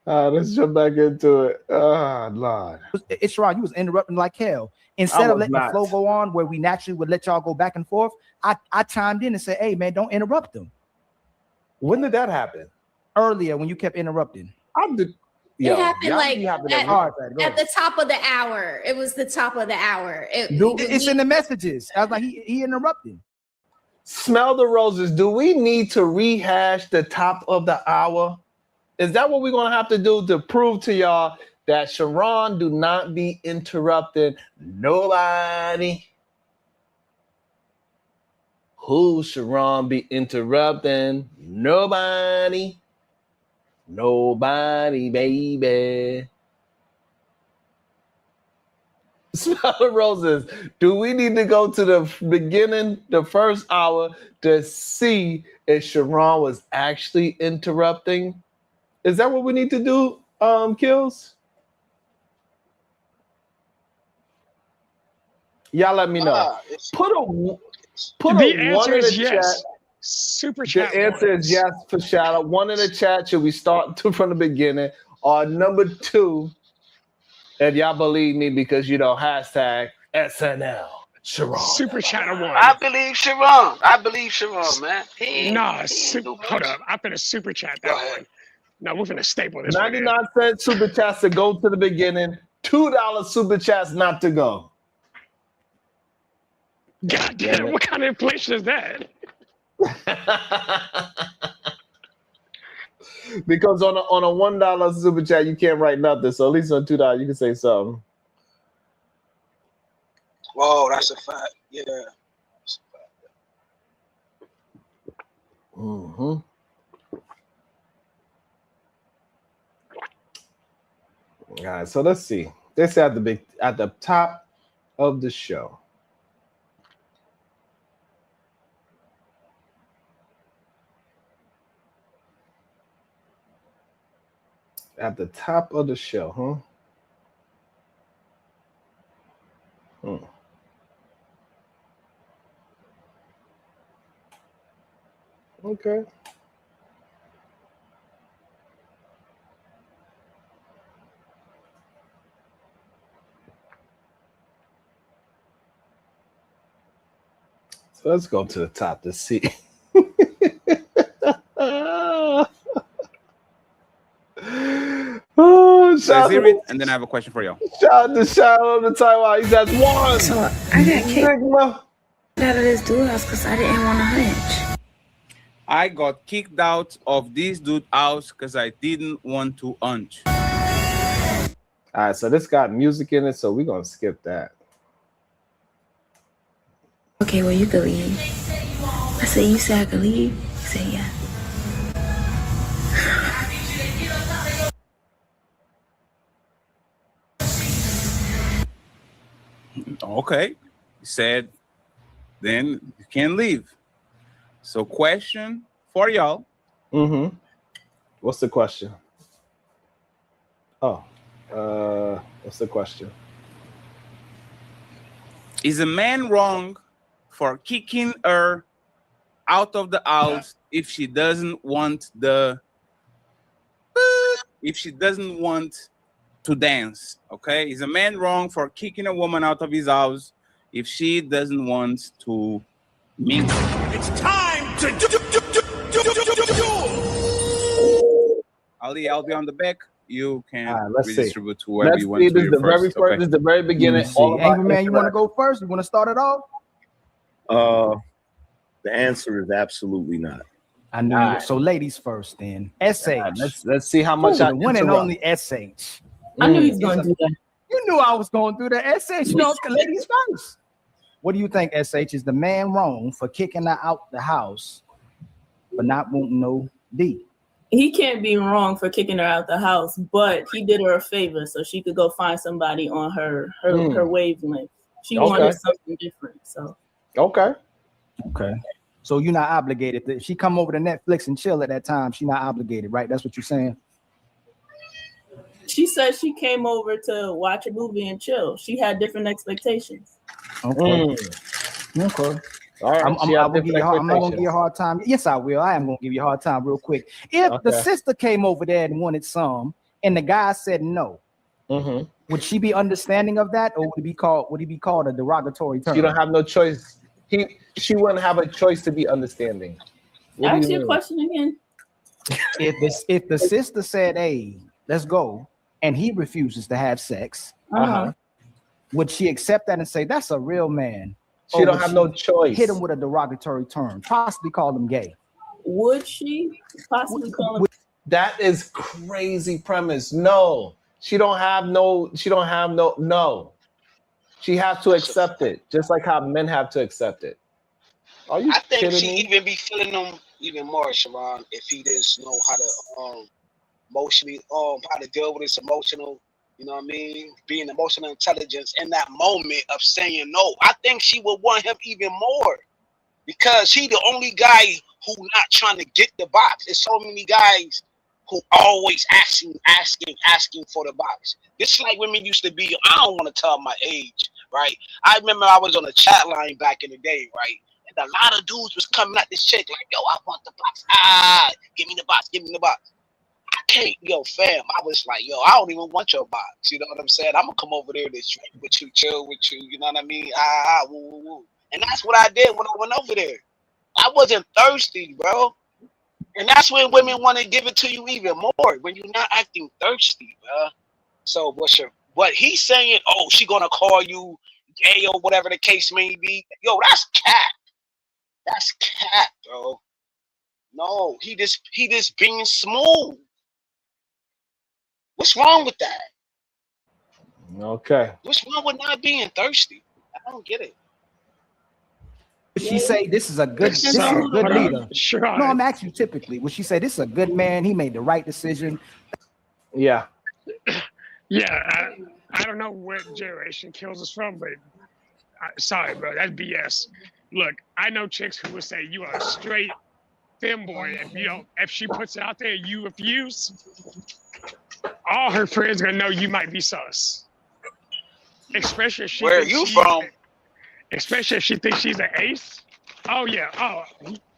Let's jump back into it. Oh, Lord. It's right. You was interrupting like hell. Instead of letting the flow go on where we naturally would let y'all go back and forth, I chimed in and said, "Hey, man, don't interrupt them." When did that happen? Earlier, when you kept interrupting. It happened at the top of the hour. It was the top of the hour. It's in the messages. I was like, he interrupted. Smell the roses. Do we need to rehash the top of the hour? Is that what we're going to have to do to prove to y'all that Sharon do not be interrupting nobody? Who Sharon be interrupting? Nobody. Nobody, baby. Smell the roses. Do we need to go to the beginning, the first hour, to see if Sharon was actually interrupting? Is that what we need to do, Kills? Y'all let me know. Put a The one answer in the is yes. chat. Super The chat. answer warriors. is yes for shout out. One in the chat. Should we start from the beginning? Or number two, if y'all believe me, because you know, hashtag SNL. Sharon. Super chat one. I believe Sharon. I believe Sharon, man. Nah, hold up. I'm finna super chat that one. No, we're finna staple this one. 99-cent super chats to go to the beginning. $2 super chats not to go. God damn, what kind of inflation is that? Because on a $1 super chat you can't write nothing. So at least on $2 you can say something. Whoa, that's a fact. Yeah. Mm-hmm. All right, so let's see. This at the top of the show. At the top of the show, huh? Okay. So let's go to the top to see. Oh, So hear it, and then I have a question for y'all. Shout out to Shadow of the Taiwan. He's at one. So I got kicked out of this dude house because I didn't want to hunch. I got kicked out of this dude house because I didn't want to hunch. All right, so this got music in it, so we're gonna skip that. Okay, well, you can leave. I said, you said I could leave? He said, yeah. Okay. He said, then you can leave. So question for y'all. Mm-hmm. What's the question? Oh, what's the question? Is a man wrong for kicking her out of the house if she doesn't want to dance? Okay, is a man wrong for kicking a woman out of his house if she doesn't want to mingle? It's time to do. Ali, I'll be on the back. You can let's redistribute see. to whoever Let's you want see. to This your is the very first. first. Okay. This is the very beginning. All about Angry Man, you want to go first? You want to start it off? The answer is absolutely not. I knew. All right. So ladies first, then. SH. Let's see how much I the one and only SH. I knew he was going to do that. You knew I was going through the SH. You know, ladies first. What do you think, SH? Is the man wrong for kicking her out the house, but not wanting no D? He can't be wrong for kicking her out the house, but he did her a favor so she could go find somebody on her wavelength. She wanted something different. So okay. So you're not obligated. If she come over to Netflix and chill at that time, she's not obligated, right? That's what you're saying. she said she came over to watch a movie and chill. She had different expectations. Okay. Okay. All right. I'm not gonna give you a hard time. Yes, I will. I am gonna give you a hard time real quick. If the sister came over there and wanted some, and the guy said no, would she be understanding of that, or would he be called a derogatory term? She don't have no choice. She wouldn't have a choice to be understanding. Ask your question again. If the sister said, "Hey, let's go," and he refuses to have sex, would she accept that and say that's a real man? She don't have no choice. Hit him with a derogatory term, possibly call him gay. Would she possibly call him? That is crazy premise. No, she don't have no. No. She has to accept it, just like how men have to accept it. Are you I think kidding she me? even be feeling them even more, Sharon, if he just know how to emotionally how to deal with his emotional You know what I mean? Being emotional intelligence in that moment of saying no. I think she would want him even more because he the only guy who not trying to get the box. There's so many guys who always asking for the box. This is like women used to be. I don't want to tell my age, right? I remember I was on a chat line back in the day, right? And a lot of dudes was coming at this chick like, yo, I want the box. Give me the box. Give me the box. I can't, yo, fam. I was like, yo, I don't even want your box. You know what I'm saying? I'm gonna come over there to drink with you, chill with you. You know what I mean? Woo, woo, woo. And that's what I did when I went over there. I wasn't thirsty, bro. And that's when women want to give it to you even more, when you're not acting thirsty, bro. So what he's saying, oh, she gonna call you gay or whatever the case may be. Yo, that's cap. That's cap, bro. No, he just being smooth. What's wrong with that? Okay. What's wrong with not being thirsty? I don't get it. Would she say this is a good leader? Sure. No, I'm asking you typically. Would she say this is a good man? He made the right decision. Yeah. Yeah, I don't know what generation Kills us from, but sorry, bro, that's BS. Look, I know chicks who would say you are a straight femboy if she puts it out there, you refuse. All her friends are gonna know you might be sus. Especially if she Where are you from? Especially if she thinks she's an ace. Oh yeah. Oh,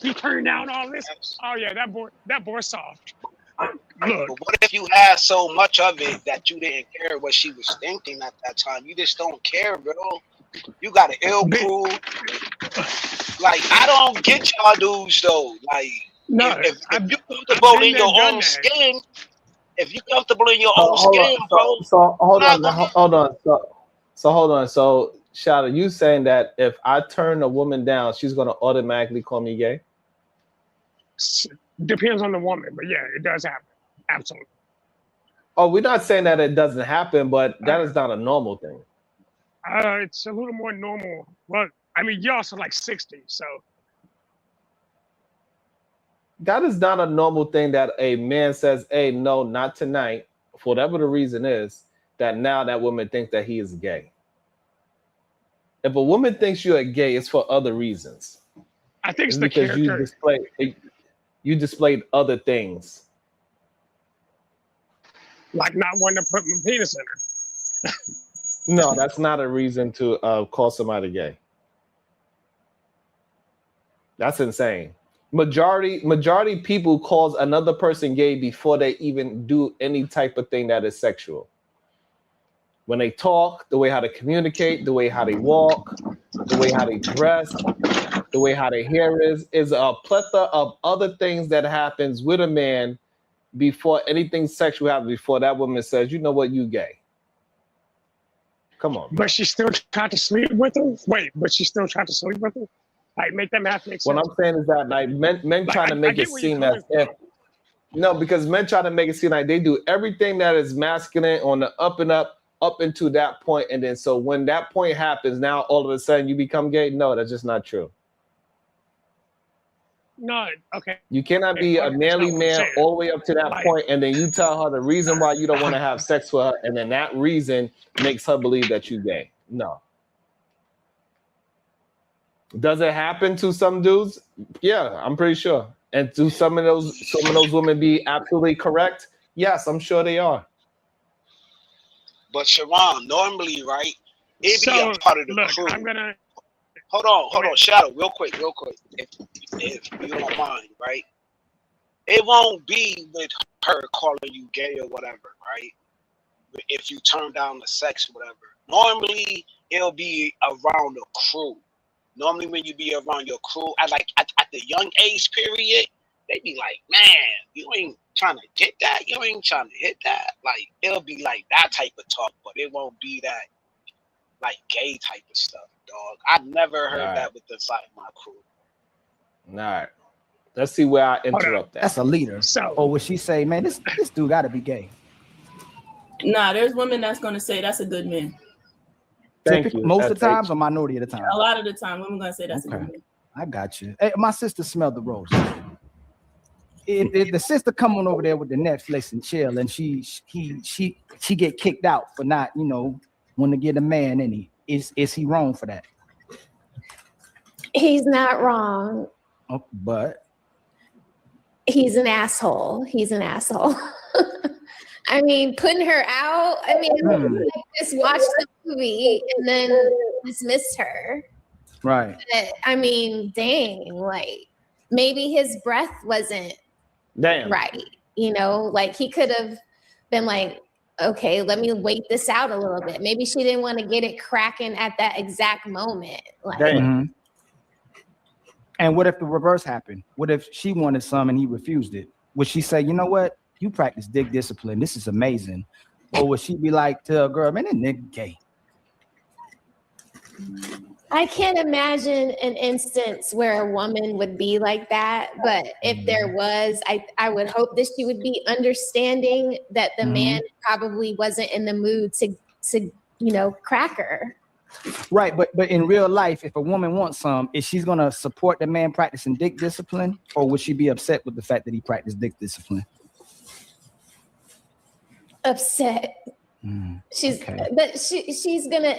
he turned down all this. Oh yeah, that boy soft. Look. But what if you had so much of it that you didn't care what she was thinking at that time? You just don't care, bro. You got an ill crew. Like, I don't get y'all dudes though. Like, no, if you're comfortable in your own skin, if you're comfortable in your own skin, bro. So hold on. So hold on. So Shada, you saying that if I turn a woman down, she's gonna automatically call me gay? Depends on the woman, but yeah, it does happen. Absolutely. Oh, we're not saying that it doesn't happen, but that is not a normal thing. It's a little more normal. Well, I mean, you're also like 60, so. That is not a normal thing that a man says, hey, no, not tonight, for whatever the reason is, that now that woman thinks that he is gay. If a woman thinks you're gay, it's for other reasons. I think it's because character. You displayed other things. Like not wanting to put my penis in her. No, that's not a reason to call somebody gay. That's insane. Majority people calls another person gay before they even do any type of thing that is sexual. When they talk, the way how they communicate, the way how they walk, the way how they dress, the way how their hair is a plethora of other things that happens with a man before anything sexual happens, before that woman says, you know what, you gay. Come on. But she still tried to sleep with him? Wait, but she still tried to sleep with him? Like, make them have to make sense. What I'm saying is that like men trying to make it seem as if because men try to make it seem like they do everything that is masculine on the up and up into that point, and then so when that point happens, now all of a sudden you become gay. No, that's just not true. No, okay. You cannot be a manly man all the way up to that point, and then you tell her the reason why you don't want to have sex with her, and then that reason makes her believe that you're gay. No. Does it happen to some dudes? Yeah, I'm pretty sure. And do some of those women be absolutely correct? Yes, I'm sure they are. But Sharon, normally, right? It be a part of the crew. I'm gonna hold on, Shadow, real quick. If you don't mind, right? It won't be with her calling you gay or whatever, right? If you turn down the sex or whatever. Normally, it'll be around the crew. Normally, when you be around your crew, at the young age period, they be like, man, you ain't trying to get that. You ain't trying to hit that. Like, it'll be like that type of talk, but it won't be that, like, gay type of stuff, dog. I've never heard that with inside my crew. All right. Let's see where I interrupt that. That's a leader. So, or would she say, man, this dude got to be gay? Nah, there's women that's going to say that's a good man. Thank you. Most of the times or minority of the time? A lot of the time, women going to say that's a good man. I got you. Hey, my sister smelled the rose. if the sister come on over there with the Netflix and chill, and she get kicked out for not, you know, want to get a man any, is he wrong for that? He's not wrong. Oh, but he's an asshole. He's an asshole. I mean, putting her out. I mean, just watch the movie and then dismiss her. Right. But, I mean, dang, like maybe his breath wasn't right. You know, like he could have been like, okay, let me wait this out a little bit. Maybe she didn't want to get it cracking at that exact moment. Like, And what if the reverse happened? What if she wanted some and he refused it? Would she say, you know what? You practice dick discipline. This is amazing. Or would she be like to a girl, man, that nigga gay? I can't imagine an instance where a woman would be like that. But if there was, I would hope that she would be understanding that the man probably wasn't in the mood to you know, crack her. Right, but in real life, if a woman wants some, is she gonna support the man practicing dick discipline, or would she be upset with the fact that he practiced dick discipline? Upset. She's gonna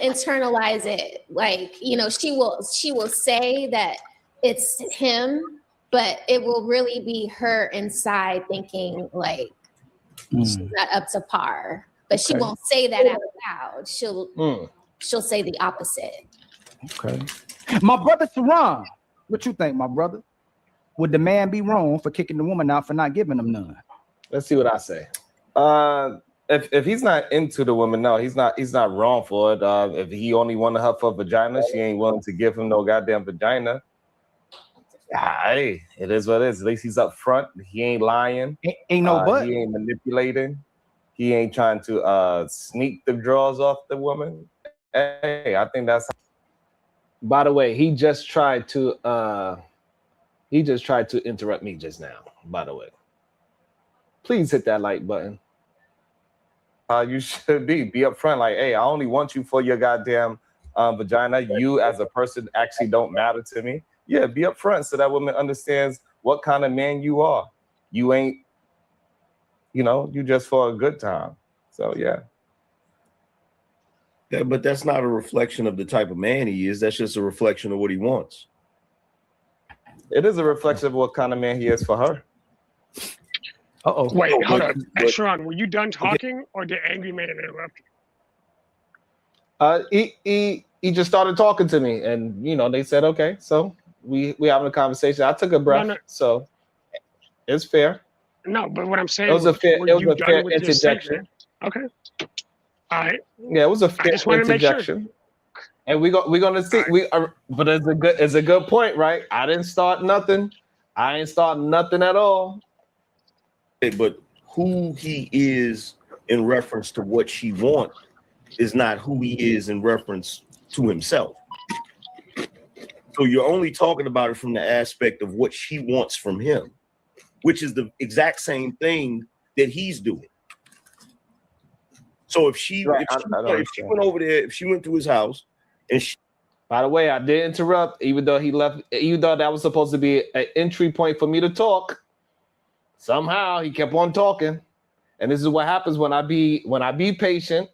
internalize it. Like, you know, she will say that it's him, but it will really be her inside thinking like she's not up to par. But she won't say that out loud. She'll say the opposite. Okay. My brother Saran, what you think, my brother? Would the man be wrong for kicking the woman out for not giving him none? Let's see what I say. If he's not into the woman, no, he's not wrong for it. If he only wanted her for vagina, she ain't willing to give him no goddamn vagina. Hey, it is what it is. At least he's up front. He ain't lying. Ain't no but. He ain't manipulating. He ain't trying to sneak the drawers off the woman. Hey, I think that's. By the way, he just tried to interrupt me just now. By the way, please hit that like button. You should be upfront. Like, hey, I only want you for your goddamn vagina. You as a person actually don't matter to me. Yeah, be upfront so that woman understands what kind of man you are. You ain't, you know, you just for a good time. So yeah. Yeah, but that's not a reflection of the type of man he is. That's just a reflection of what he wants. It is a reflection of what kind of man he is for her. Wait, hold on. Sharon, were you done talking or did Angry Man interrupt you? He just started talking to me, and you know, they said, okay, so we having a conversation. I took a breath, so it's fair. No, but what I'm saying it was a fair interjection. Okay. All right. Yeah, it was a fair interjection. And we're gonna see. But it's a good point, right? I didn't start nothing. I ain't starting nothing at all. But who he is in reference to what she wants is not who he is in reference to himself. So you're only talking about it from the aspect of what she wants from him, which is the exact same thing that he's doing. So if she went over there, if she went to his house, and by the way, I did interrupt, even though he left, even though that was supposed to be an entry point for me to talk. Somehow he kept on talking, and this is what happens when I be patient.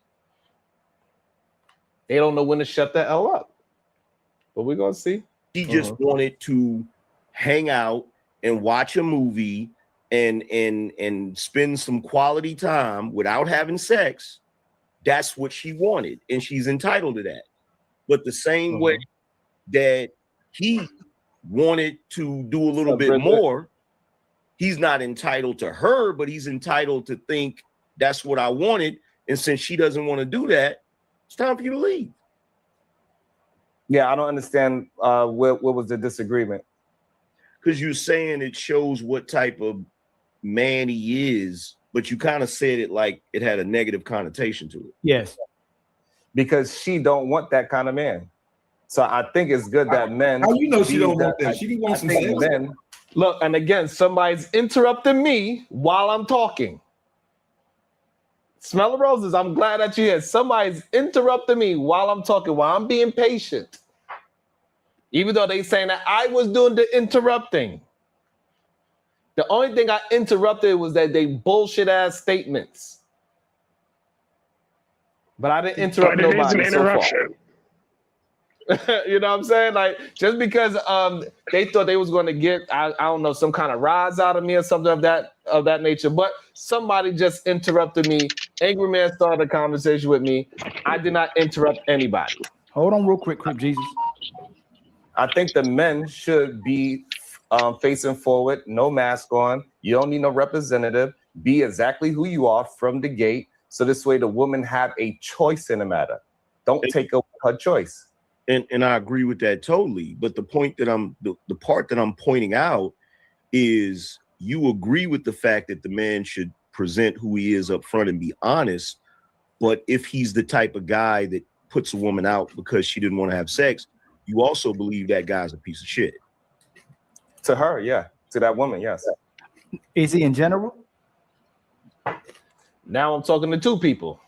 They don't know when to shut the hell up. But we're gonna see. He just wanted to hang out and watch a movie and spend some quality time without having sex. That's what she wanted, and she's entitled to that. But the same way that he wanted to do a little bit more, he's not entitled to her, but he's entitled to think that's what I wanted. And since she doesn't want to do that, it's time for you to leave. Yeah, I don't understand what was the disagreement. Because you're saying it shows what type of man he is, but you kind of said it like it had a negative connotation to it. Yes. Because she don't want that kind of man. So I think it's good that men. How you know she don't want that? She wants some sex. Men, look, and again, somebody's interrupting me while I'm talking. Smell the roses. I'm glad that you're here. Somebody's interrupting me while I'm talking, while I'm being patient. Even though they saying that I was doing the interrupting. The only thing I interrupted was that they bullshit ass statements. But I didn't interrupt But it is nobody an so far. interruption. You know what I'm saying? Like, just because they thought they was going to get I don't know, some kind of rise out of me or something of that nature, but somebody just interrupted me. Angry Man started a conversation with me. I did not interrupt anybody. Hold on real quick, Crip Jesus. I think the men should be facing forward, no mask on. You don't need no representative. Be exactly who you are from the gate. So this way the woman have a choice in the matter. Don't take away her choice. And I agree with that totally. But the point that the part that I'm pointing out is you agree with the fact that the man should present who he is up front and be honest. But if he's the type of guy that puts a woman out because she didn't want to have sex, you also believe that guy's a piece of shit. To her, yeah. To that woman, yes. Is he in general? Now I'm talking to two people.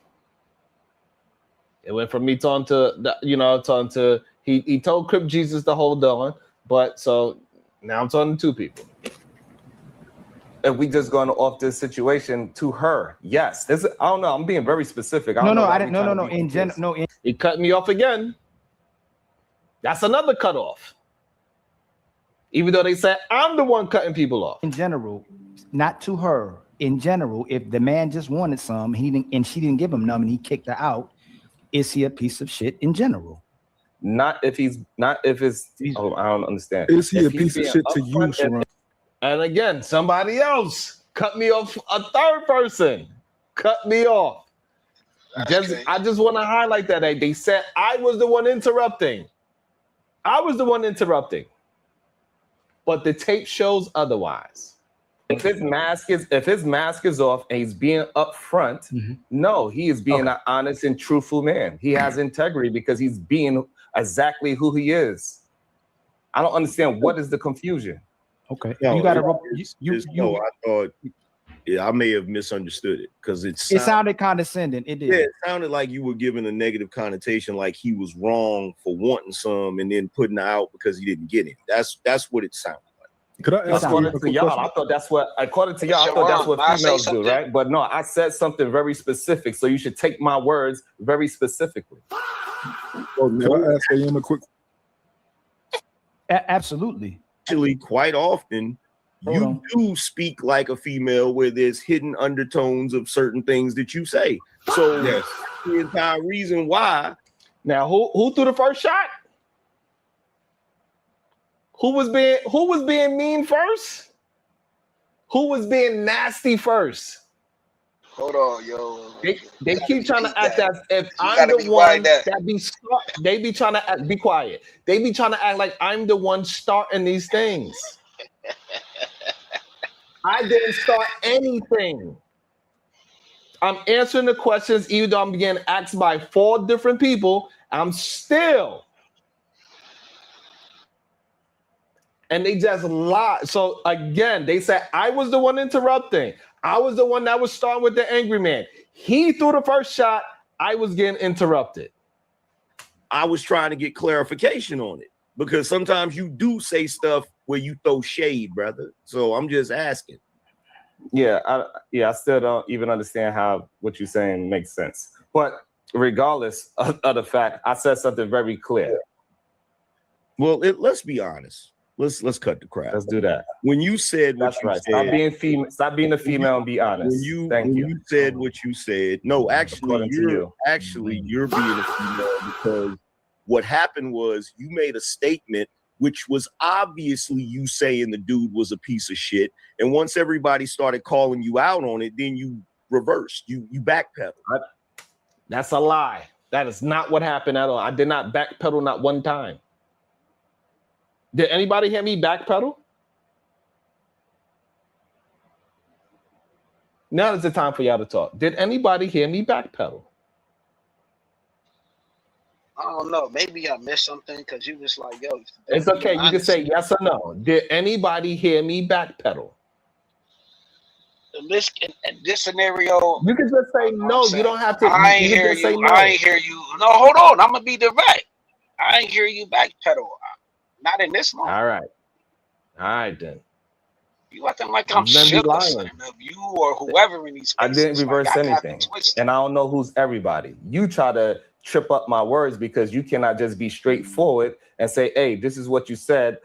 It went from me talking to he told Crip Jesus to hold on, but so now I'm talking to two people. If we just going off this situation to her, yes. I don't know. I'm being very specific. I didn't. No. In general, no. He cut me off again. That's another cutoff. Even though they said I'm the one cutting people off. In general, not to her. In general, if the man just wanted some, she didn't give him none, and he kicked her out. Is he a piece of shit in general? Not if it's. Oh, I don't understand. Is he a piece of shit to you, Sharon? And again, somebody else cut me off. A third person cut me off. I just want to highlight that they said I was the one interrupting. But the tape shows otherwise. If his mask is off and he's being upfront, no, he is being an honest and truthful man. He has integrity because he's being exactly who he is. I don't understand what is the confusion. Okay, No, you got to. I thought, I may have misunderstood it because It sounded condescending. It did. Yeah, it sounded like you were giving a negative connotation, like he was wrong for wanting some and then putting her out because he didn't get it. That's what it sounded like. Could I ask according to y'all, I thought that's what females do, right? But no, I said something very specific, so you should take my words very specifically. Can I ask you a quick? Absolutely. Actually, quite often, you do speak like a female where there's hidden undertones of certain things that you say. So yes, the entire reason why. Now, who threw the first shot? Who was being mean first? Who was being nasty first? Hold on, yo. They keep trying to act as if I'm the one they be trying to be quiet. They be trying to act like I'm the one starting these things. I didn't start anything. I'm answering the questions, even though I'm being asked by 4 different people. I'm still. And they just lie. So again, they said I was the one interrupting. I was the one that was starting with the angry man. He threw the first shot. I was getting interrupted. I was trying to get clarification on it because sometimes you do say stuff where you throw shade, brother. So I'm just asking. Yeah, I still don't even understand how what you're saying makes sense. But regardless of the fact, I said something very clear. Well, let's be honest. Let's cut the crap. Let's do that. When you said what you said, stop being a female and be honest. When you said what you said, no, actually, you're being a female because what happened was you made a statement which was obviously you saying the dude was a piece of shit. And once everybody started calling you out on it, then you reversed. You backpedaled. That's a lie. That is not what happened at all. I did not backpedal not one time. Did anybody hear me backpedal? Now is the time for y'all to talk. Did anybody hear me backpedal? I don't know. Maybe I missed something because you was like, yo. It's okay. You can say yes or no. Did anybody hear me backpedal? In this scenario, you can just say no. You don't have to. I ain't hear you. I ain't hear you. No, hold on. I'm gonna be direct. I ain't hear you backpedal. Not in this moment. All right then. You acting like I'm Then be shook or lying. something of you or whoever in these I spaces. didn't reverse Like, I got me anything, twisted. and I don't know who's everybody. You try to trip up my words because you cannot just be straightforward and say, "Hey, this is what you said."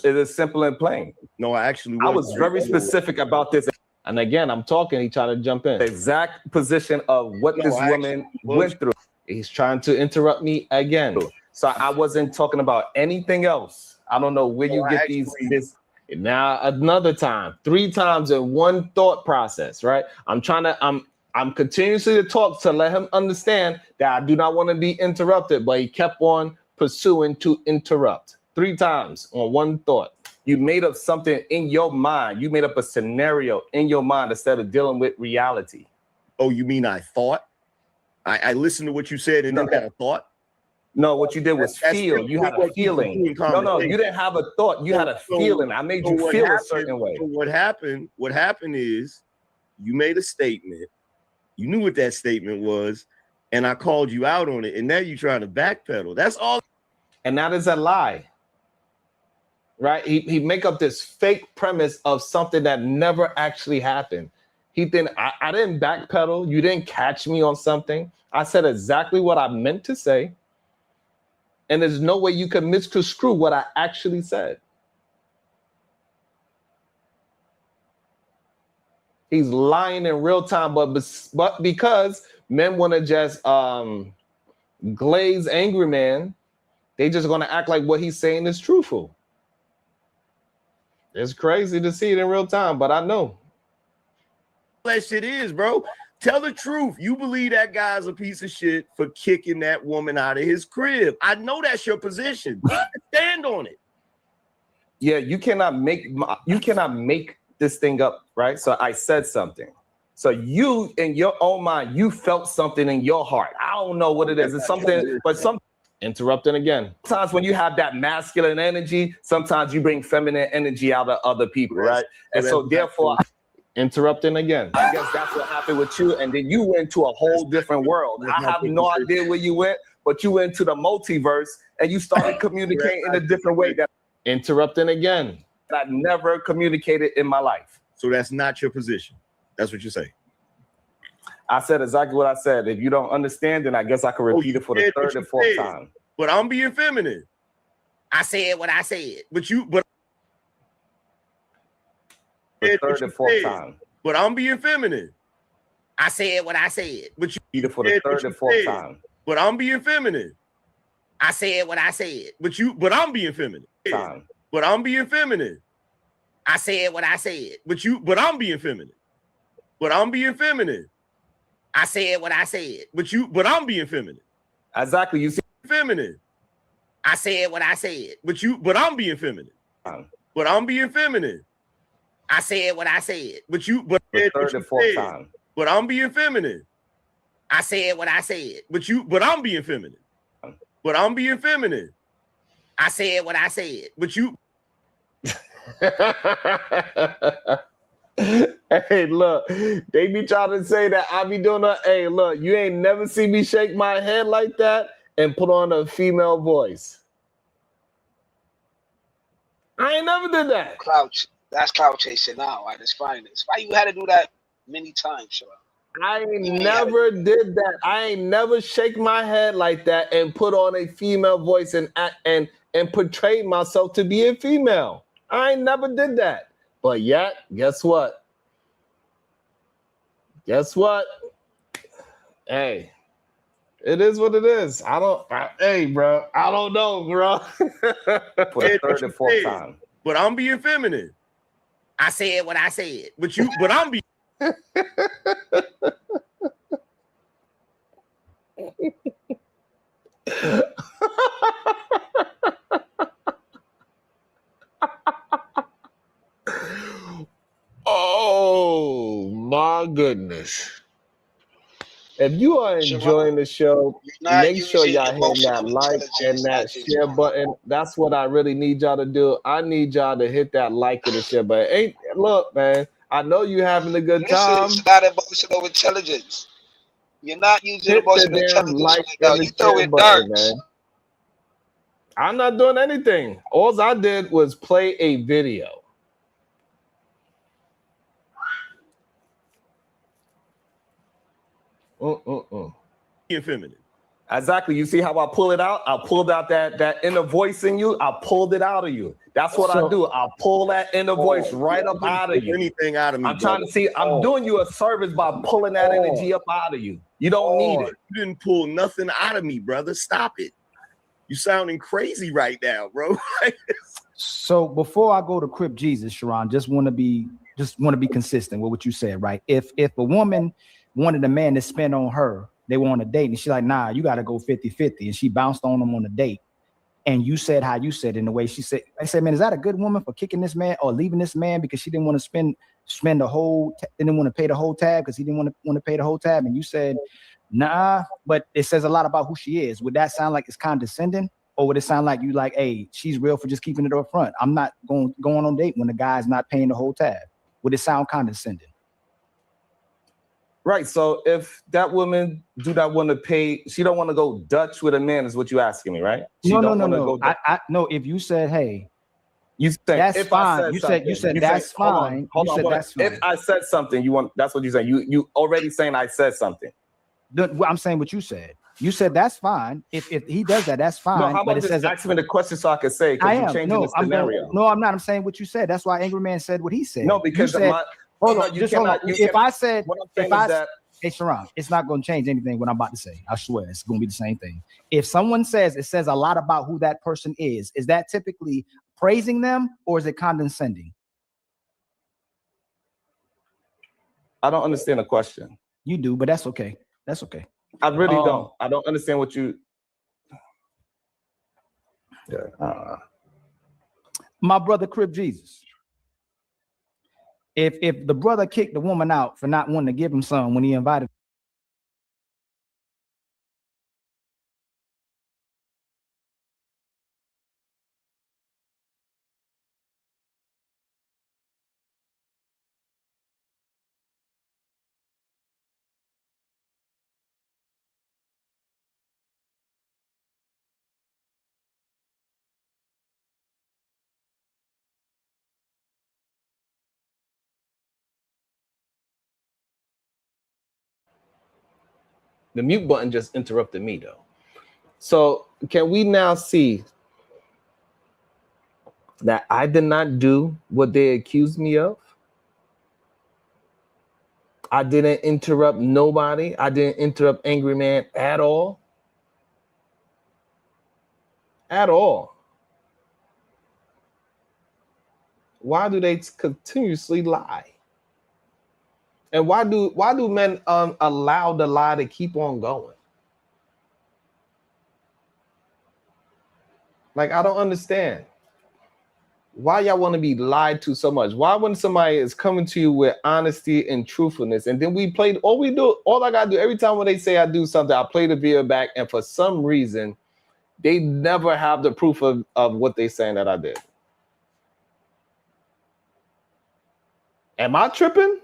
It is simple and plain. No, I actually was very specific about this. And again, I'm talking. He trying to jump in. The exact position of what this woman went through. He's trying to interrupt me again. So I wasn't talking about anything else. I don't know where you get this. Now another time, 3 times in one thought process, right? I'm continuously to talk to let him understand that I do not want to be interrupted, but he kept on pursuing to interrupt 3 times on one thought. You made up something in your mind. You made up a scenario in your mind instead of dealing with reality. Oh, you mean I thought? I listened to what you said and then had a thought? No, what you did was feel. You had a feeling. No, you didn't have a thought. You had a feeling. I made you feel a certain way. So what happened is you made a statement. You knew what that statement was, and I called you out on it, and now you're trying to backpedal. That's all. And that is a lie. Right? He make up this fake premise of something that never actually happened. I didn't backpedal. You didn't catch me on something. I said exactly what I meant to say. And there's no way you can misconstrue what I actually said. He's lying in real time, but because men want to just glaze angry man, they just gonna act like what he's saying is truthful. It's crazy to see it in real time, but I know. That shit is, bro. Tell the truth. You believe that guy's a piece of shit for kicking that woman out of his crib. I know that's your position. Stand on it. Yeah, you cannot make this thing up, right? So I said something. So you, in your own mind, you felt something in your heart. I don't know what it is. It's something, but some interrupting again. Sometimes when you have that masculine energy, sometimes you bring feminine energy out of other people, right? And so therefore, interrupting again. I guess that's what happened with you. And then you went to a whole different world. I have no idea where you went, but you went to the multiverse and you started communicating in a different way. That interrupting again. I never communicated in my life. So that's not your position. That's what you say. I said exactly what I said. If you don't understand, then I guess I can repeat it for the 3rd and 4th time. But I'm being feminine. I said what I said. But the 3rd and 4th time. But I'm being feminine. I said what I said. But you repeat it for the 3rd and 4th time. But I'm being feminine. I said what I said. But I'm being feminine. But I'm being feminine. I said what I said. But I'm being feminine. But I'm being feminine. I said what I said. But I'm being feminine. Exactly. You see feminine. I said what I said. But I'm being feminine. But I'm being feminine. I said what I said. But the 3rd and 4th time. But I'm being feminine. I said what I said. But I'm being feminine. But I'm being feminine. I said what I said. Hey, look, they be trying to say that I be doing a, hey, look, you ain't never see me shake my head like that and put on a female voice. I ain't never did that. That's clout chasing now at its finest. Why you had to do that many times, Sean? I ain't never did that. I ain't never shake my head like that and put on a female voice and portray myself to be a female. I ain't never did that. But yet, guess what? Hey, it is what it is. Hey, bro, I don't know, bro. For the 3rd and 4th time. But I'm being feminine. I said what I said. But I'm being. Oh my goodness. If you are enjoying the show, make sure y'all hit that like and that share button. That's what I really need y'all to do. I need y'all to hit that like and the share button. Look, man, I know you having a good time. It's not emotional intelligence. You're not using emotional intelligence. Like you throw it dark, man. I'm not doing anything. All I did was play a video. Being feminine. Exactly. You see how I pull it out? I pulled out that inner voice in you. I pulled it out of you. That's what I do. I pull that inner voice right up out of you. Anything out of me. I'm trying to see. I'm doing you a service by pulling that energy up out of you. You don't need it. You didn't pull nothing out of me, brother. Stop it. You sounding crazy right now, bro. So before I go to Crip Jesus, Sharon, just want to be consistent with what you said, right? If a woman wanted a man to spend on her, they were on a date, and she's like, nah, you got to go 50-50. And she bounced on him on a date. And you said how you said in the way she said, I said, man, is that a good woman for kicking this man or leaving this man because she didn't want to spend the whole, didn't want to pay the whole tab because he didn't want to pay the whole tab? And you said, nah, but it says a lot about who she is. Would that sound like it's condescending? Or would it sound like you like, hey, she's real for just keeping it up front? I'm not going on a date when the guy's not paying the whole tab. Would it sound condescending? Right. So if that woman do not want to pay, she don't want to go Dutch with a man, is what you asking me, right? No. No, if you said, hey, you said that's fine. You said that's fine. Hold on. That's fine. If I said something, you want, that's what you said. You already saying I said something. I'm saying what you said. You said that's fine. If he does that, that's fine. No, how about just ask me the question so I can say? Because you're changing the scenario. No, I'm not. I'm saying what you said. That's why Angry Man said what he said. No, because you said, hold on. If I said, hey, Sharon, it's not going to change anything what I'm about to say. I swear, it's going to be the same thing. If someone says it says a lot about who that person is that typically praising them or is it condescending? I don't understand the question. You do, but that's okay. That's okay. I really don't. I don't understand what you. Yeah. My brother Crip Jesus. If the brother kicked the woman out for not wanting to give him some when he invited. The mute button just interrupted me though. So can we now see that I did not do what they accused me of? I didn't interrupt nobody. I didn't interrupt Angry Man at all. At all. Why do they continuously lie? And why do men allow the lie to keep on going? Like, I don't understand. Why y'all want to be lied to so much? Why when somebody is coming to you with honesty and truthfulness, and then all I gotta do every time when they say I do something, I play the video back, and for some reason, they never have the proof of what they saying that I did. Am I tripping?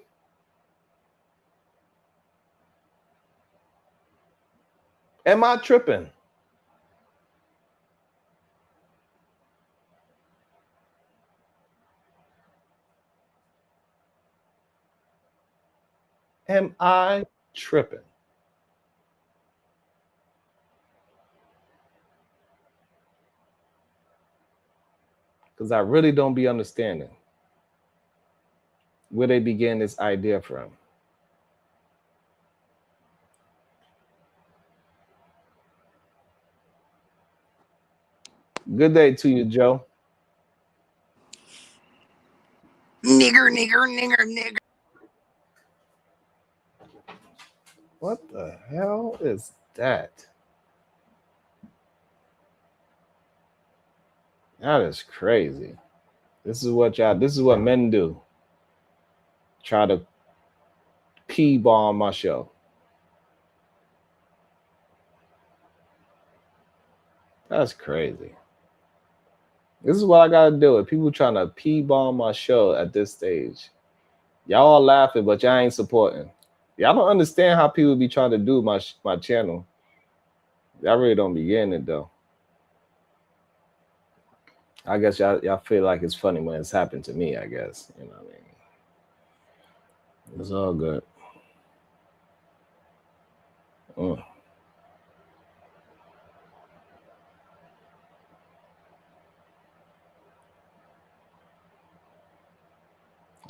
Am I tripping? Am I tripping? Because I really don't be understanding where they began this idea from. Good day to you, Joe. Nigger, nigger, nigger, nigger. What the hell is that? That is crazy. This is what men do. Try to P-bomb my show. That's crazy. This is what I gotta do with people trying to P-bomb my show at this stage. Y'all all laughing, but y'all ain't supporting. Y'all don't understand how people be trying to do my channel. Y'all really don't be getting it though. I guess y'all feel like it's funny when it's happened to me, I guess. You know what I mean? It's all good.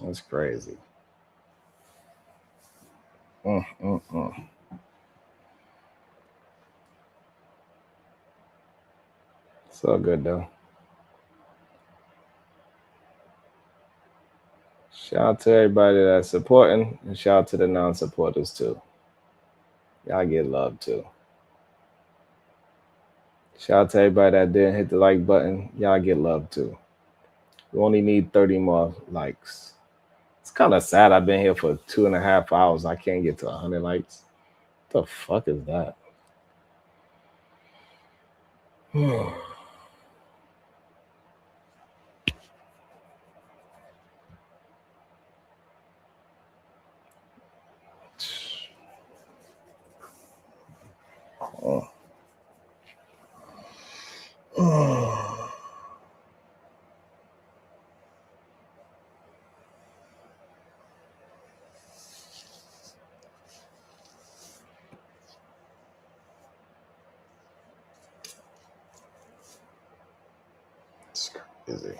That's crazy. It's all good though. Shout out to everybody that's supporting, and shout out to the non-supporters too. Y'all get love too. Shout out to everybody that didn't hit the like button. Y'all get love too. We only need 30 more likes. It's kind of sad. I've been here for 2.5 hours. I can't get to 100 likes. What the fuck is that? It's crazy.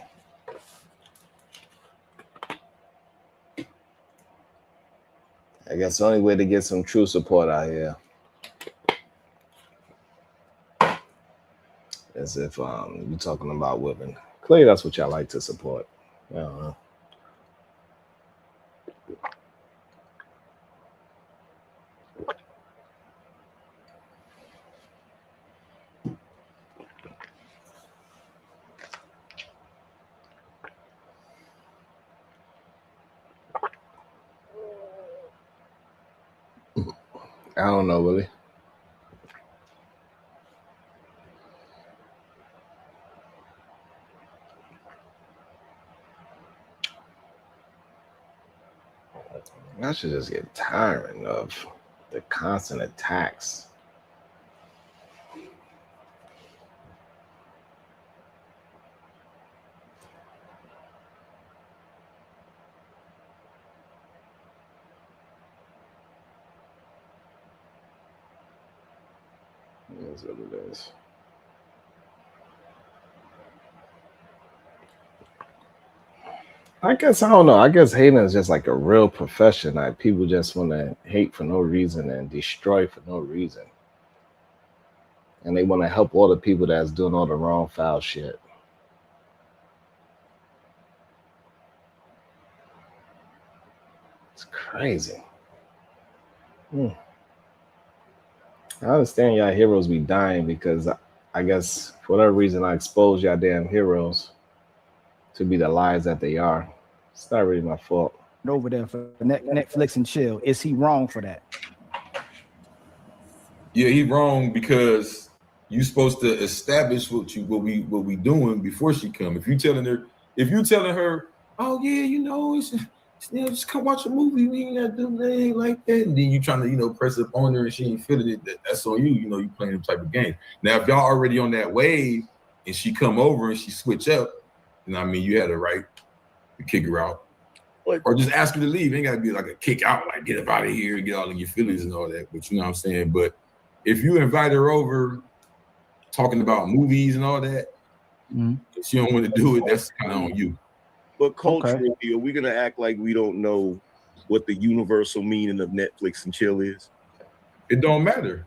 I guess the only way to get some true support out here is if you're talking about women. Clearly, that's what y'all like to support. I don't know. I don't know, Willie. I should just get tiring of the constant attacks. That's what it is. I guess I don't know. I guess hating is just like a real profession. Like people just want to hate for no reason and destroy for no reason, and they want to help all the people that's doing all the wrong foul shit. It's crazy. I understand y'all heroes be dying because I guess for whatever reason I expose y'all damn heroes to be the lies that they are. It's not really my fault. Over there for Netflix and chill. Is he wrong for that? Yeah, he wrong because you supposed to establish what we doing before she come. If you telling her, oh yeah, you know, just come watch a movie. We ain't gotta do nothing like that. And then you trying to, press up on her and she ain't feeling it. That's on you. You playing them type of game. Now, if y'all already on that wave and she come over and she switch up, then I mean, you had a right to kick her out. Or just ask her to leave. It ain't gotta be like a kick out, like get up out of here and get all in your feelings and all that. But you know what I'm saying? But if you invite her over talking about movies and all that, if she don't want to do it, that's kind of on you. But culturally, are we gonna act like we don't know what the universal meaning of Netflix and chill is? It don't matter.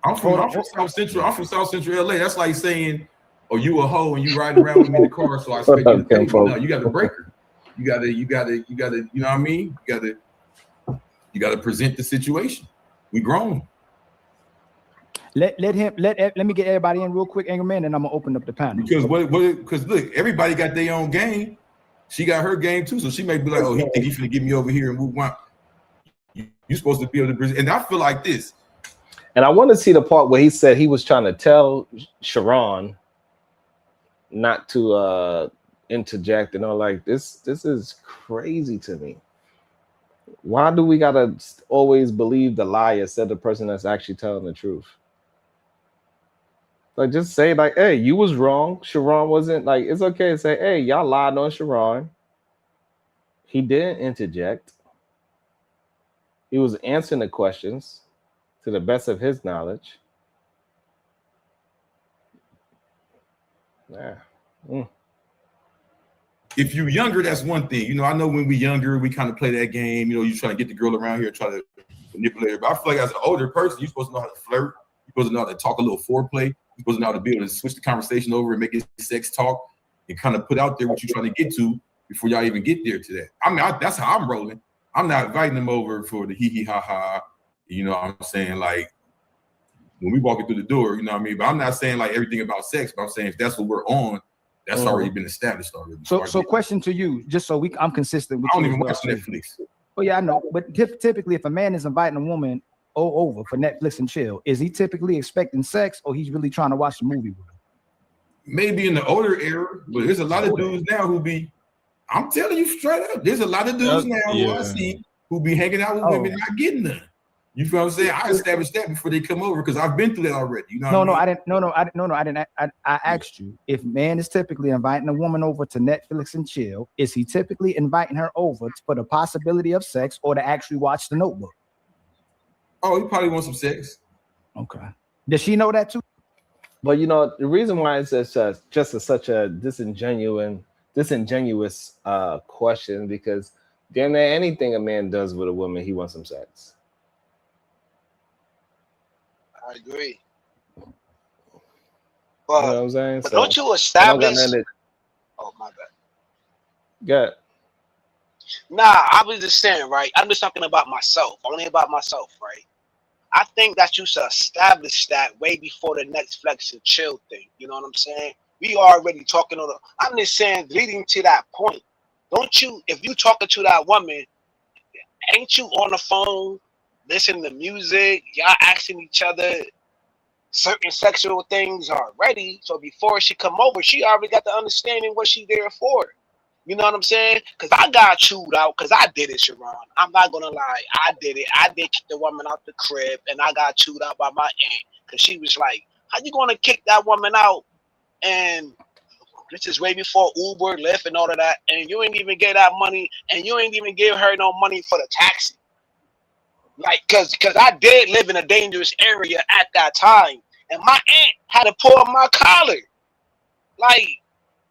I'm from South Central LA. That's like saying, "Oh, you a hoe and you riding around with me in the car, so I expect you to take me." No, you got to break her. You gotta, you know what I mean? You gotta present the situation. We grown. Let me get everybody in real quick, Angerman, and I'm gonna open up the panel. Because look, everybody got their own game. She got her game too, so she may be like, "Oh, he think he's gonna get me over here and move on." You're supposed to be able to present, and I feel like this. And I want to see the part where he said he was trying to tell Sharon not to interject and all like this. This is crazy to me. Why do we gotta always believe the lie instead of the person that's actually telling the truth? Like, just say like, "Hey, you was wrong. Sharon wasn't." Like, it's okay to say, "Hey, y'all lied on Sharon. He didn't interject. He was answering the questions. to the best of his knowledge. Yeah. If you're younger, that's one thing. You know, I know when we're younger, we kind of play that game. You know, you try to get the girl around here, try to manipulate her. But I feel like as an older person, you're supposed to know how to flirt. You're supposed to know how to talk a little foreplay. You're supposed to know how to be able to switch the conversation over and make it sex talk and kind of put out there what you're trying to get to before y'all even get there to that. I mean, that's how I'm rolling. I'm not inviting them over for the hee ha ha. You know what I'm saying? Like, when we walking through the door, you know what I mean? But I'm not saying like everything about sex, but I'm saying if that's what we're on, that's already been established already. So question to you, just so I'm consistent with I don't you. even watch Netflix. Oh yeah, I know. But typically, if a man is inviting a woman over for Netflix and chill, is he typically expecting sex, or he's really trying to watch the movie with her? Maybe in the older era, but there's a lot of dudes now who be. I'm telling you straight up, there's a lot of dudes now who I see who be hanging out with women not getting none. You feel what I'm saying? I established that before they come over because I've been through that already. You know? I didn't. I asked you if man is typically inviting a woman over to Netflix and chill. Is he typically inviting her over for the possibility of sex or to actually watch The Notebook? Oh, he probably wants some sex. Okay. Does she know that too? But you know the reason why it's such a disingenuous question because damn near anything a man does with a woman, he wants some sex. I agree. But, you know what I'm saying? But don't you establish? Oh my bad. Good. Nah, I was just saying, right? I'm just talking about myself, only about myself, right? I think that you should establish that way before the next flex and chill thing. You know what I'm saying? We already talking on the. I'm just saying, leading to that point. Don't you? If you talking to that woman, ain't you on the phone? Listening to music, y'all asking each other certain sexual things already. So before she come over, she already got the understanding what she there for. You know what I'm saying? Because I got chewed out because I did it, Sharon. I'm not going to lie. I did it. I did kick the woman out the crib, and I got chewed out by my aunt because she was like, how you going to kick that woman out? And this is way before Uber, Lyft, and all of that. And you ain't even get that money, and you ain't even give her no money for the taxi. Like, cause I did live in a dangerous area at that time, and my aunt had to pull up my collar. Like,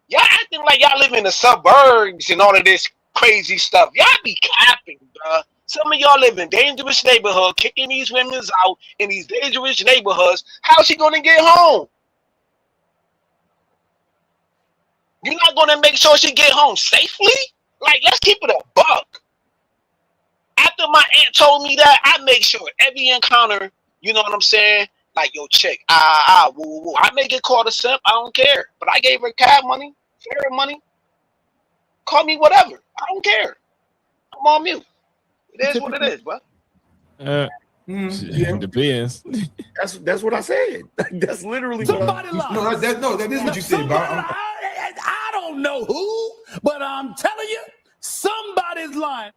y'all acting like y'all live in the suburbs and all of this crazy stuff. Y'all be capping, bruh. Some of y'all live in dangerous neighborhood, kicking these women out in these dangerous neighborhoods. How's she gonna get home? You're not gonna make sure she get home safely? Like, let's keep it a buck. After my aunt told me that, I make sure every encounter, you know what I'm saying? Like, yo, chick, woo. I may get called a simp, I don't care. But I gave her cab money, fare money. Call me whatever. I don't care. I'm on mute. It is what it is, bro. Yeah. Depends. That's what I said. That's literally Somebody what No, that is what you said, Bob. I don't know who, but I'm telling you, somebody's lying.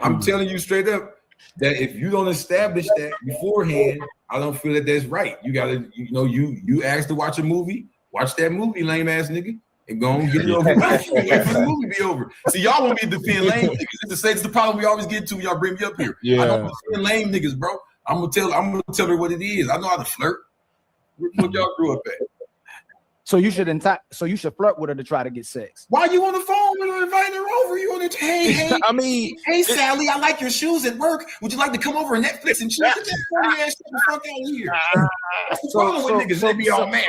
I'm telling you straight up that if you don't establish that beforehand, I don't feel that that's right. You gotta, you asked to watch a movie, watch that movie, lame ass nigga, and go on get it over. Wait for the movie be over. See, y'all want me to defend lame niggas. It's the problem we always get to when y'all bring me up here. Yeah. I don't defend lame niggas, bro. I'm gonna tell her what it is. I know how to flirt. Where y'all grew up at? So you should flirt with her to try to get sex. Why are you on the phone when you're inviting her over? You on the hey, I mean, hey Sally, I like your shoes at work. Would you like to come over and Netflix and chill? Get that funny ass the fuck out of here. That's the problem with niggas. They be all mad.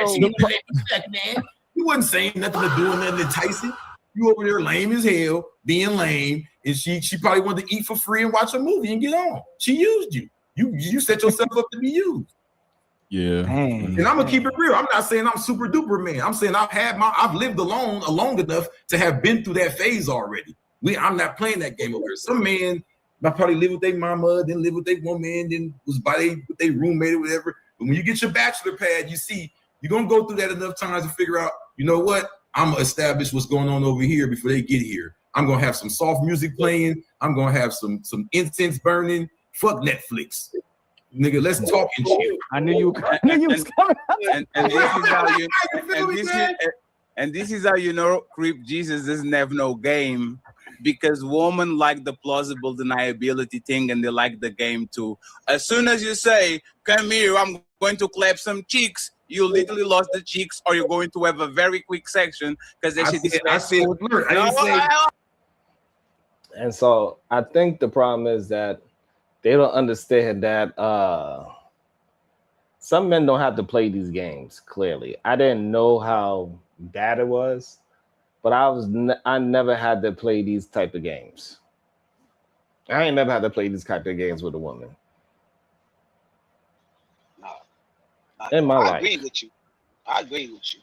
Man. You wasn't saying nothing to doing nothing enticing. You over there lame as hell, being lame, and she probably wanted to eat for free and watch a movie and get on. She used you. You set yourself up to be used. Yeah. And I'm gonna keep it real. I'm not saying I'm super duper man. I'm saying I've lived alone long enough to have been through that phase already. I'm not playing that game over here. Some men might probably live with their mama, then live with their woman, then was with their roommate or whatever. But when you get your bachelor pad, you're gonna go through that enough times to figure out, you know what? I'm gonna establish what's going on over here before they get here. I'm gonna have some soft music playing. I'm gonna have some incense burning. Fuck Netflix. Nigga, let's talk and chill. I knew you was coming. And this is how you know Creep Jesus doesn't have no game because women like the plausible deniability thing and they like the game too. As soon as you say, come here, I'm going to clap some cheeks, you literally lost the cheeks, or you're going to have a very quick section because they should And so I think the problem is that they don't understand that some men don't have to play these games. Clearly, I didn't know how bad it was, but I never had to play these type of games. I ain't never had to play these type of games with a woman. In my I life. agree with you. I agree with you.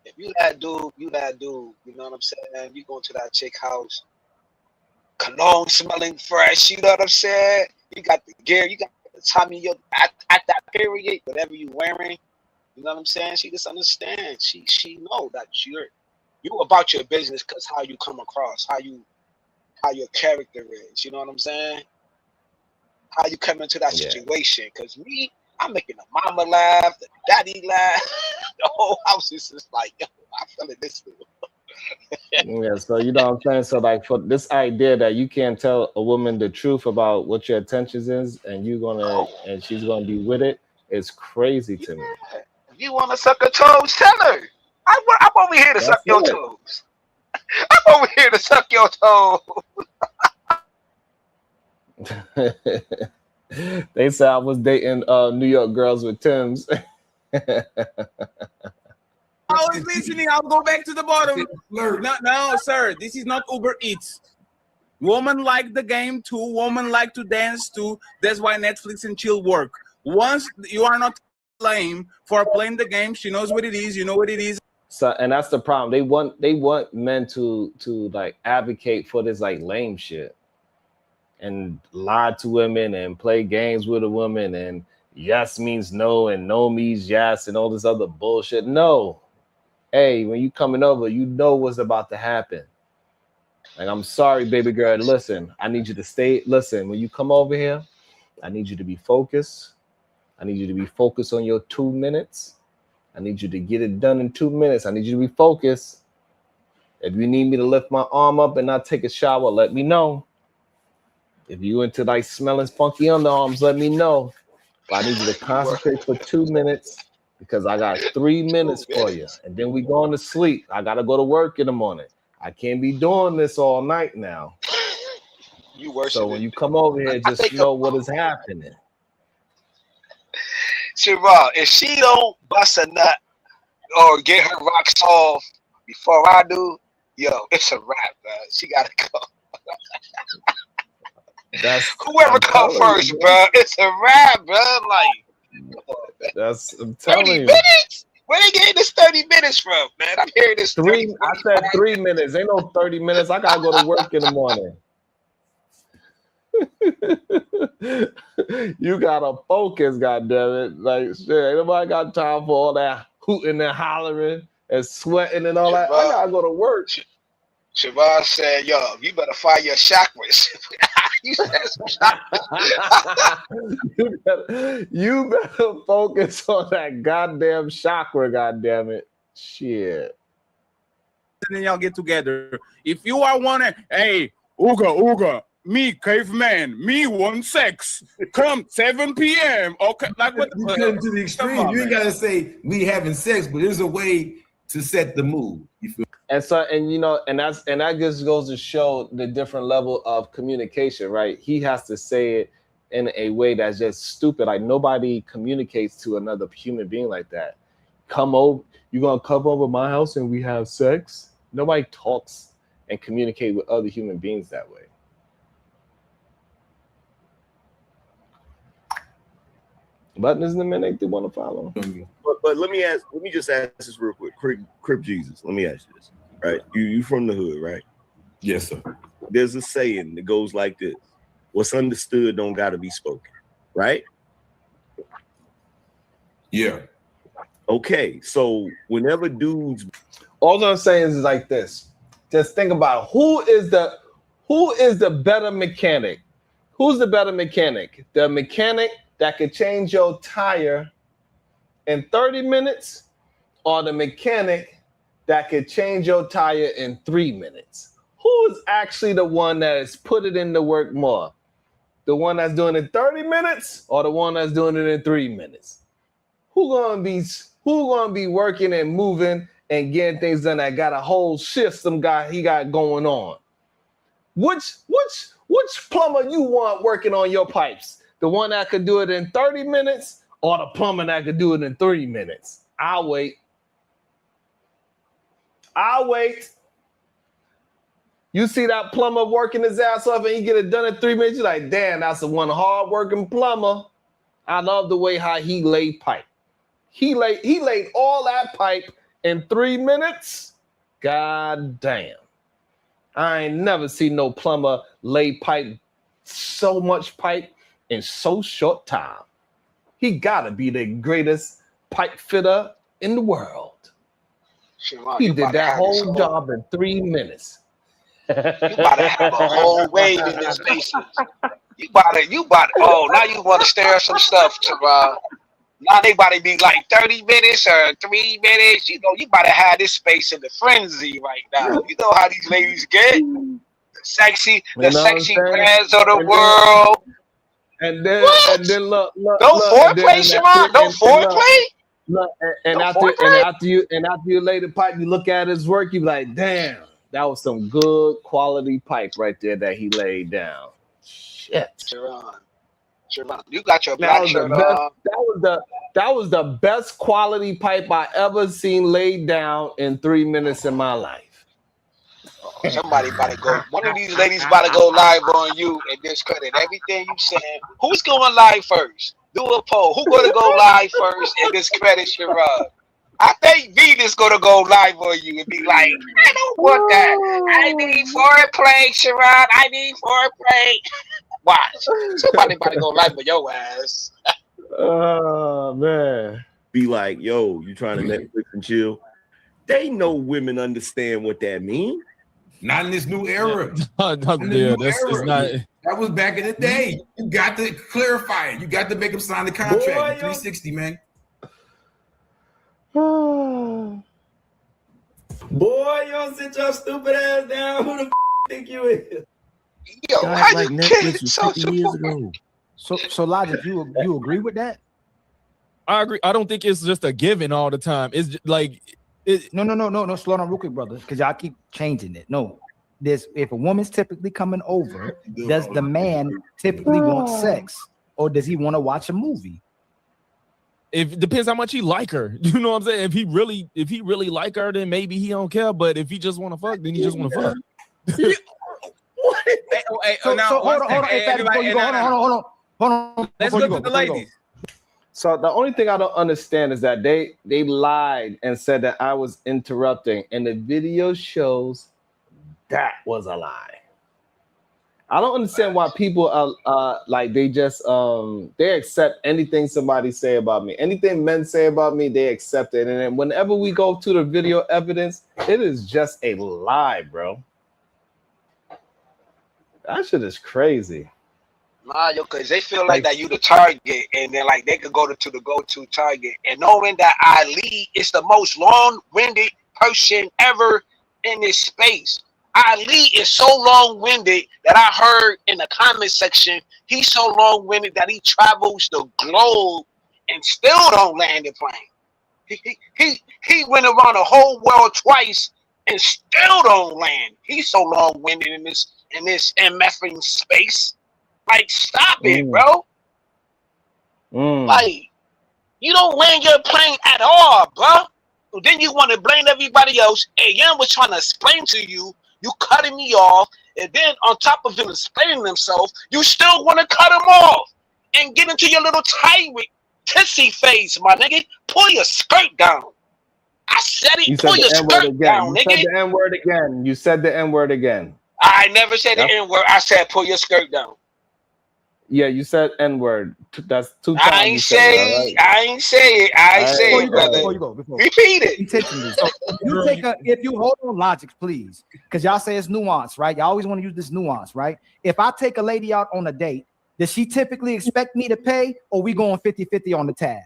If you that dude, you that dude. You know what I'm saying? You go to that chick house, cologne smelling fresh. You know what I'm saying? You got the gear. You got the time in your at that period, whatever you wearing. You know what I'm saying? She just understands. She know that you about your business because how you come across, how your character is. You know what I'm saying? How you come into that situation? Because me, I'm making the mama laugh, the daddy laugh. The whole house is just like, yo, I feel this. Yeah, so you know what I'm saying? So like for this idea that you can't tell a woman the truth about what your intentions is and and she's gonna be with it, is crazy to me. If you want to suck her toes, tell her. I'm over here to suck your toes. I'm over here to suck your toes. They said I was dating New York girls with Timbs. I was listening. I'll go back to the bottom. No, sir. This is not Uber Eats. Women like the game too. Women like to dance too. That's why Netflix and chill work. Once you are not lame for playing the game, she knows what it is. You know what it is. So, and that's the problem. They want men to like advocate for this like lame shit and lie to women and play games with a woman and yes means no and no means yes and all this other bullshit. No. Hey, when you coming over, you know what's about to happen. Like, I'm sorry, baby girl. Listen, I need you to stay. Listen, when you come over here, I need you to be focused. I need you to be focused on your 2 minutes. I need you to get it done in 2 minutes. I need you to be focused. If you need me to lift my arm up and not take a shower, let me know. If you into like smelling funky underarms, let me know. But I need you to concentrate for 2 minutes because I got 3 minutes for you. And then we going to sleep. I got to go to work in the morning. I can't be doing this all night now. So when you come over here, just know what is happening. Sherrod, if she don't bust a nut or get her rocks off before I do, yo, it's a wrap, man. She gotta go. Whoever come first, bro. It's a wrap, bro. Like, I'm telling 30 you. minutes? Where they getting this 30 minutes from, man? I'm hearing this. I said 3 minutes. Ain't no 30 minutes. I gotta go to work in the morning. You gotta focus, goddammit. Like shit, ain't nobody got time for all that hooting and hollering and sweating and all that. I gotta go to work. Shabazz said, yo, you better fire your chakras. You said some chakras. you better focus on that goddamn chakra, goddammit. Shit. And then y'all get together. If you are wanting, hey, Ooga, me, caveman, me, one sex. Come 7 p.m. Okay, like what? You come to the extreme. You ain't gotta say me having sex, but there's a way to set the mood. You feel? And so, and you know, and that just goes to show the different level of communication, right? He has to say it in a way that's just stupid. Like nobody communicates to another human being like that. Come over, you gonna come over my house and we have sex? Nobody talks and communicate with other human beings that way. Button is the man they want to follow. But let me just ask this real quick. Crip Jesus, let me ask you this. Right? You from the hood, right? Yes, sir. There's a saying that goes like this: what's understood don't gotta be spoken, right? Yeah. Okay, so whenever dudes, all I'm saying is like this. Just think about who is the better mechanic? Who's the better mechanic? The mechanic that could change your tire in 30 minutes, or the mechanic that could change your tire in 3 minutes? who is actually the one that is put it in the work more? The one that's doing it in 30 minutes or the one that's doing it in 3 minutes? Who gonna be working and moving and getting things done that got a whole system he got going on? Which plumber you want working on your pipes? The one that could do it in 30 minutes or the plumber that could do it in 3 minutes? I'll wait. You see that plumber working his ass off and he get it done in 3 minutes, you're like, damn, that's the one hard-working plumber. I love the way how he laid pipe. He laid all that pipe in 3 minutes. God damn. I ain't never seen no plumber lay pipe, so much pipe in so short time. He gotta be the greatest pipe fitter in the world. He did that whole job in 3 minutes. You about to have a whole wave in this basement. You about to, now you want to stir some stuff, Teron. Now they about to be like 30 minutes or 3 minutes. You know, you about to have this space in the frenzy right now. You know how these ladies get. The sexy brands of the world. And then look. Don't foreplay, Teron. Don't foreplay. Look, and after you lay the pipe, you look at his work, you be like, damn, that was some good quality pipe right there that he laid down. Shit. Teron, you got your black shirt on. That was the best quality pipe I ever seen laid down in 3 minutes in my life. Somebody about to go. One of these ladies about to go live on you and discredit everything you said. Who's going live first? Do a poll. Who's going to go live first and discredit Teron? I think Venus going to go live on you and be like, I don't want that. I need foreplay, Teron. I need foreplay. Watch. Somebody about to go live on your ass. Oh, man. Be like, yo, you trying to Netflix and chill? They know women understand what that means. Not in this new era. It's not. That was back in the day. You got to clarify it. You got to make them sign the contract. 360, man. Boy, y'all sit your stupid ass down. Who the think you is? Yo, how like Netflix was 50 years ago. So Logic, you agree with that? I agree. I don't think it's just a given all the time. It's just like no. Slow down real quick, brother, because y'all keep changing it. No, if a woman's typically coming over, does the man typically want sex, or does he want to watch a movie? It depends how much he like her. You know what I'm saying? If he really like her, then maybe he don't care. But if he just want to fuck, then he just want to fuck. Hold on. Let's go to the ladies. So the only thing I don't understand is that they lied and said that I was interrupting, and the video shows that was a lie. I don't understand why people are like they just they accept anything somebody say about me. Anything men say about me, they accept it. And then whenever we go to the video evidence, it is just a lie, bro. That shit is crazy. Nah, yo, because they feel like that you the target, and then like they could go to the go-to target. And knowing that Ali is the most long-winded person ever in this space. Ali is so long-winded that I heard in the comment section, he's so long-winded that he travels the globe and still don't land a plane. He went around the whole world twice and still don't land. He's so long-winded in this MFing space. Like, stop it, bro. Like, you don't land your plane at all, bro. Then you want to blame everybody else. And Yan was trying to explain to you, you cutting me off, and then on top of him explaining himself, you still want to cut him off and get into your little tyrant tissy face, my nigga. Pull your skirt down. I said it. Pull your skirt down, nigga. You said the N-word again. You said the N-word again. I never said the N-word. I said pull your skirt down. Yeah, you said N-word. That's 2 times. I ain't say it. I ain't say it, brother. Before you go. Repeat it. If you hold on, Logic, please, because y'all say it's nuance, right? Y'all always want to use this nuance, right? If I take a lady out on a date, does she typically expect me to pay, or we going 50-50 on the tab?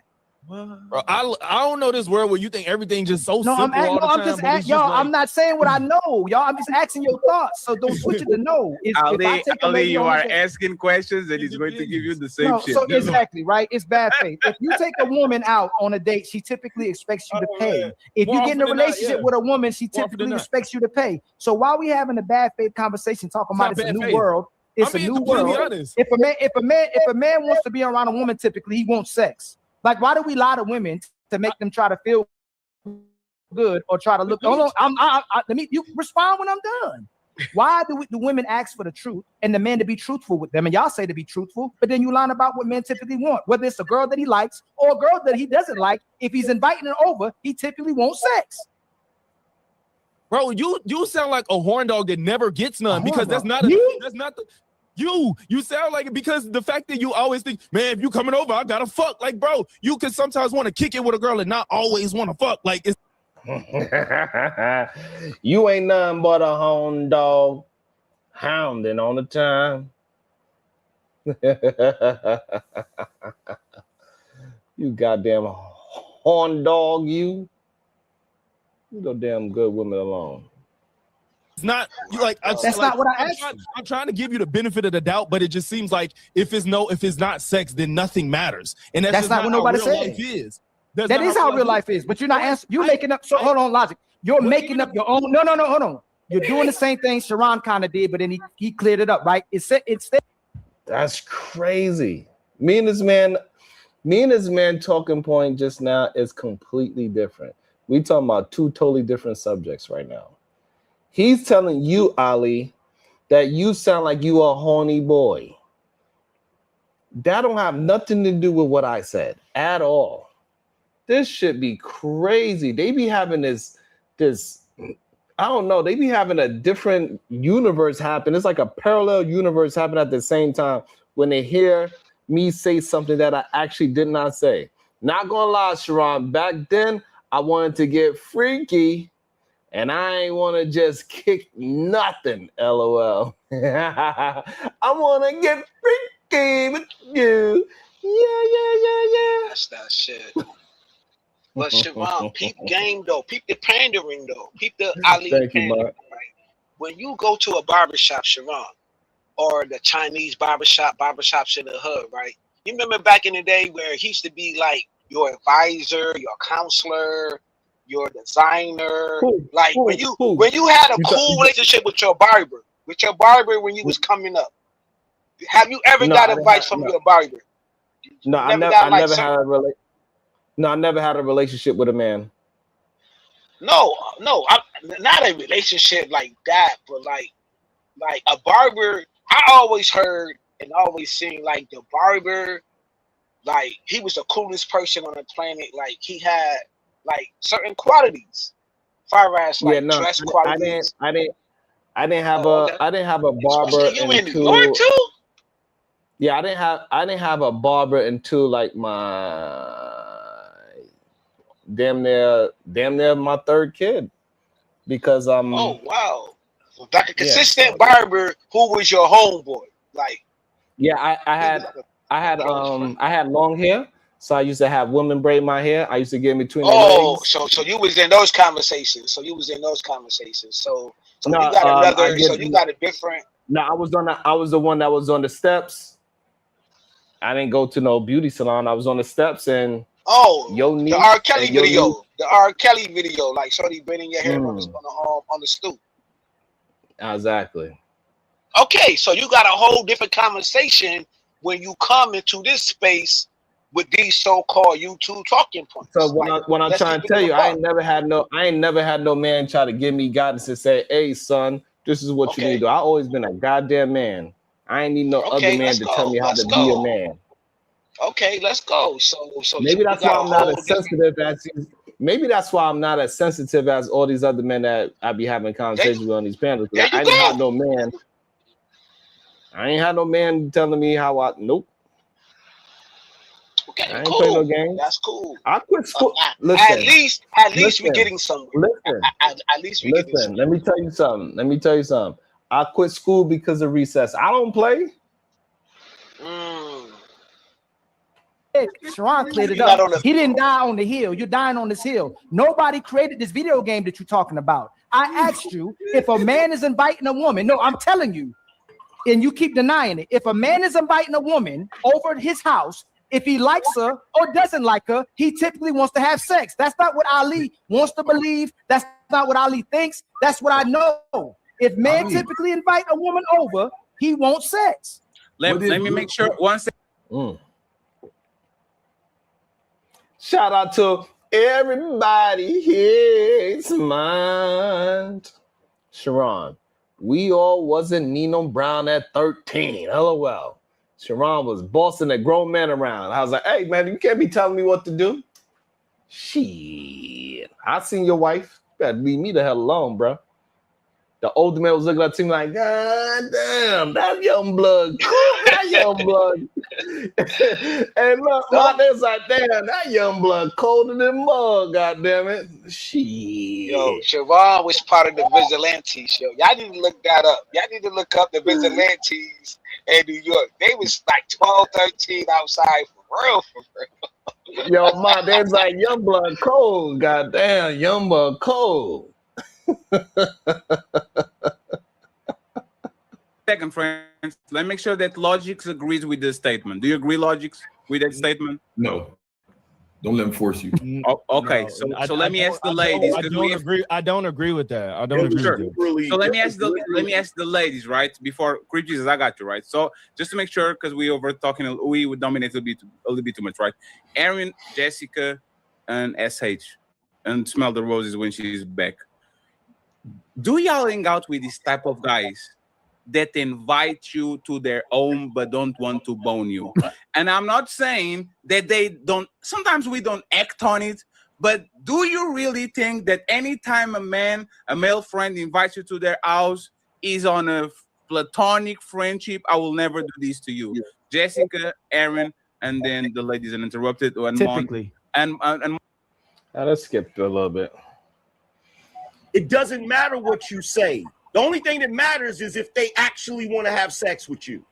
Bro, I don't know this world where you think everything just so No, simple all the time. I'm just but it's asking y'all. like- I'm not saying what I know, y'all. I'm just asking your thoughts. So don't switch it to no. If I Ali, take a Ali, lady you on are a date- asking questions and he's going to give you the same No, shit. so exactly right. It's bad faith. If you take a woman out on a date, she typically expects you to pay. If More you get in a often than not, relationship yeah. with a woman, she More often typically than not. expects you to pay. So while we having a bad faith conversation talking about It's it's not a bad new faith. world, it's I'm a being new completely world. honest. If a man wants to be around a woman, typically he wants sex. Like, why do we lie to women to make them try to feel good or try to look? Hold on, let me. You respond when I'm done. Why do women ask for the truth and the men to be truthful with them? And y'all say to be truthful, but then you line about what men typically want, whether it's a girl that he likes or a girl that he doesn't like. If he's inviting her over, he typically wants sex. Bro, you sound like a horn dog that never gets none because that's not the you sound like it because the fact that you always think, man, if you coming over, I gotta fuck. Like, bro, you can sometimes want to kick it with a girl and not always want to fuck. Like, it's You ain't nothing but a hound dog, hounding on the time. You goddamn horn dog, you. You go damn good women alone. It's not you like That's not what I asked. I'm trying to give you the benefit of the doubt, but it just seems like if it's not sex, then nothing matters. And that's just not what how nobody real said. life is. That's That not is how real life is, but you're not answering. You're making up. So hold on, logic. You're making up your own. No, hold on. You're doing the same thing Sharon kind of did, but then he cleared it up, right? It's That's crazy. Me and this man talking point just now is completely different. We talking about two totally different subjects right now. He's telling you, Ali, that you sound like you a horny boy. That don't have nothing to do with what I said at all. This should be crazy. They be having this, I don't know, they be having a different universe happen. It's like a parallel universe happen at the same time when they hear me say something that I actually did not say. Not gonna lie, Sharon, back then I wanted to get freaky and I ain't want to just kick nothing, LOL. I want to get freaky with you. Yeah. That's that shit. But Sharon, peep game though, peep the pandering though, peep the Ali Thank you, pandering, Mark. right? When you go to a barbershop, Sharon, or the Chinese barbershops in the hood, right? You remember back in the day where he used to be like your advisor, your counselor, your designer. When you had a cool relationship with your barber when you was coming up. Have you ever got advice from your barber? No, I never had a relationship with a man. No, not a relationship like that, but like a barber. I always heard and always seen like the barber, like he was the coolest person on the planet. Like he had like certain qualities, far as like dress qualities. I didn't have a barber You in New until York too? Yeah, I didn't have a barber until like my damn near my third kid, because oh wow, like a consistent barber who was your homeboy, like I had long hair, so I used to have women braid my hair. I used to get in between. So you was in those conversations. So you got another. You got a different. No, I was the one that was on the steps. I didn't go to no beauty salon. I was on the steps and the R. Kelly video. The R. Kelly video, like shorty braiding your hair on the stoop. Exactly. Okay, so you got a whole different conversation when you come into this space with these so-called YouTube talking points. So when I'm trying to tell you, I ain't never had no man try to give me guidance and say, "Hey, son, this is what you need to do." I always been a goddamn man. I ain't need no other man to tell me how to be a man. Okay, let's go. So maybe that's why I'm not as sensitive as maybe that's why I'm not as sensitive as all these other men that I be having conversations with on these panels. I ain't had no man. I ain't had no man telling me how I. Nope. Okay, I ain't playing no games. That's cool. I quit school. At least we're getting somewhere. Listen. At least we're getting somewhere. Let me tell you something. I quit school because of recess. I don't play. Sharon cleared it You're not up. on the- He didn't die on the hill. You're dying on this hill. Nobody created this video game that you're talking about. I asked you if a man is inviting a woman. No, I'm telling you, and you keep denying it. If a man is inviting a woman over to his house, if he likes her or doesn't like her, he typically wants to have sex. That's not what Ali wants to believe. That's not what Ali thinks. That's what I know. If men typically invite a woman over, he wants sex. Let me make sure one second. Shout out to everybody here. It's mine. Sharon, we all wasn't Nino Brown at 13. LOL. Sharon was bossing a grown man around. I was like, hey, man, you can't be telling me what to do. Shit. I seen your wife. You better leave me the hell alone, bro. The older man was looking at me like, God damn, that young blood. That young blood. And look, my dad's like, damn, that young blood colder than mud, God damn it. Shit. Yo, Siobhan was part of the Vigilantes. Yo, y'all need to look that up. Y'all need to look up the Vigilantes in New York. They was like 12, 13 outside for real. Yo, my dad's like, young blood cold. God damn, young blood cold. Second, friends, let me make sure that Logix agrees with this statement. Do you agree, Logix, with that statement? No. Don't let him force you. Oh, okay, No, so let me ask the ladies. I don't agree. I don't agree with that. I don't agree with that. So let me ask the ladies, right? Before Creep Jesus, I got you right. So just to make sure, because we over talking, we would dominate a little bit too much, right? Aaron, Jessica, and SH, and Smell the Roses when she's back. Do y'all hang out with this type of guys that invite you to their home but don't want to bone you? And I'm not saying that they don't, sometimes we don't act on it, but do you really think that anytime a male friend invites you to their house is on a platonic friendship? I will never do this to you. Jessica, Aaron, and then the ladies uninterrupted. Typically. Let's skip a little bit. It doesn't matter what you say. The only thing that matters is if they actually want to have sex with you.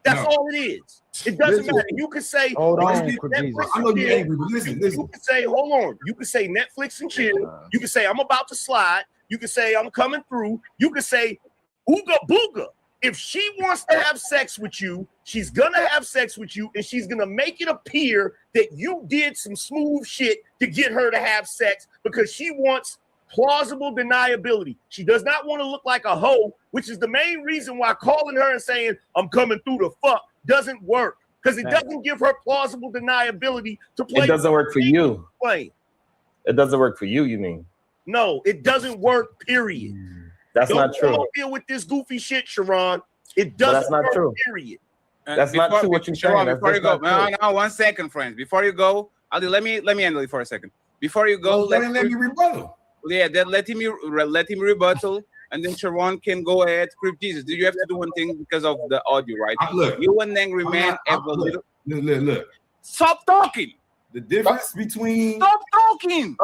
That's all it is. It doesn't matter. You could say, hold on, Netflix I know you're angry, but listen. You could say, hold on. You could say Netflix and chill. You could say, I'm about to slide. You could say, I'm coming through. You could say, ooga booga. If she wants to have sex with you, she's gonna have sex with you, and she's gonna make it appear that you did some smooth shit to get her to have sex because she wants plausible deniability. She does not want to look like a hoe, which is the main reason why calling her and saying, I'm coming through the fuck doesn't work, because it doesn't give her plausible deniability to play. It doesn't work for you. Play. It doesn't work for you, you mean? No, it doesn't work, period. That's not true. Don't deal with this goofy shit, Sharon. It But doesn't that's not work, true. period. That's not true what you're saying. Before you go, That's not no, 1 second, friends. Before you go, Ali, let me handle it for a second. Before you go, let me rebuttal. Yeah, then let him rebuttal, and then Sharon can go ahead. Creep Jesus, do you have to do one thing because of the audio, right? Look, you and Angry Man have a little. Look. Stop talking. The difference between. Stop talking.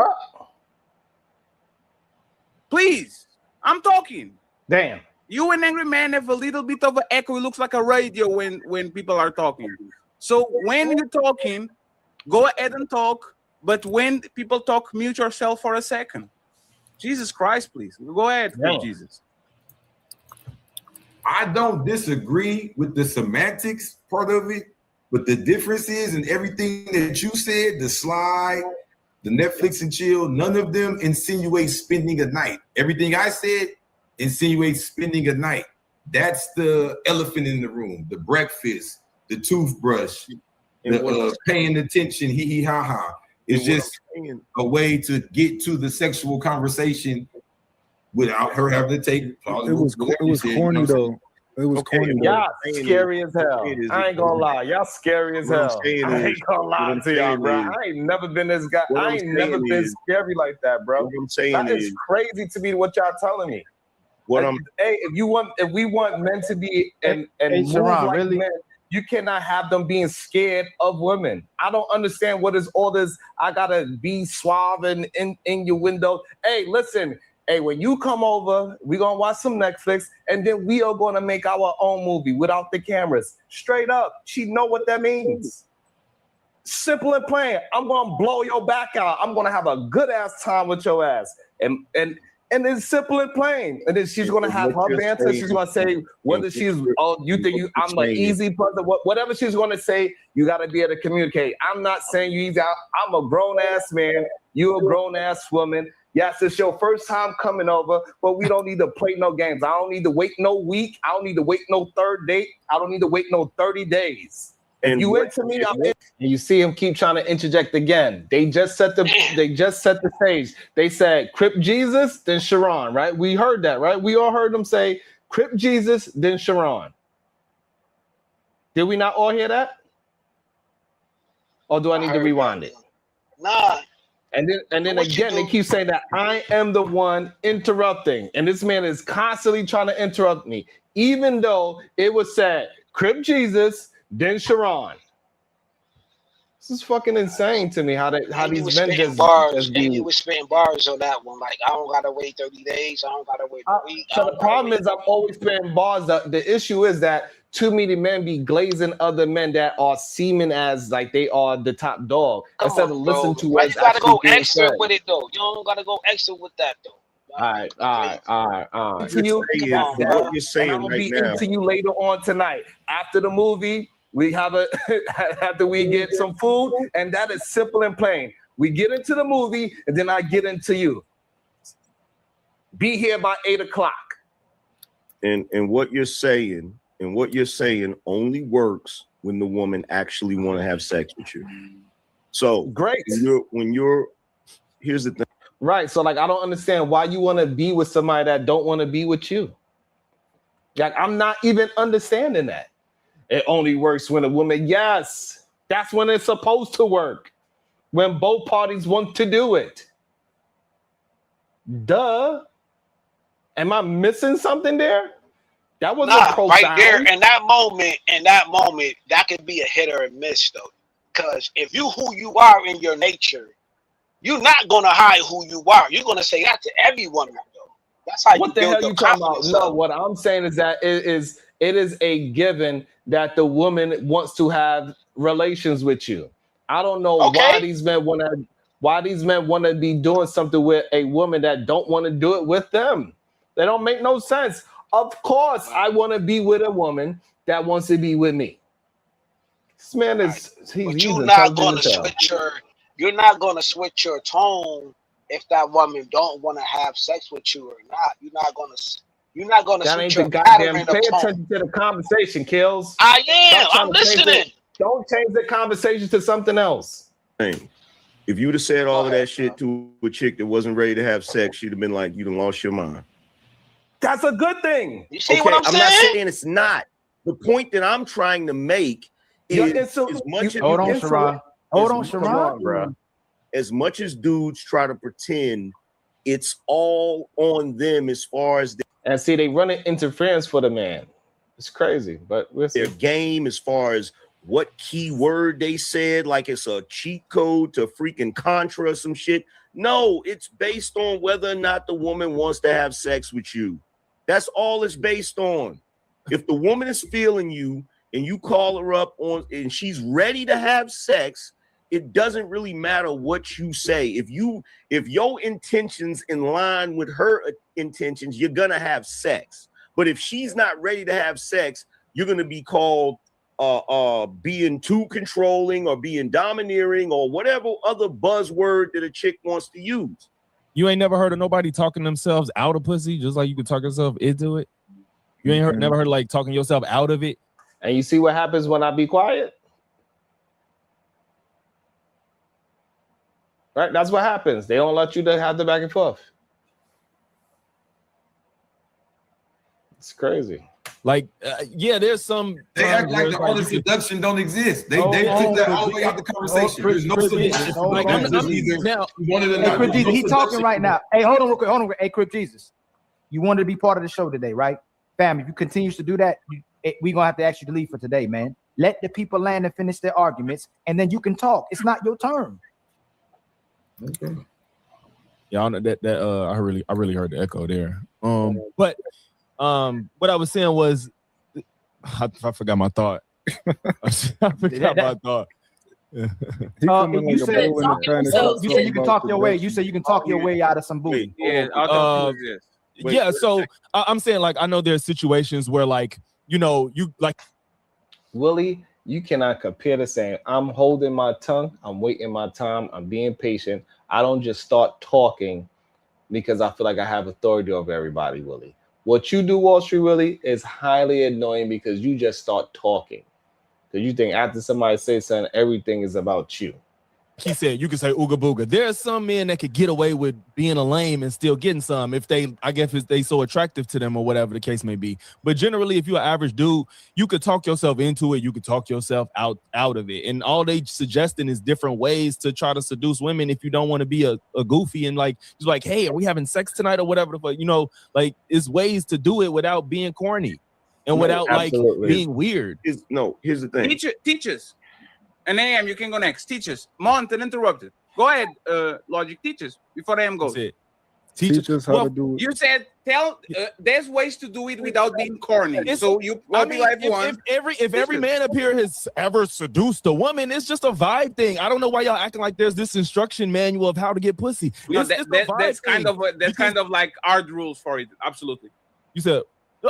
Please, I'm talking. Damn. You and Angry Man have a little bit of an echo. It looks like a radio when people are talking. So when you're talking, go ahead and talk. But when people talk, mute yourself for a second. Jesus Christ, please. Go ahead, Jesus. I don't disagree with the semantics part of it, but the difference is in everything that you said, the slide, the Netflix and chill, none of them insinuate spending a night. Everything I said insinuates spending a night. That's the elephant in the room, the breakfast, the toothbrush, the paying attention, hee hee ha ha. It's just a way to get to the sexual conversation without her having to take. It was corny though. It was corny. Y'all scary as hell. I ain't gonna lie. Y'all scary as hell. I ain't gonna lie to y'all, bro. I ain't never been this guy. I ain't never been scary like that, bro. What I'm saying that is crazy to me what y'all telling me. Hey, if we want men to be and move Sharon, like really? men, you cannot have them being scared of women. I don't understand what is all this. I gotta be suave and in your window. Hey, listen. Hey, when you come over, we're gonna watch some Netflix, and then we are gonna make our own movie without the cameras. Straight up. She know what that means. Simple and plain. I'm gonna blow your back out. I'm gonna have a good ass time with your ass. And it's simple and plain. And then she's gonna have her banter. She's gonna say whether she's I'm an easy person, whatever she's gonna say, you gotta be able to communicate. I'm not saying you easy. I'm a grown ass man. You a grown ass woman. Yes, it's your first time coming over, but we don't need to play no games. I don't need to wait no week. I don't need to wait no third date. I don't need to wait no 30 days. And you into me, I'm in. And you see him keep trying to interject again. They just set the stage. They said Crip Jesus, then Sharon, right? We heard that, right? We all heard them say Crip Jesus, then Sharon. Did we not all hear that? Or do I need to rewind it? Nah. And then again, they keep saying that I am the one interrupting. And this man is constantly trying to interrupt me, even though it was said Crip Jesus, then Sharon. This is fucking insane to me how these men just bars. And you were spitting bars on that one. Like, I don't gotta wait 30 days. I don't gotta wait a week. So the problem is I'm always spitting bars. The issue is that too many men be glazing other men that are seeming as like they are the top dog instead of listening to why what's you gotta go actually being extra said. with it though? You don't gotta go extra with that though. All right. What you're saying I'm gonna right be now. into you later on tonight after the movie. We have after we get some food, and that is simple and plain. We get into the movie, and then I get into you. Be here by 8 o'clock. And what you're saying only works when the woman actually want to have sex with you. So great. When you're here's the thing. Right. So like I don't understand why you want to be with somebody that don't want to be with you. Like I'm not even understanding that. It only works when a woman, yes, that's when it's supposed to work. When both parties want to do it. Duh. Am I missing something there? That wasn't profound. Right there in that moment, that could be a hit or a miss though. Because if you who you are in your nature, you're not gonna hide who you are. You're gonna say that to every woman though. That's how what you the build hell your you talking about? confidence No, up. what I'm saying is that it is a given that the woman wants to have relations with you. I don't know why these men want to be doing something with a woman that don't want to do it with them. They don't make no sense. Of course, I want to be with a woman that wants to be with me. This man is You're not gonna switch your tone if that woman don't want to have sex with you or not. You're not gonna that ain't switch the your goddamn. pattern Pay of tone. attention to the conversation, Kills. I am. Stop trying I'm to change listening. it. Don't change the conversation to something else. Thing. If you'd have said all of that shit to a chick that wasn't ready to have sex, she'd have been like, "You done lost your mind." That's a good thing. You see Okay, what I'm not saying? saying it's not. The point that I'm trying to make is as much as Hold on, Sharon. Hold on, Sharon, bro. As much as dudes try to pretend it's all on them as far as and see they running interference for the man. It's crazy, but their game as far as what key word they said, like it's a cheat code to freaking Contra or some shit. No, it's based on whether or not the woman wants to have sex with you. That's all it's based on. If the woman is feeling you and you call her up on and she's ready to have sex, it doesn't really matter what you say. If your intentions in line with her intentions, you're gonna have sex. But if she's not ready to have sex, you're gonna be called being too controlling or being domineering or whatever other buzzword that a chick wants to use. You ain't never heard of nobody talking themselves out of pussy, just like you could talk yourself into it. You ain't never heard like talking yourself out of it. And you see what happens when I be quiet? Right? That's what happens. They don't let you to have the back and forth. It's crazy. Like, yeah, there's some. They act like the art of seduction don't exist. They took that all the way out the conversation. There's no solution. Like, Either you wanted to Hey, Crip Jesus, no he's talking seduction. right now. Hey, hold on real quick. Hey, Crip Jesus, you wanted to be part of the show today, right? Fam, if you continue to do that, we're going to have to ask you to leave for today, man. Let the people land and finish their arguments, and then you can talk. It's not your turn. Okay. Y'all know that I really heard the echo there. But what I was saying was I forgot my thought. I forgot my thought. You said you can talk your way. You said you can talk your way out of some booty. Yeah, so I'm saying, like, I know there's situations where, like, you know, you like Willie, you cannot compare the same. I'm holding my tongue, I'm waiting my time, I'm being patient. I don't just start talking because I feel like I have authority over everybody, Willie. What you do, Wall Street Willie, is highly annoying because you just start talking. Because you think after somebody says something, everything is about you. he said, you can say ooga booga. There are some men that could get away with being a lame and still getting some if they, I guess, if they so attractive to them or whatever the case may be. But generally, if you're an average dude, you could talk yourself into it. You could talk yourself out of it. And all they suggesting is different ways to try to seduce women if you don't want to be a goofy and like, just like, hey, are we having sex tonight or whatever the fuck? You know, like, it's ways to do it without being corny and without like being weird. Here's the thing. Teachers. And AM, you can go next. Teachers. Mont and interrupted. Go ahead, Logic. Teachers, before AM goes. Teach us how to do it. You said there's ways to do it without being corny. So you, I mean, if every man up here has ever seduced a woman, it's just a vibe thing. I don't know why y'all acting like there's this instruction manual of how to get pussy. No, that's kind of like hard rules for it. Absolutely. You said.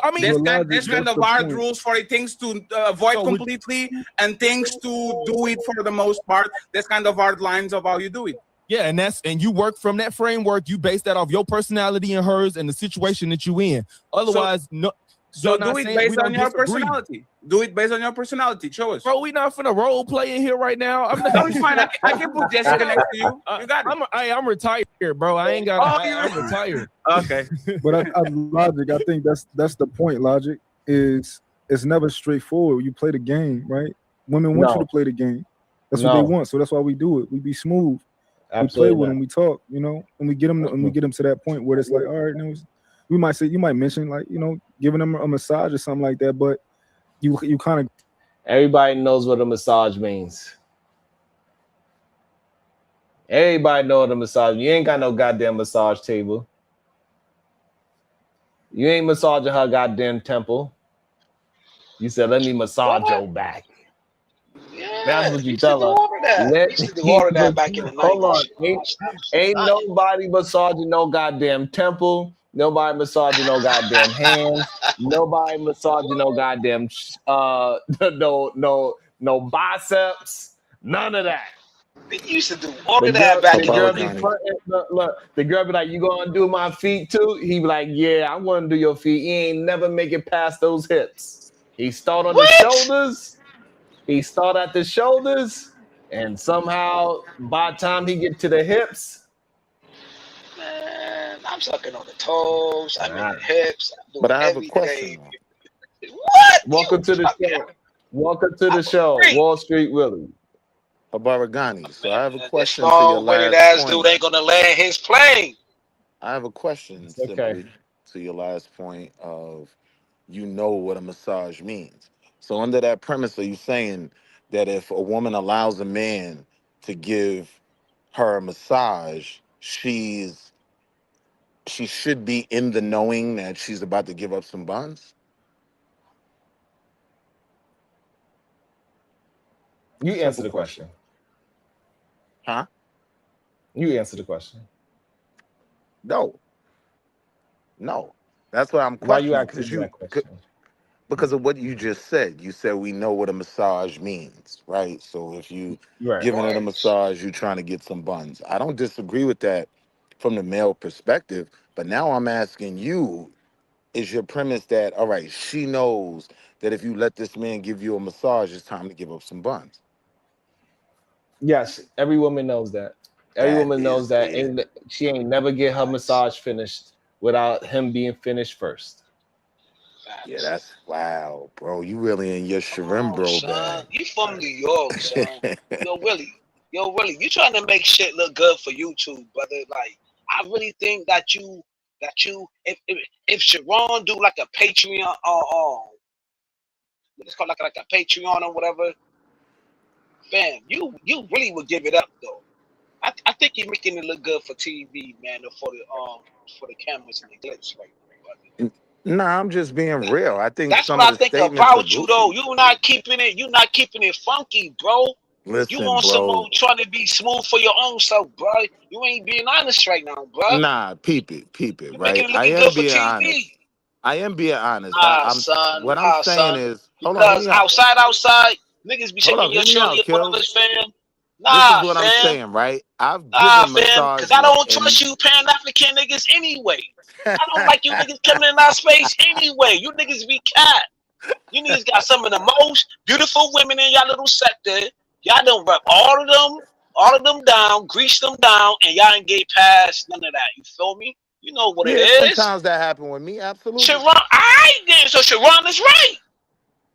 I mean, there's kind of hard rules for it, things to avoid completely and things to do it for the most part. There's kind of hard lines of how you do it. Yeah, and you work from that framework. You base that off your personality and hers and the situation that you in. Otherwise, So do it based on your personality. Do it based on your personality. Show us. Bro, we not finna role play in here right now. No, it's fine. I can put Jessica next to you. You got it. I'm retired here, bro. I ain't got. I'm retired. Okay. But Logic, I think that's the point. Logic is it's never straightforward. You play the game, right? Women want you to play the game. That's what they want. So that's why we do it. We be smooth. Absolutely. We play with them. We talk, you know, and we get them. And we get them to that point where it's like, all right, now we might say, you might mention like, you know, giving them a massage or something like that, but you kind of. Everybody knows what a massage means. Everybody know what a massage. You ain't got no goddamn massage table. You ain't massaging her goddamn temple. You said, let me massage your back. Yeah, that's what you tell her. Hold on. Ain't nobody massaging no goddamn temple. Nobody massaging no goddamn hands. Nobody massaging no goddamn no biceps. None of that. They used to do all of that back in the day. Look, the girl be like, you gonna do my feet too? He be like, yeah, I'm gonna do your feet. He ain't never make it past those hips. He start on the shoulders. He start at the shoulders, and somehow by the time he get to the hips, man, I'm sucking on the toes. I'm in the hips. But I have a question. What? Welcome to the show. Welcome to the show, Wall Street Willie. Baragani. So I have a question to your last point. Dude ain't gonna land his plane. I have a question simply to your last point of, you know what a massage means. So under that premise, are you saying that if a woman allows a man to give her a massage, she should be in the knowing that she's about to give up some buns? You answer the question. Huh? You answer the question. No. That's what I'm questioning. Why you asking that question? Because of what you just said. You said we know what a massage means, right? So if you giving it a massage, you're trying to get some buns. I don't disagree with that from the male perspective, but now I'm asking you, is your premise that, all right, she knows that if you let this man give you a massage, it's time to give up some buns? Yes, every woman knows that. Every woman knows that, and she ain't never get her massage finished without him being finished first. Yeah, that's wow, bro. You really in your Sharim, bro, son. You from New York, son. Yo, Willie, you trying to make shit look good for YouTube, brother. Like, I really think that you, if Sharon do like a Patreon, let's call it like a Patreon or whatever, fam, you really would give it up though. I think you're making it look good for TV, man, or for the cameras and the glitz right now. Nah, I'm just being real. I think that's some what of I the think statements about are you goofy. though. You're not keeping it funky, bro. Listen, You on bro. some old trying to be smooth for your own self, bro. You ain't being honest right now, bro. Nah, peep it, You right? making it I looking am good for being TV. honest. I am being honest. Nah, I'm son. what I'm Nah, saying son. is, hold on, hear Because me out. outside, niggas be Hold shaking up, your hear me shoulder, out, your Kill. brothers, fam. This Nah, is what I'm fam. saying, right? I've Nah, given fam. massages Because I don't and trust you Pan-African niggas anyway. I don't like you niggas coming in our space anyway. You niggas be cat. You niggas got some of the most beautiful women in y'all little sector. Y'all done rep all of them down, grease them down, and y'all ain't get past none of that. You feel me? You know what it yeah, is. sometimes that happen with me, absolutely. Sharon, alright then. So Sharon is right.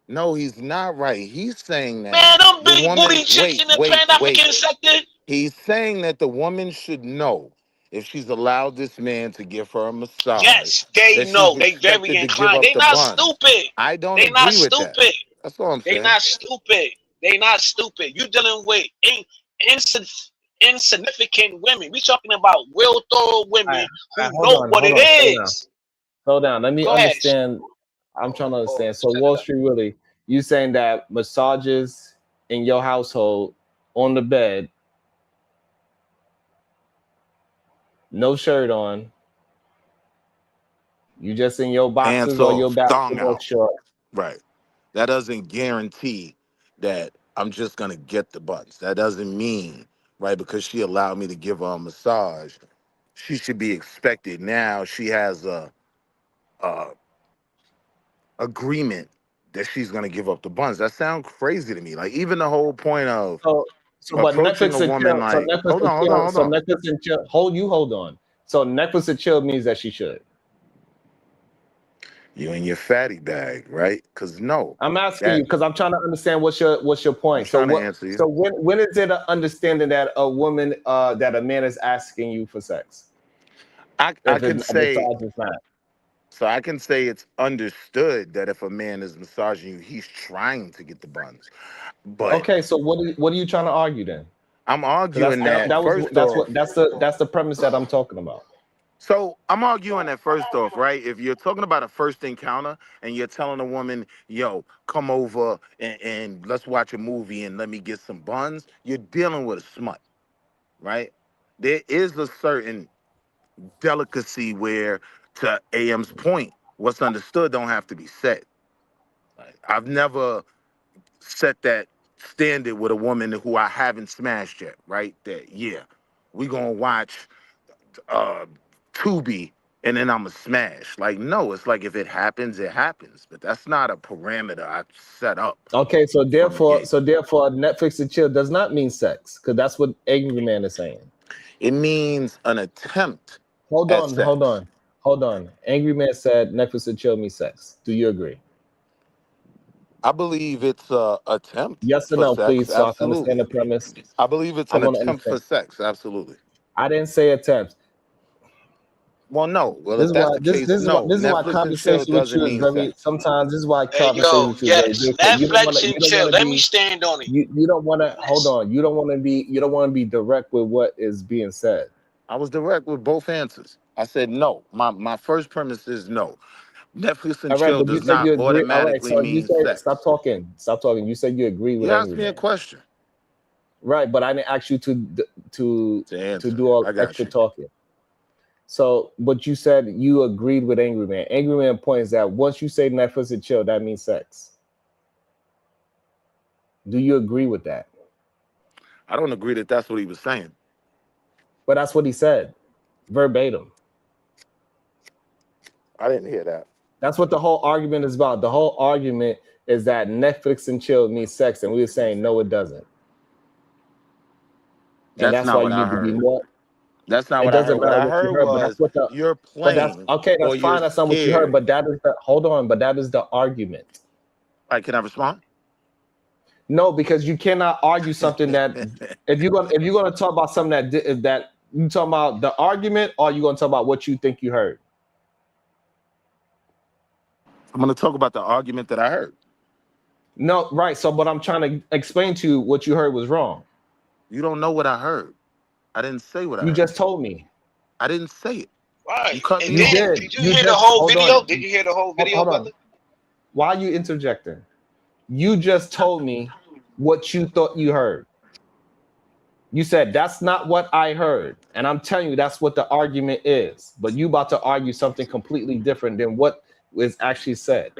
No, he's not right. He's saying that Man, them the big woman, booty chicks in the Pan-African sector. He's saying that the woman should know if she's allowed this man to give her a massage. Yes, they that know. she's They very expected to give inclined. up They the not buns. stupid. I don't They not agree with that. stupid. That's all I'm They saying. not stupid. They not stupid. You dealing with insignificant women. We talking about real thorough women who know what it is. Hold on. Let me Go ahead. understand. I'm trying to understand. So Wall Street Willie, you saying that massages in your household on the bed, no shirt on, you just in your boxes Hands or your off, thong basketball out. short. Right. That doesn't guarantee that I'm just gonna get the buns. That doesn't mean, right, because she allowed me to give her a massage, she should be expected. Now she has a agreement that she's gonna give up the buns. That sounds crazy to me. Like even the whole point of So but approaching Netflix a and woman chill. like, So Netflix hold and on. chill. So Netflix and chill. Hold on. So Netflix and chill means that she should. You in your fatty bag, right? Because no, I'm asking you because I'm trying to understand what's your point. So trying to what? answer you. So when is it an understanding that a woman that a man is asking you for sex? I can say. Massage is not. So I can say it's understood that if a man is massaging you, he's trying to get the buns. But okay, so what are you trying to argue then? I'm arguing that's the premise that I'm talking about. So I'm arguing that first off, right? If you're talking about a first encounter and you're telling a woman, yo, come over and let's watch a movie and let me get some buns, you're dealing with a smut, right? There is a certain delicacy where, to AM's point, what's understood don't have to be said. I've never set that standard with a woman who I haven't smashed yet, right? That, yeah, we gonna watch Tubi and then I'm a smash. Like, no, it's like if it happens, it happens. But that's not a parameter I set up. Okay, so therefore Netflix and chill does not mean sex, because that's what Angry Man is saying. It means an attempt. Hold on. Angry Man said Netflix and chill means sex. Do you agree? I believe it's an attempt. Yes or no, please, so I can understand the premise. I believe it's an attempt for sex. Absolutely. I didn't say attempt. Well, no. Well, This if that's the case, no. This is why conversation with you is very. Sometimes this is why conversation with you is very difficult. Netflix and chill. Let me stand on it. You don't want to hold on. You don't want to be direct with what is being said. I was direct with both answers. I said no. My first premise is no. Netflix and chill does not automatically mean sex. Stop talking. You said you agree with. You asked me a question. Right, but I didn't ask you to do all extra talking. So, but you said you agreed with Angry Man. Angry Man points that once you say Netflix and chill, that means sex. Do you agree with that? I don't agree that that's what he was saying. But that's what he said, verbatim. I didn't hear that. That's what the whole argument is about. The whole argument is that Netflix and chill means sex, and we were saying no, it doesn't. And that's why you need to be more. That's not what I heard. What I heard was you're playing. That's fine. That's not what you heard. But that is But that is the argument. All right, can I respond? No, because you cannot argue something that if you're gonna talk about something that you talking about the argument, or you gonna talk about what you think you heard. I'm gonna talk about the argument that I heard. No, right. So, but I'm trying to explain to you what you heard was wrong. You don't know what I heard. I didn't say what I heard. You just told me. I didn't say it. Right. You cut me off. Did you hear the whole video? Did you hear the whole video, brother? Why are you interjecting? You just told me what you thought you heard. You said that's not what I heard, and I'm telling you that's what the argument is. But you about to argue something completely different than what was actually said,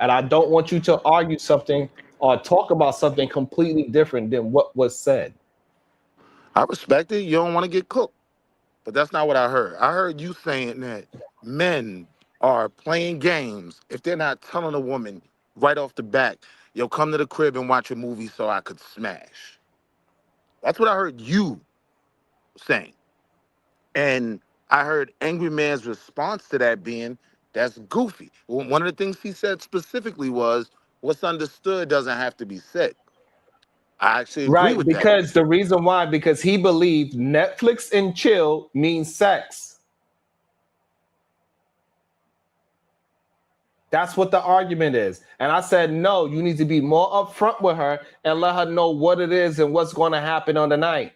and I don't want you to argue something or talk about something completely different than what was said. I respect it. You don't want to get cooked, but that's not what I heard. I heard you saying that men are playing games if they're not telling a woman right off the bat, yo, come to the crib and watch a movie so I could smash. That's what I heard you saying. And I heard Angry Man's response to that being, that's goofy. One of the things he said specifically was, what's understood doesn't have to be said. I actually agree with that. Because the reason why, because he believed Netflix and chill means sex. That's what the argument is. And I said, no, you need to be more upfront with her and let her know what it is and what's going to happen on the night.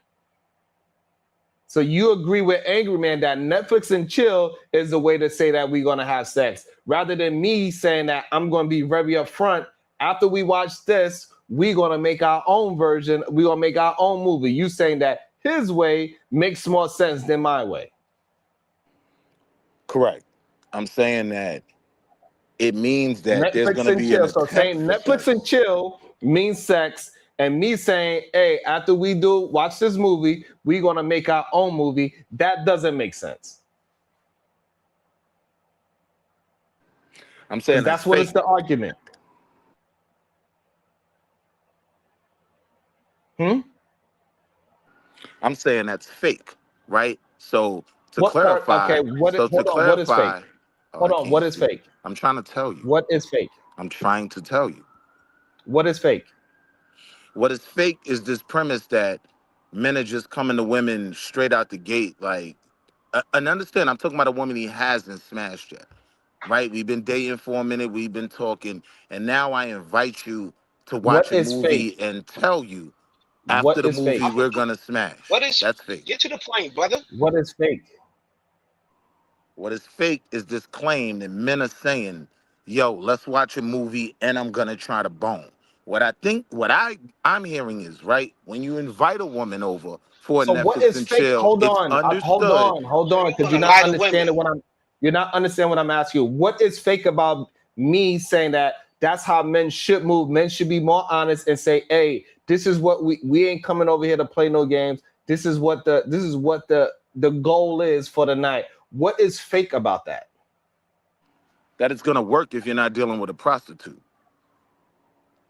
So you agree with Angry Man that Netflix and chill is the way to say that we're going to have sex, rather than me saying that I'm going to be very upfront. After we watch this, we're going to make our own version. We're going to make our own movie. You saying that his way makes more sense than my way. Correct. I'm saying that it means that there's Netflix going to and be chill. an So attempt saying for Netflix sex. and chill means sex, and me saying, hey, after we watch this movie, we're going to make our own movie. That doesn't make sense. I'm saying that's what fake. is the argument. I'm saying that's fake, right? So to What part? clarify, Okay, what is clarify, fake? Hold on, what is fake? I'm trying to tell you. What is fake? I'm trying to tell you. What is fake? What is fake is this premise that men are just coming to women straight out the gate, like, and understand, I'm talking about a woman he hasn't smashed yet, right? We've been dating for a minute, we've been talking, and now I invite you to watch a movie and tell you after the movie we're gonna smash. What is? That's fake. Get to the point, brother. What is fake? What is fake is this claim that men are saying, yo, let's watch a movie and I'm gonna try to bone. What I'm hearing is, right, when you invite a woman over for a So Netflix what is and fake? chill, Hold it's on, understood. hold on, because you're not understanding what I'm asking you. What is fake about me saying that that's how men should move? Men should be more honest and say, hey, this is what we ain't coming over here to play no games. This is what the goal is for the night. What is fake about that? That it's gonna work if you're not dealing with a prostitute.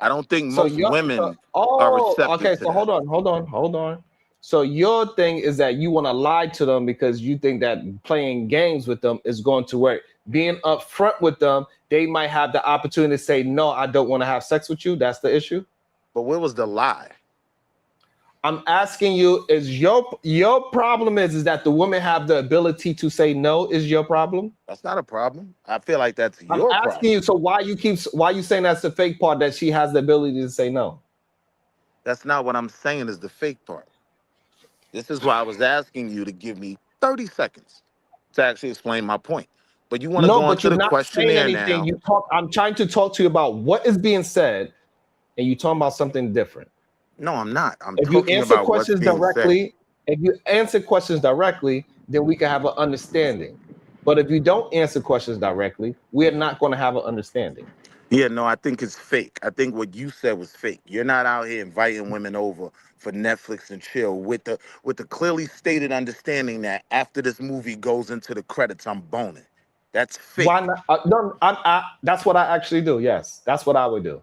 I don't think most women are receptive okay, to so that. hold on. So your thing is that you want to lie to them because you think that playing games with them is going to work. Being upfront with them, they might have the opportunity to say, no, I don't want to have sex with you. That's the issue. But where was the lie? I'm asking you, is your problem is that the women have the ability to say no is your problem? That's not a problem. I feel like that's I'm your asking problem. you, so why you saying that's the fake part, that she has the ability to say no? That's not what I'm saying is the fake part. This is why I was asking you to give me 30 seconds to actually explain my point. But you want to go into the questionnaire now. I'm trying to talk to you about what is being said, and you're talking about something different. No, I'm not. If you answer questions directly, then we can have an understanding. But if you don't answer questions directly, we're not going to have an understanding. Yeah, no, I think it's fake. I think what you said was fake. You're not out here inviting women over for Netflix and chill with the clearly stated understanding that after this movie goes into the credits, I'm boning. That's fake. Why not? No, that's what I actually do. Yes, that's what I would do.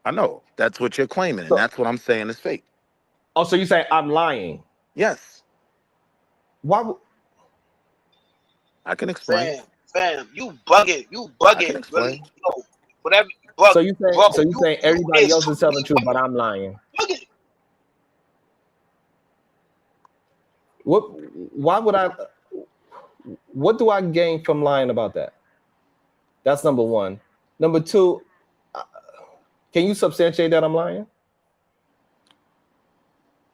I know. That's what you're claiming, and that's what I'm saying is fake. Oh, so you say I'm lying? Yes. Why? I can explain. Fam, you bugging. Really. No, whatever. So you saying everybody else is telling the truth, but I'm lying? Why would I? What do I gain from lying about that? That's number one. Number two, can you substantiate that I'm lying?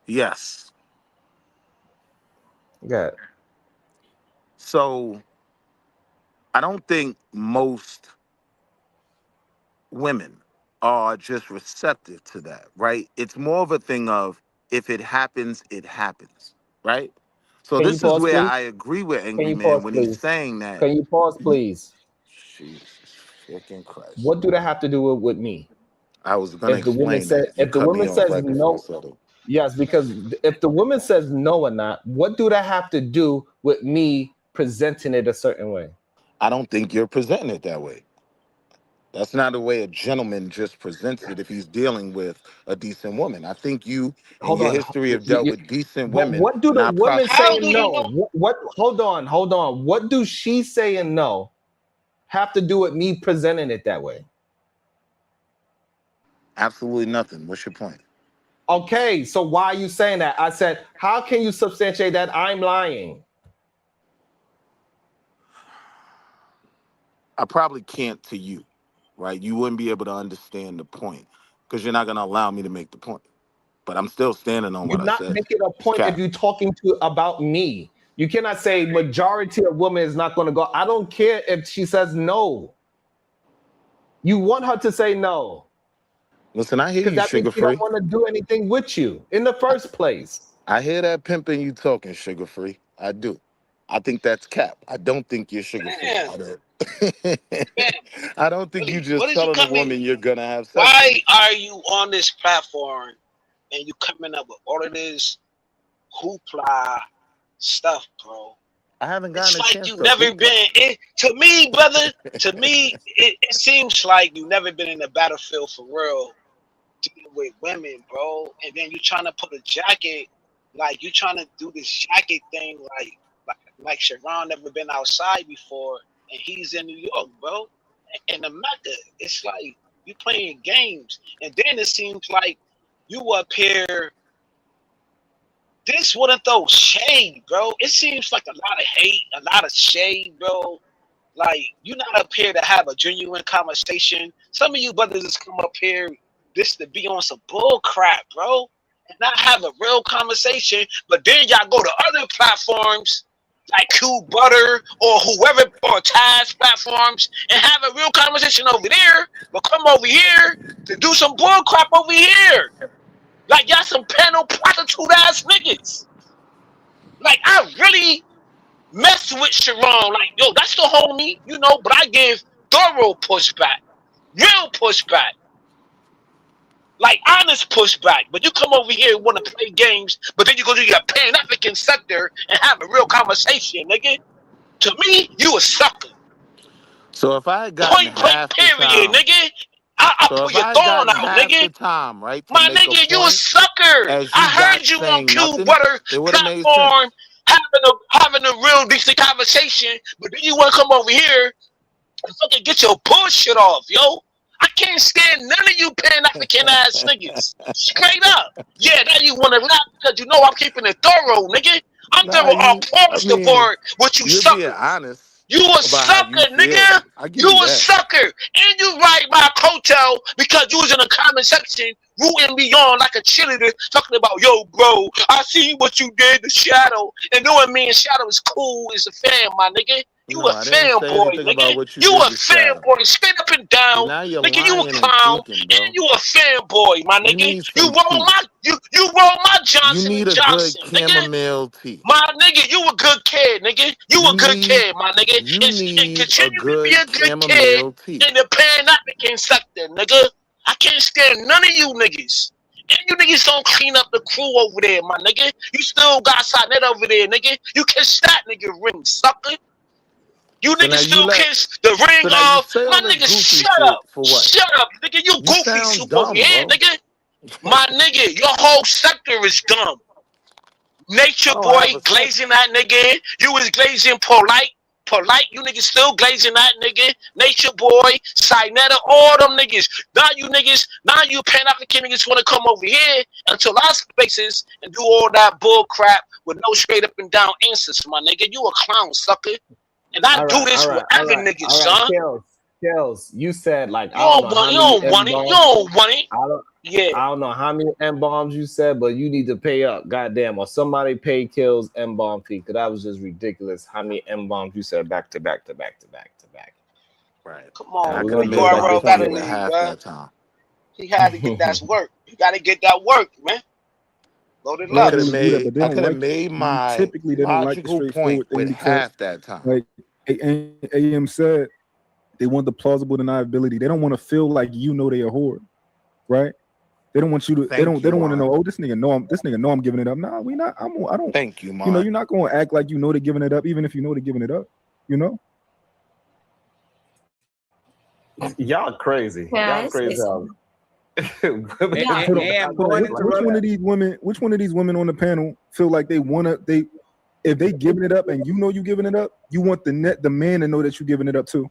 Yes. Good. So I don't think most women are just receptive to that, right? It's more of a thing of if it happens, it happens, right? So Can you this is pause, where please? I agree with Can Angry you Man pause, when he's please? saying that. Can you pause, please? Jesus freaking Christ. What do that have to do with me? I was gonna If the woman explain that. says, You if the cut me woman off says right before I no, said it. yes, because if the woman says no or not, what do that have to do with me presenting it a certain way? I don't think you're presenting it that way. That's not the way a gentleman just presents it if he's dealing with a decent woman. I think you, in Hold your on. history, have dealt with decent But women. what do the not women How saying do you no? know? What? Hold on. What do she saying no have to do with me presenting it that way? Absolutely nothing. What's your point? Okay, so why are you saying that? I said, how can you substantiate that I'm lying? I probably can't to you, right? You wouldn't be able to understand the point because you're not going to allow me to make the point. But I'm still standing on You're what I not said. making a point if you're talking to about me. You cannot say majority of women is not going to go. I don't care if she says no. You want her to say no. Listen, I hear Because you, that means Sugar she don't Free. want to do anything with you in the first place. I hear that pimping you talking, Sugar Free. I do. I think that's cap. I don't think you're Sugar Free. Man, I don't think you what just is you telling a coming? woman you're going to have sex Why with. are you on this platform and you coming up with all of this hoopla stuff, bro? I haven't It's gotten a like chance you to never hoopla. been. To me, brother. To me, it seems like you never been in the battlefield for real, dealing with women, bro. And then you trying to put a jacket, like you trying to do this jacket thing, like Sharon never been outside before, and he's in New York, bro. And the Mecca, it's like you playing games, and then it seems like you up here. This wouldn't throw shade, bro. It seems like a lot of hate, a lot of shade, bro. Like, you're not up here to have a genuine conversation. Some of you brothers just come up here just to be on some bull crap, bro, and not have a real conversation. But then y'all go to other platforms like Q Butter or whoever, or Taz platforms, and have a real conversation over there, but come over here to do some bull crap over here. Like, y'all some panel prostitute ass niggas. Like, I really mess with Sharon. Like, yo, that's the homie, you know, but I give thorough pushback. Real pushback. Like, honest pushback. But you come over here and want to play games, but then you go to your Pan-African sector and have a real conversation, nigga. To me, you a sucker. So if I had gotten Point blank, half the period, time, nigga. I so pull if your I had thorn gotten out, half nigga. the time, right, to My make nigga, a you a point, sucker. as I you got heard you on saying Q nothing, Butter it would have made sense. platform having a real decent conversation, but then you want to come over here and fucking get your bullshit off, yo. I can't stand none of you Pan-African ass niggas. Straight up. Yeah, now you want to laugh because you know I'm keeping it thorough, nigga. I'm Nah, thorough I across the mean, board with you you're being suckers. honest You a about how you sucker, feel. nigga. I give You you a that. sucker. And you ride my coattail because you was in the comment section rooting me on like a cheerleader talking about, yo, bro, I see what you did to Shadow. And knowing me and Shadow is cool as a fan, my nigga. You No, a I didn't say fanboy, anything about nigga. what you You did a to Shadow. fanboy, straight up and See, down. now you're Nigga, you a lying and clown. tweaking, bro. And you a fanboy, my You nigga. need You some roll tea. my you roll my You Johnson need and a good Johnson, nigga. chamomile tea. My nigga, you a good kid, nigga. You a good kid, my nigga. You And need a continue to be good a good kid chamomile tea. in the Pan-African sector, nigga. I can't stand none of you niggas. And you niggas don't clean up the crew over there, my nigga. You still got Sonnet over there, nigga. You kiss that nigga ring, sucker. You So now niggas you still let. kiss the ring So now you of say my all this nigga. goofy Shut shit up, for what? shut up, nigga. You You goofy sound soup over dumb, here, bro. nigga. My nigga, your whole sector is dumb. Nature I don't Boy have a sector. glazing that nigga. You was glazing polite. You niggas still glazing that nigga. Nature Boy, Sinetta, all them niggas. Now you Pan-African niggas want to come over here into our spaces and do all that bull crap with no straight up and down answers, my nigga. You a clown, sucker. And I do this with other niggas, son. Kills. You said like You don't want it. You don't want it. I don't know how many M-bombs you said, but you need to pay up. Goddamn, or somebody pay Kills M-bomb fee, because that was just ridiculous. How many M-bombs you said back to back to back to back to back. Right. Come on, I you could have made URL my gotta point leave, half bro. that time. He had to get that work. You gotta get that work, man. Loaded I could Lux. have made my typically they don't like the logical point straightforward thing with because, half that time. like AM said, they want the plausible deniability. They don't want to feel like you know they a whore, right? They don't want you to. They don't want to know. Oh, this nigga know I'm giving it up. Nah, we not. I don't. Thank you, man. You know, you're not going to act like you know they're giving it up, even if you know they're giving it up. You know. Y'all crazy. Yeah, Y'all crazy. Which one of these women? Which one of these women on the panel feel like they wanna? If they giving it up and you know you giving it up, you want the man to know that you giving it up too.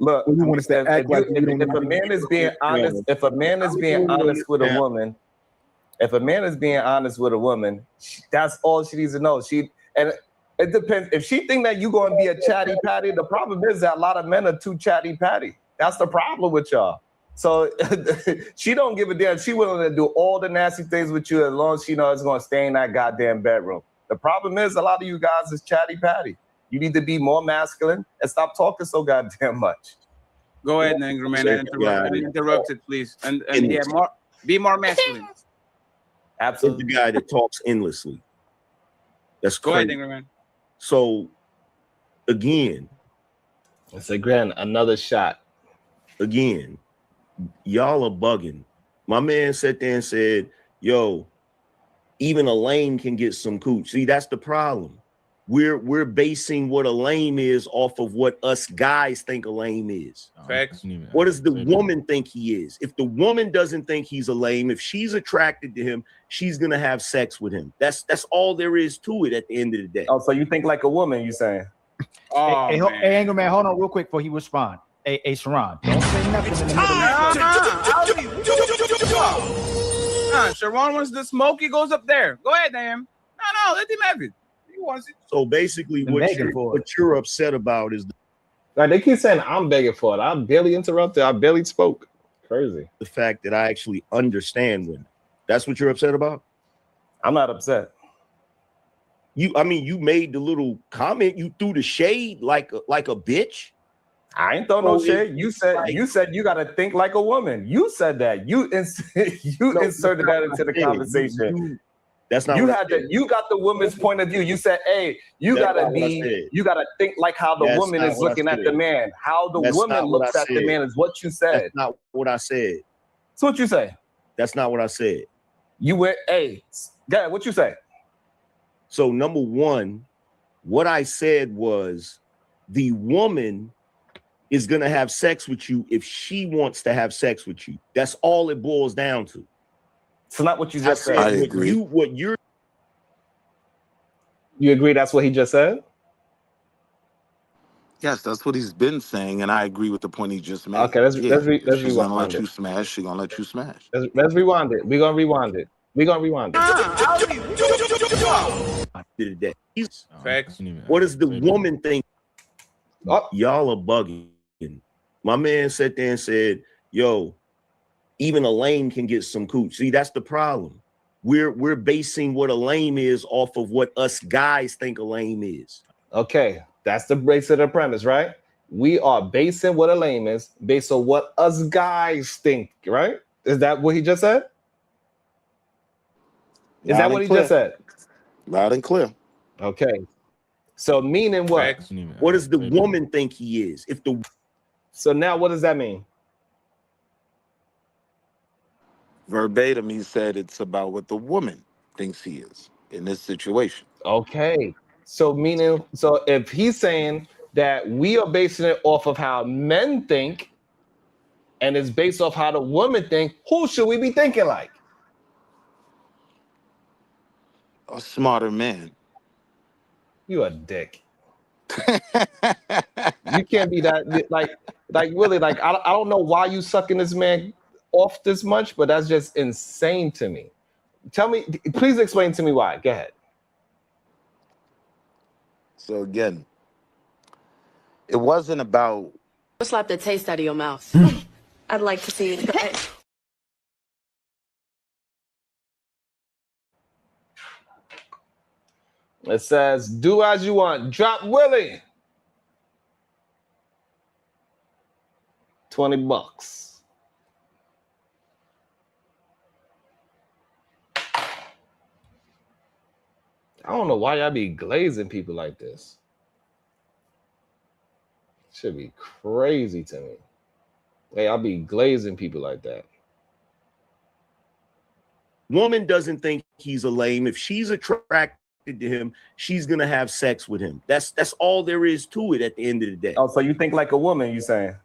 Look, you want us to act like you don't if know a man is being honest, if a man is being honest with a woman, if a man is being honest with a woman, that's all she needs to know. And it depends. If she think that you going to be a chatty patty, the problem is that a lot of men are too chatty patty. That's the problem with y'all. So she don't give a damn. She willing to do all the nasty things with you as long as she knows it's going to stay in that goddamn bedroom. The problem is a lot of you guys is chatty patty. You need to be more masculine and stop talking so goddamn much. Go ahead, Angry Man. Interrupt it, please. And yeah, be more masculine. Absolutely. The guy that talks endlessly. That's Go crazy. ahead, Angry Man. So again, it's again another shot. Again, y'all are bugging. My man sat there and said, yo, even a lame can get some cooch. See, that's the problem. We're basing what a lame is off of what us guys think a lame is. Facts. What does the woman think he is? If the woman doesn't think he's a lame, if she's attracted to him, she's gonna have sex with him. That's all there is to it at the end of the day. Oh, so you think like a woman, you saying? Oh, hey, Angry Man, hold on real quick before he respond. Hey, Sharon, don't say nothing in the middle. Sharon wants the smoke. He goes up there. Go ahead, damn. No, let him have it. He wants it. So basically, what you're upset about is like they keep saying I'm begging for it. I barely interrupted. I barely spoke. Crazy. The fact that I actually understand women. That's what you're upset about? I'm not upset. You made the little comment. You threw the shade like a bitch. I ain't throw no shade. You said you got to think like a woman. You said that. You inserted that into the conversation. That's not. You got the woman's point of view. You said, "Hey, you gotta think like how the woman is looking at the man. How the woman looks at the man is what you said." That's not what I said. So what you say? That's not what I said. You went, "Hey, God, what you say?" So number one, what I said was the woman is gonna have sex with you if she wants to have sex with you. That's all it boils down to. It's not what you just said. I agree. You agree that's what he just said? Yes, that's what he's been saying, and I agree with the point he just made. Okay, let's she's gonna let you smash. She's gonna let you smash. Let's rewind it. We're gonna rewind it. Facts. What does the woman think? Y'all are bugging. My man sat there and said, yo, even a lame can get some cooch. See, that's the problem. We're basing what a lame is off of what us guys think a lame is. Okay, that's the base of the premise, right? We are basing what a lame is based on what us guys think, right? Is that what he just said? Is that what he just said? Loud and clear. Okay. So meaning what? What does the woman think he is? So now what does that mean? Verbatim, he said it's about what the woman thinks he is in this situation. Okay. So meaning, so if he's saying that we are basing it off of how men think and it's based off how the women think, who should we be thinking like? A smarter man. You a dick. You can't be that like really like I don't know why you sucking this man off this much, but that's just insane to me. Tell me, please explain to me why. Go ahead. So again, it wasn't about slap the taste out of your mouth. I'd like to see it. It says, do as you want. Drop Willie. $20. I don't know why y'all be glazing people like this. Should be crazy to me. Hey, I'll be glazing people like that. Woman doesn't think he's a lame. If she's attracted to him, she's gonna have sex with him. That's all there is to it at the end of the day. Oh, so you think like a woman, you saying?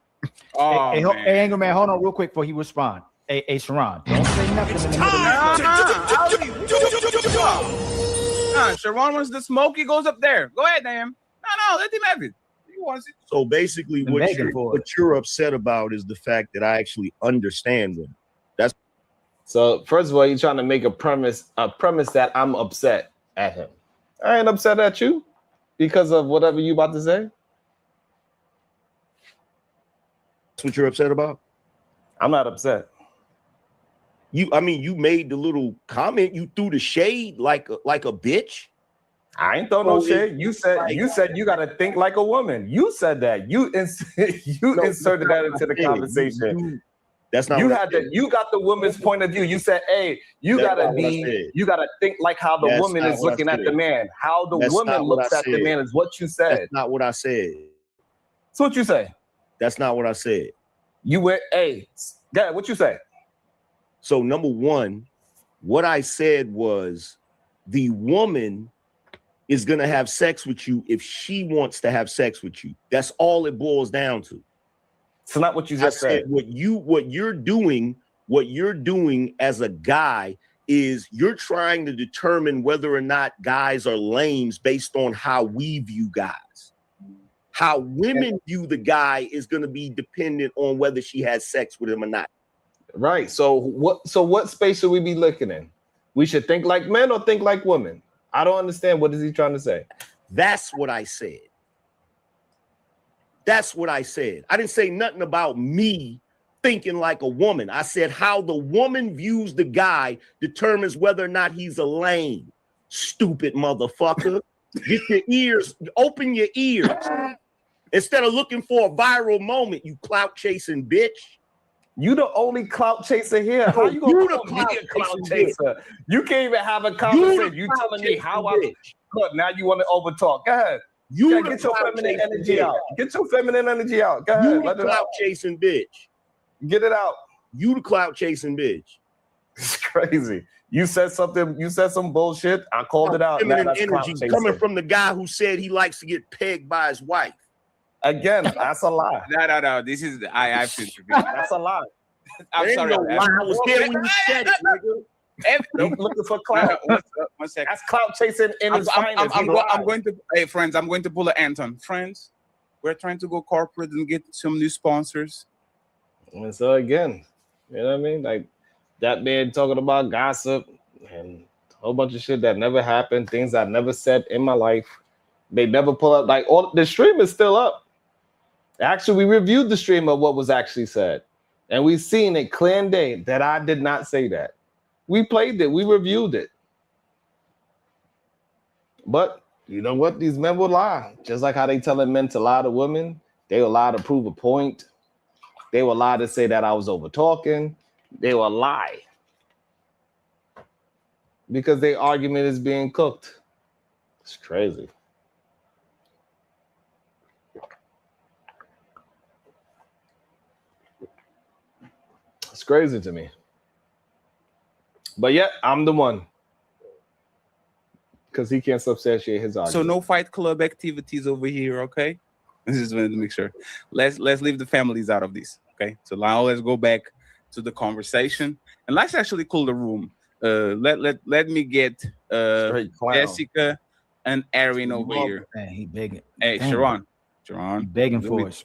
Oh, hey, Anger Man, hold on real quick before he respond. Hey, Sharon, don't say nothing in the middle. Sharon wants the smoke. He goes up there. Go ahead, Nam. No, let him have it. He wants it. So basically, what you're upset about is the fact that I actually understand women. That's so. First of all, you're trying to make a premise that I'm upset at him. I ain't upset at you because of whatever you about to say. That's what you're upset about? I'm not upset. You made the little comment. You threw the shade like a bitch. I ain't throw no shade. You said you got to think like a woman. You said that. You inserted that into the conversation. That's not. You got the woman's point of view. You said, "Hey, you gotta think like how the woman is looking at the man. How the woman looks at the man is what you said." That's not what I said. So what you say? That's not what I said. You went, "Hey, Dad, what you say?" So number one, what I said was the woman is gonna have sex with you if she wants to have sex with you. That's all it boils down to. It's not what you just said. What you're doing as a guy is you're trying to determine whether or not guys are lames based on how we view guys. How women view the guy is going to be dependent on whether she has sex with him or not. Right. So what space should we be looking in? We should think like men or think like women? I don't understand. What is he trying to say? That's what I said. That's what I said. I didn't say nothing about me thinking like a woman. I said how the woman views the guy determines whether or not he's a lame. Stupid motherfucker. Get your ears, open your ears. Instead of looking for a viral moment, you clout chasing bitch. You the only clout chaser here. How you gonna call me a clout chaser? You can't even have a conversation. You telling me how I look. Now you want to overtalk. Go ahead. Get your feminine energy out. Get your feminine energy out. Go ahead. You the clout chasing bitch. Get it out. You the clout chasing bitch. It's crazy. You said something. You said some bullshit. I called it out. Feminine energy coming from the guy who said he likes to get pegged by his wife. Again, that's a lie. No. This is I feel that's a lie. I'm sorry. No lie. I was there when you said it, nigga. Looking for clout. 1 second. That's clout chasing in his finest. I'm going to, hey friends, I'm going to pull an Anton. Friends, we're trying to go corporate and get some new sponsors. And so again, you know what I mean? Like that man talking about gossip and a whole bunch of shit that never happened, things I never said in my life. They never pull up. Like all the stream is still up. Actually, we reviewed the stream of what was actually said, and we've seen it clear and day that I did not say that. We played it. We reviewed it. But you know what? These men will lie. Just like how they telling men to lie to women. They will lie to prove a point. They will lie to say that I was over talking. They will lie. Because their argument is being cooked. It's crazy. It's crazy to me. But yeah, I'm the one. Because he can't substantiate his argument. So no Fight Club activities over here, okay? This is to make sure. Let's leave the families out of this, okay? So now let's go back to the conversation and let's actually cool the room. Let me get Jessica and Aaron over here. Man, he begging. Hey, Sharon, he begging for us.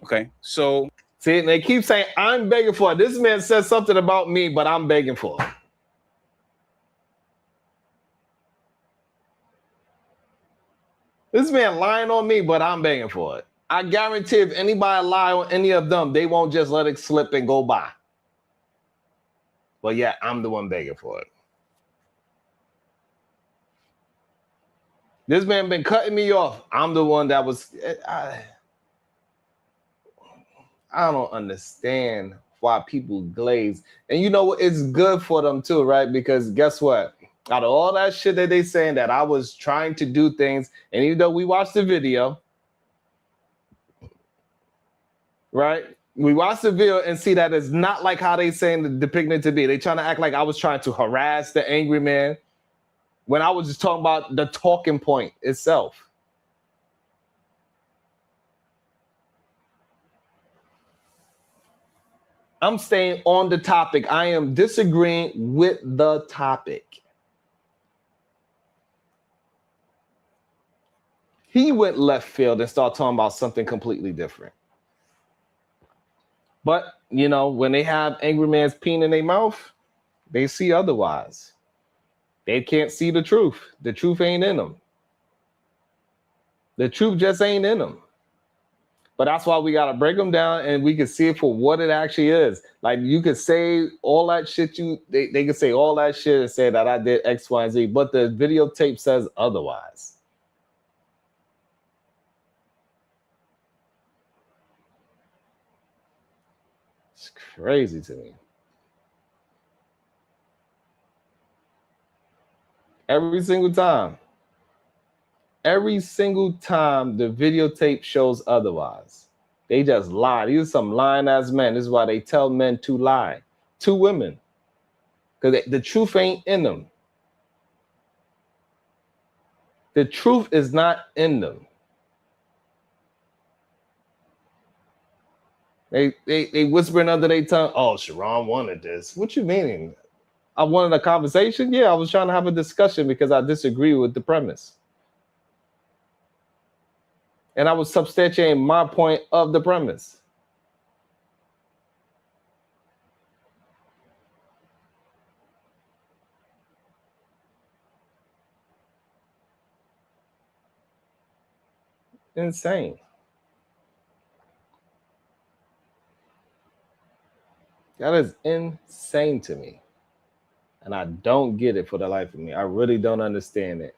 Okay, so see, they keep saying I'm begging for it. This man says something about me, but I'm begging for it. This man lying on me, but I'm begging for it. I guarantee if anybody lie on any of them, they won't just let it slip and go by. But yeah, I'm the one begging for it. This man been cutting me off. I'm the one that was... I don't understand why people glaze. And you know what? It's good for them too, right? Because guess what? Out of all that shit that they saying that I was trying to do things, and even though we watched the video, right? We watched the video and see that it's not like how they saying depicting it to be. They trying to act like I was trying to harass the angry man when I was just talking about the talking point itself. I'm staying on the topic. I am disagreeing with the topic. He went left field and started talking about something completely different. But, you know, when they have angry man's peen in their mouth, they see otherwise. They can't see the truth. The truth ain't in them. The truth just ain't in them. But that's why we got to break them down and we can see it for what it actually is. Like, you could say all that shit, they could say all that shit and say that I did X, Y, and Z, but the videotape says otherwise. It's crazy to me. Every single time the videotape shows otherwise. They just lie. These are some lying ass men. This is why they tell men to lie to women, because the truth ain't in them. The truth is not in them. They whispering under their tongue, oh, Sharon wanted this. What you meaning? I wanted a conversation? Yeah, I was trying to have a discussion because I disagree with the premise. And I was substantiating my point of the premise. Insane. That is insane to me. And I don't get it for the life of me. I really don't understand it.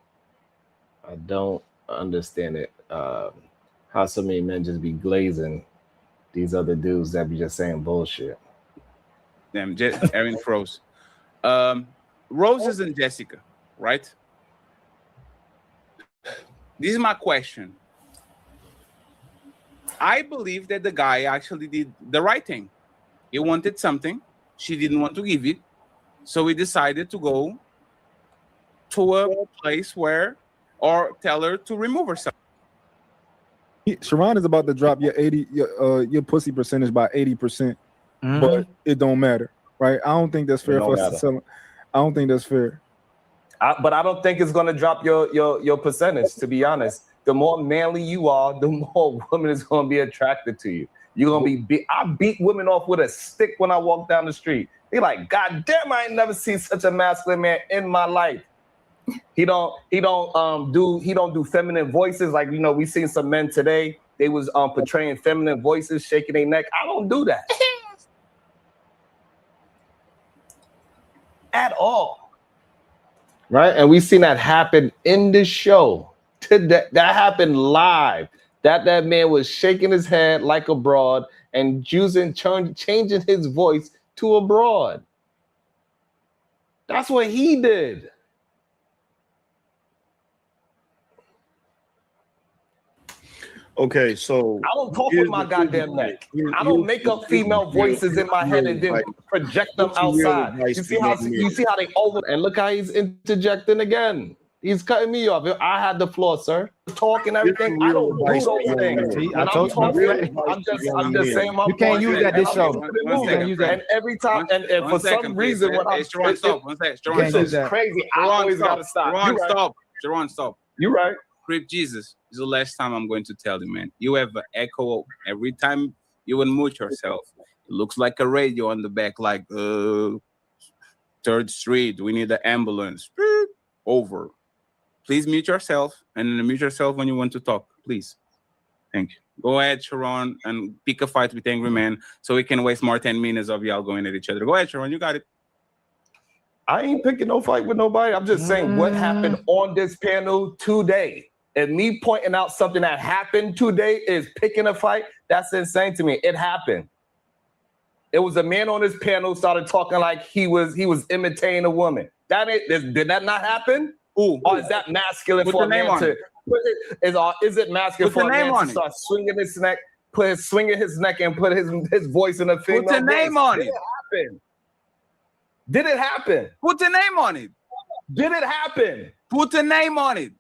I don't understand it. How so many men just be glazing these other dudes that be just saying bullshit. Damn, Aaron froze. Roses and Jessica, right? This is my question. I believe that the guy actually did the right thing. He wanted something. She didn't want to give it. So he decided to go to a place where, or tell her to remove herself. Sharon is about to drop your pussy percentage by 80%, but it don't matter, right? I don't think that's fair for us to sell. I don't think that's fair. But I don't think it's gonna drop your percentage. To be honest, the more manly you are, the more women is gonna be attracted to you. You're gonna be. I beat women off with a stick when I walk down the street. They like, God damn, I ain't never seen such a masculine man in my life. He don't do feminine voices like, you know, we seen some men today. They was portraying feminine voices, shaking their neck. I don't do that at all. Right? And we seen that happen in the show today. That happened live. That man was shaking his head like a broad and changing his voice to a broad. That's what he did. Okay, so I don't talk with my goddamn neck. I don't make up female voices in my head and then project them outside. You see how they over, and look how he's interjecting again. He's cutting me off. I had the floor, sir. Talk and everything. I don't do those things. I'm just saying my point. You can't use that this show. And every time, and for some reason, this is crazy. I always gotta stop. Sharon, stop. You're right. Crip Jesus, this is the last time I'm going to tell you, man. You have an echo every time you unmute yourself. It looks like a radio on the back, like 3rd Street. We need an ambulance. Over. Please mute yourself and then mute yourself when you want to talk, please. Thank you. Go ahead, Sharon, and pick a fight with Angry Man so we can waste more 10 minutes of y'all going at each other. Go ahead, Sharon, you got it. I ain't picking no fight with nobody. I'm just saying what happened on this panel today. And me pointing out something that happened today is picking a fight. That's insane to me. It happened. It was a man on his panel started talking like he was imitating a woman. Did that not happen? Ooh. Or is that masculine Put for the a name man on to? it. Is it masculine Put for the a name man on to it. start swinging his neck, swinging his neck, and put his voice in a female Put the name voice? on Did it. happen? Did it happen? Put the name on it. Did it happen? Put the name on it.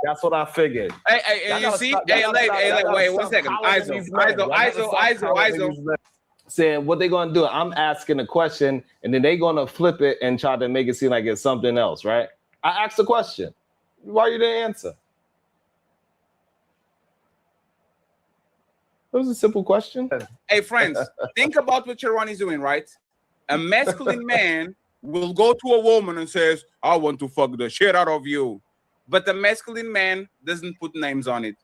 That's what I figured. Hey, you see? Hey, wait 1 second. ISO. Saying what they gonna do? I'm asking a question, and then they gonna flip it and try to make it seem like it's something else, right? I asked a question. Why you didn't answer? It was a simple question. Hey, friends, think about what Sharon is doing, right? A masculine man will go to a woman and says, I want to fuck the shit out of you. But the masculine man doesn't put names on it.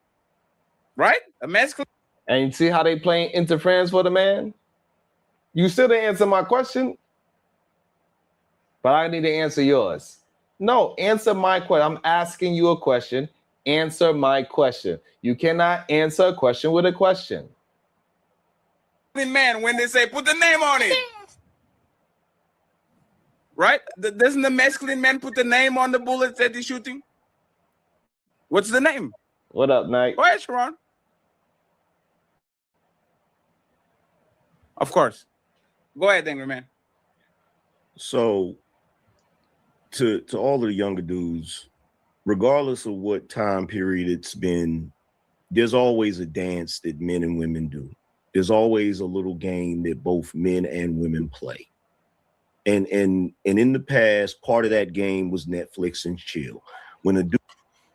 Right? A masculine. And you see how they playing interference for the man? You still didn't answer my question, but I need to answer yours. No, answer my question. I'm asking you a question. Answer my question. You cannot answer a question with a question. Man, when they say put the name on it, right? Doesn't the masculine man put the name on the bullets that he's shooting? What's the name? What up, Nate? Go ahead, Sharon. Of course. Go ahead, Angry Man. So, to all of the younger dudes, regardless of what time period it's been, there's always a dance that men and women do. There's always a little game that both men and women play. And in the past, part of that game was Netflix and chill. When a dude,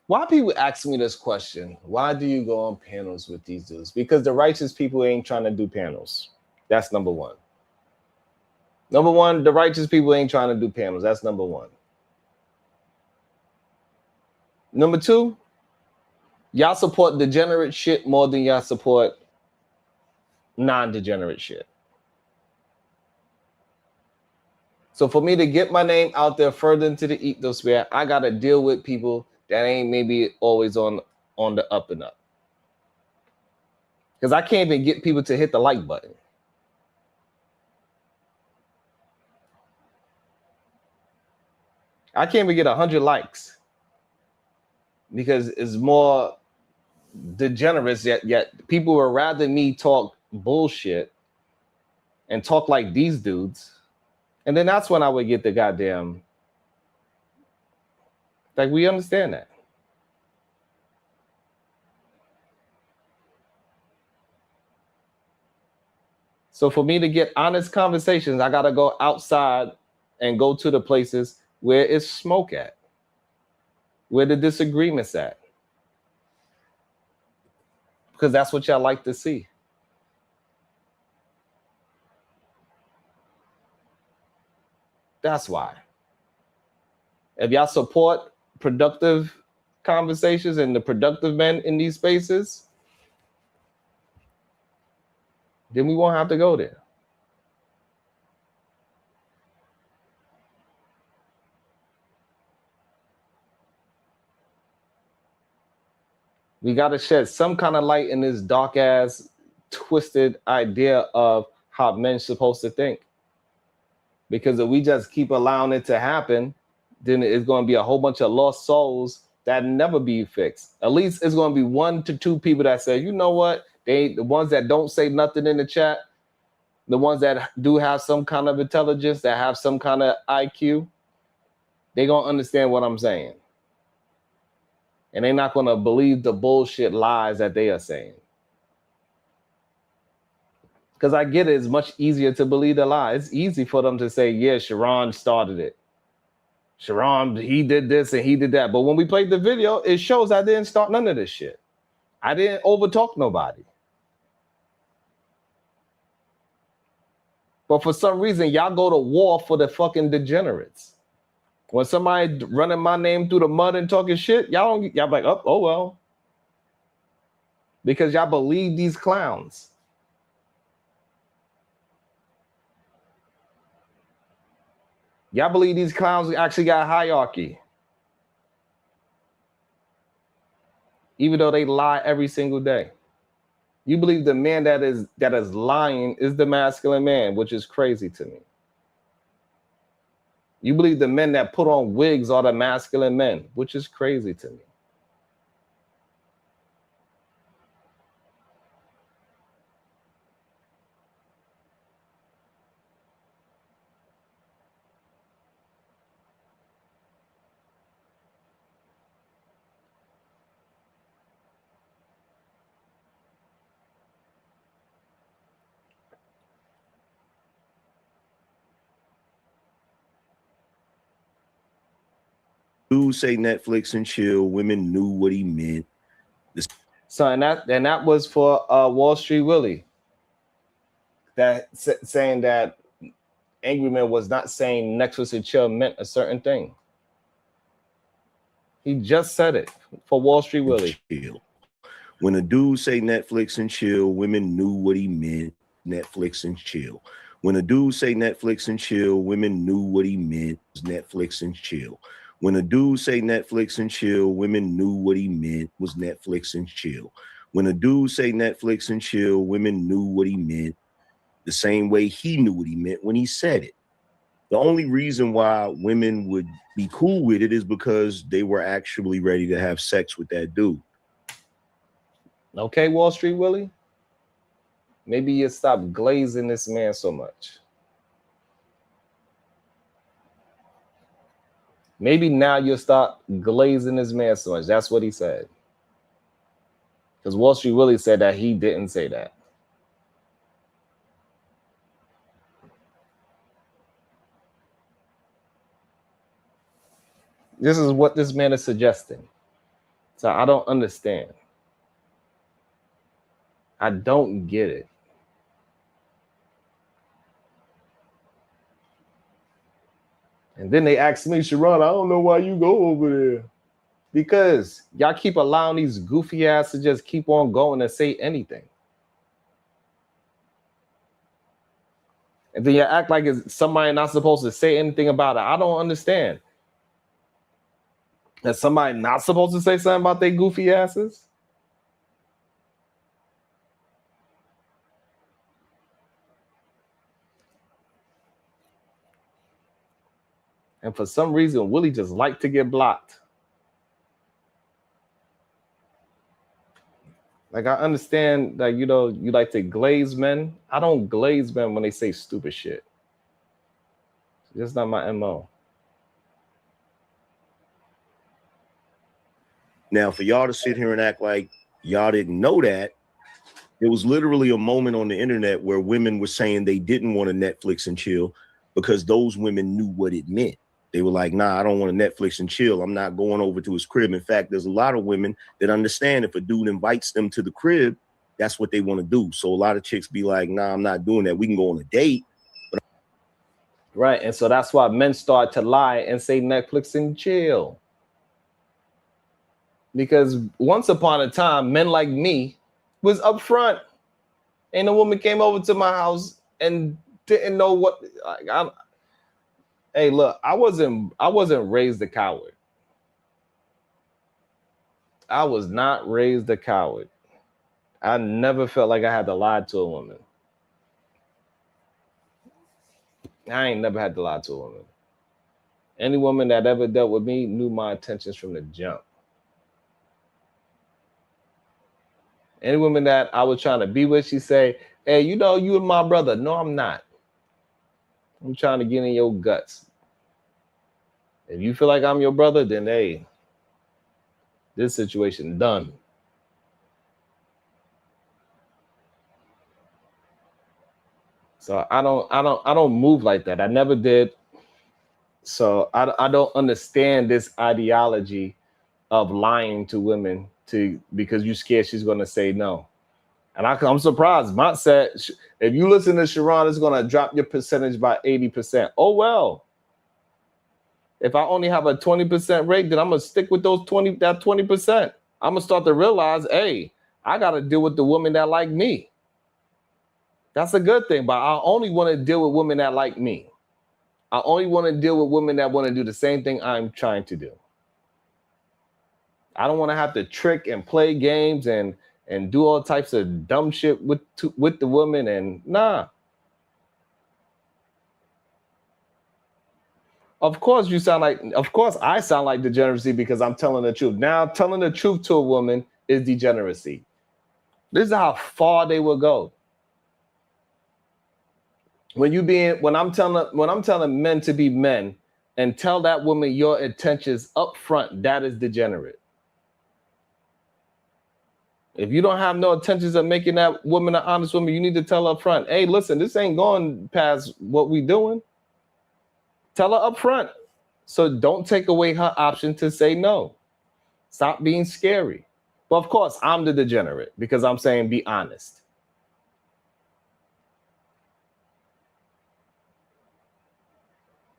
why people ask me this question? Why do you go on panels with these dudes? Because the righteous people ain't trying to do panels. That's number one. Number one, the righteous people ain't trying to do panels. That's number one. Number two, y'all support degenerate shit more than y'all support non-degenerate shit. So for me to get my name out there further into the ethosphere, I gotta deal with people that ain't maybe always on the up and up. Because I can't even get people to hit the like button. I can't even get 100 likes because it's more degenerates, yet people would rather me talk bullshit and talk like these dudes. And then that's when I would get the goddamn, like, we understand that. So for me to get honest conversations, I got to go outside and go to the places where it's smoke at, where the disagreement's at. Because that's what y'all like to see. That's why. If y'all support productive conversations and the productive men in these spaces, then we won't have to go there. We got to shed some kind of light in this dark ass, twisted idea of how men's supposed to think. Because if we just keep allowing it to happen, then it's going to be a whole bunch of lost souls that never be fixed. At least it's going to be 1 to 2 people that say, you know what? The ones that don't say nothing in the chat, the ones that do have some kind of intelligence, that have some kind of IQ, they're going to understand what I'm saying. And they're not going to believe the bullshit lies that they are saying. Because I get it, it's much easier to believe the lie. It's easy for them to say, yeah, Sharon started it. Sharon, he did this and he did that. But when we played the video, it shows I didn't start none of this shit. I didn't overtalk nobody. But for some reason, y'all go to war for the fucking degenerates. When somebody running my name through the mud and talking shit, y'all like, oh well. Because y'all believe these clowns. Y'all believe these clowns actually got hierarchy. Even though they lie every single day. You believe the man that is lying is the masculine man, which is crazy to me. You believe the men that put on wigs are the masculine men, which is crazy to me. Dudes say Netflix and chill. Women knew what he meant. So and that was for Wall Street Willie. That saying that Angry Man was not saying Netflix and chill meant a certain thing. He just said it for Wall Street Willie. Chill. When a dude say Netflix and chill, women knew what he meant. Netflix and chill. When a dude say Netflix and chill, women knew what he meant. Netflix and chill. When a dude say Netflix and chill, women knew what he meant was Netflix and chill. When a dude say Netflix and chill, women knew what he meant the same way he knew what he meant when he said it. The only reason why women would be cool with it is because they were actually ready to have sex with that dude. Okay, Wall Street Willie. Maybe you stop glazing this man so much. Maybe now you'll start glazing this man so much. That's what he said. Because Wall Street Willie said that he didn't say that. This is what this man is suggesting. So I don't understand. I don't get it. And then they asked me, Sharon, I don't know why you go over there. Because y'all keep allowing these goofy ass to just keep on going and say anything. And then you act like it's somebody not supposed to say anything about it. I don't understand. Is somebody not supposed to say something about their goofy asses? And for some reason, Willie just liked to get blocked. Like, I understand that, you know, you like to glaze men. I don't glaze men when they say stupid shit. It's just not my MO. Now, for y'all to sit here and act like y'all didn't know that, there was literally a moment on the internet where women were saying they didn't want to Netflix and chill because those women knew what it meant. They were like, nah, I don't want to Netflix and chill. I'm not going over to his crib. In fact, there's a lot of women that understand if a dude invites them to the crib, that's what they want to do. So a lot of chicks be like, nah, I'm not doing that. We can go on a date. Right. And so that's why men start to lie and say Netflix and chill. Because once upon a time, men like me was up front. And a woman came over to my house and didn't know what. Hey, look, I wasn't raised a coward. I was not raised a coward. I never felt like I had to lie to a woman. I ain't never had to lie to a woman. Any woman that ever dealt with me knew my intentions from the jump. Any woman that I was trying to be with, she say, hey, you know, you and my brother. No, I'm not. I'm trying to get in your guts. If you feel like I'm your brother, then hey, this situation done. So I don't move like that. I never did. So I don't understand this ideology of lying to women because you're scared she's going to say no. And I'm surprised. Mont said, if you listen to Sharon, it's going to drop your percentage by 80%. Oh, well. If I only have a 20% rate, then I'm going to stick with that 20%. I'm going to start to realize, hey, I got to deal with the women that like me. That's a good thing, but I only want to deal with women that like me. I only want to deal with women that want to do the same thing I'm trying to do. I don't want to have to trick and play games and and do all types of dumb shit with the woman, and nah. Of course I sound like degeneracy because I'm telling the truth. Now telling the truth to a woman is degeneracy. This is how far they will go. When I'm telling men to be men and tell that woman your intentions up front, that is degenerate. If you don't have no intentions of making that woman an honest woman, you need to tell her up front, hey, listen, this ain't going past what we doing. Tell her up front. So don't take away her option to say no. Stop being scary. But of course, I'm the degenerate because I'm saying be honest.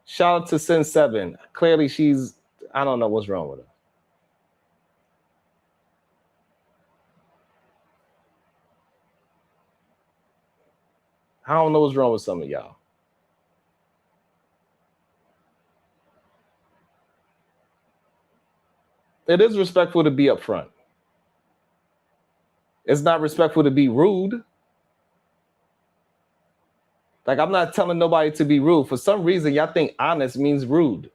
Shout out to Sin 7. Clearly I don't know what's wrong with her. I don't know what's wrong with some of y'all. It is respectful to be upfront. It's not respectful to be rude. Like, I'm not telling nobody to be rude. For some reason, y'all think honest means rude.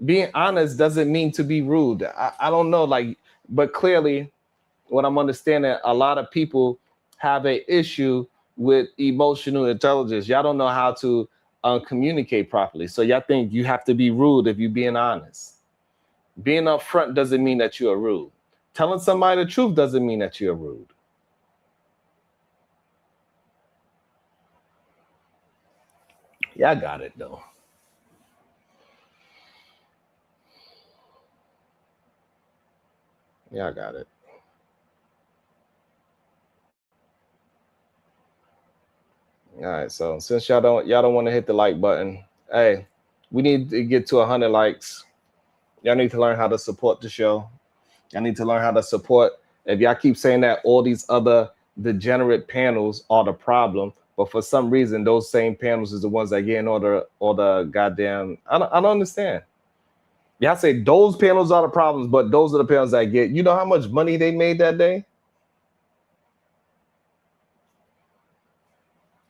Being honest doesn't mean to be rude. I don't know, but clearly, what I'm understanding, a lot of people have an issue with emotional intelligence. Y'all don't know how to communicate properly. So y'all think you have to be rude if you're being honest. Being upfront doesn't mean that you are rude. Telling somebody the truth doesn't mean that you're rude. Yeah, I got it though. Yeah, I got it. All right, so since y'all don't want to hit the like button, hey, we need to get to 100 likes. Y'all need to learn how to support the show. Y'all need to learn how to support. If y'all keep saying that all these other degenerate panels are the problem, but for some reason those same panels is the ones that get all the goddamn. I don't understand. Y'all say those panels are the problems, but those are the panels that get. You know how much money they made that day?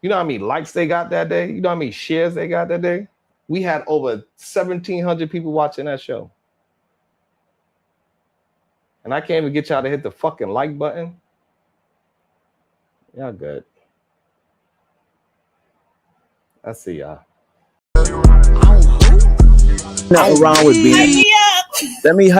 You know how many likes they got that day? You know how many shares they got that day? We had over 1,700 people watching that show. And I can't even get y'all to hit the fucking like button. Y'all good. I see y'all. Nothing wrong with being. Let me